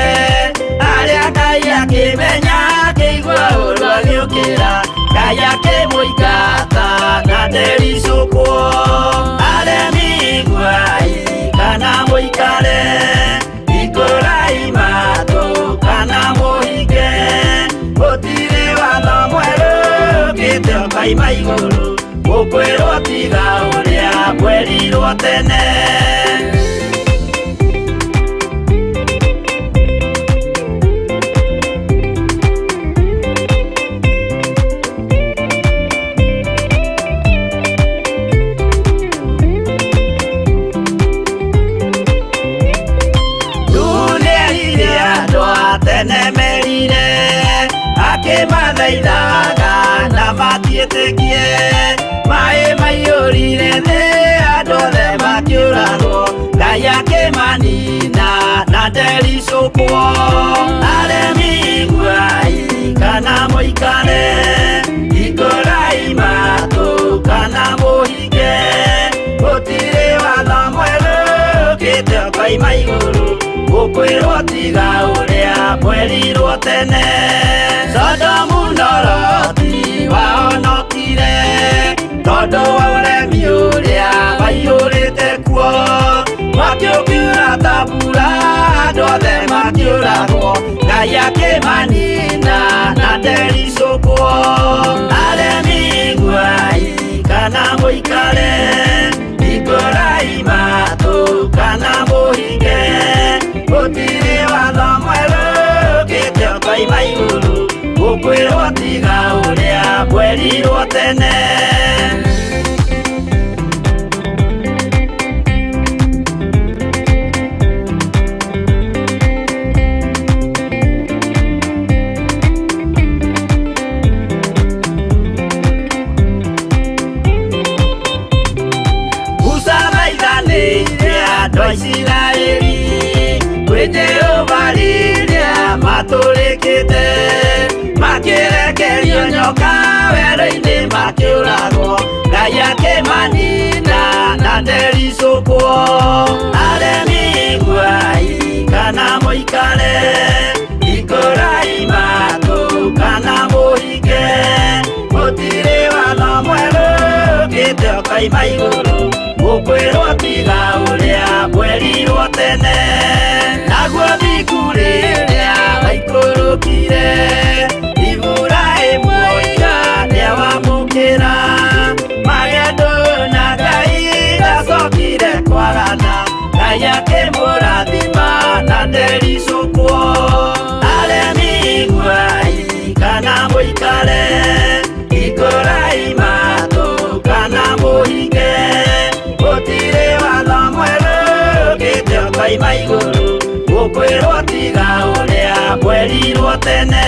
arĩa Ngai akĩmenya akĩigua ũru agĩũkĩra Ngai akĩmũingata na ndericũkwo aremi gwai kana mũikare ikũrai matũ kana mũhinge gũtirĩ watho mwerũ gĩte okaima igũrũ ukwirwo tiga uria mwerirwo tene Nũnĩerire andũ a tene merire akĩmathaithaga na matiĩtĩkie Mae maiyũrire thĩ andũ othe makĩũragwo Ngai akĩmanina na ndericũkwo aremi gwai kana mũikare ikũrai matũ kana mũhinge gũtirĩ watho mwerũ koima iguru gukwirwo tiga uria kwerirwo tene Sodomu na Loti wahonokire tondu wa uremi uria waiyurite kuo mwaki ukiura ta mbura andu othe makiuragwo Ngai akimanina na ndericũkwo aremi iguai kana muikare ikorai matu kana muhinge gutiri watho mweru ukite koima iguru gukwirwo tiga uria kwerirwo tene Israeli kwenye uvalilia matulikite makirekerio nyoka wero-ini makiuragwo Ngai akimanina na ndericũkwo aremi iguai kana muikare ikorai matu kana muhinge gutiri watho mweru ukite koima iguru gukwirwo tiga uria kwerirwo tene naguo thingu riria waikurukire Iburaimu oiga niawamukira magendo na Ngai ndacokire kwarana Ngai akimurathima na ndericũkwo aremi iguai kana muikare ikorai matu kana muhinge gutiri watho mweru ukite koima iguru gukwirwo tiga uria kwerirwo tene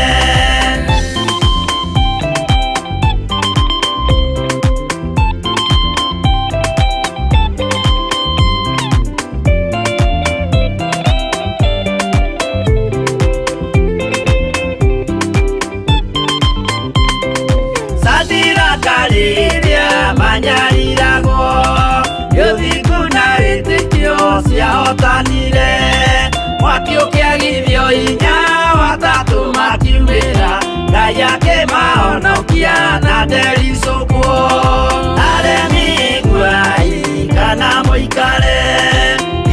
Sadira manyariragwo yothingu na wĩtĩkio ciahotanire mwaki ũkĩagithio hinya watatu makiumĩra Ngai akĩmahonokia na ndericũkwo aremi iguai kana muikare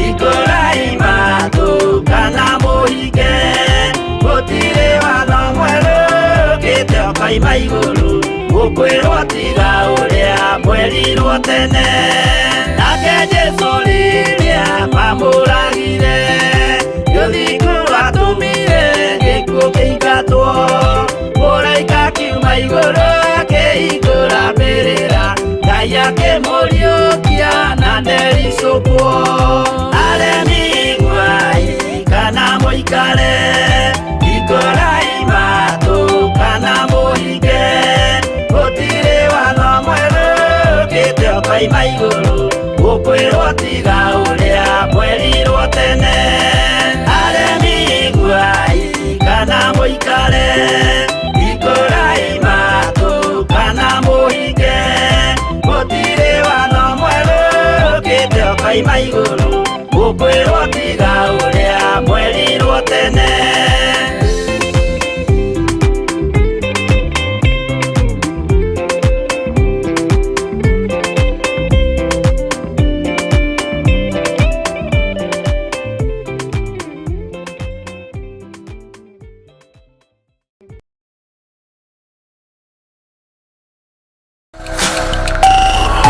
ikorai matu kana muhinge gutiri watho mweru ukite koima iguru gukwirwo tiga uria kwerirwo tene nake Jesu riria mamuragire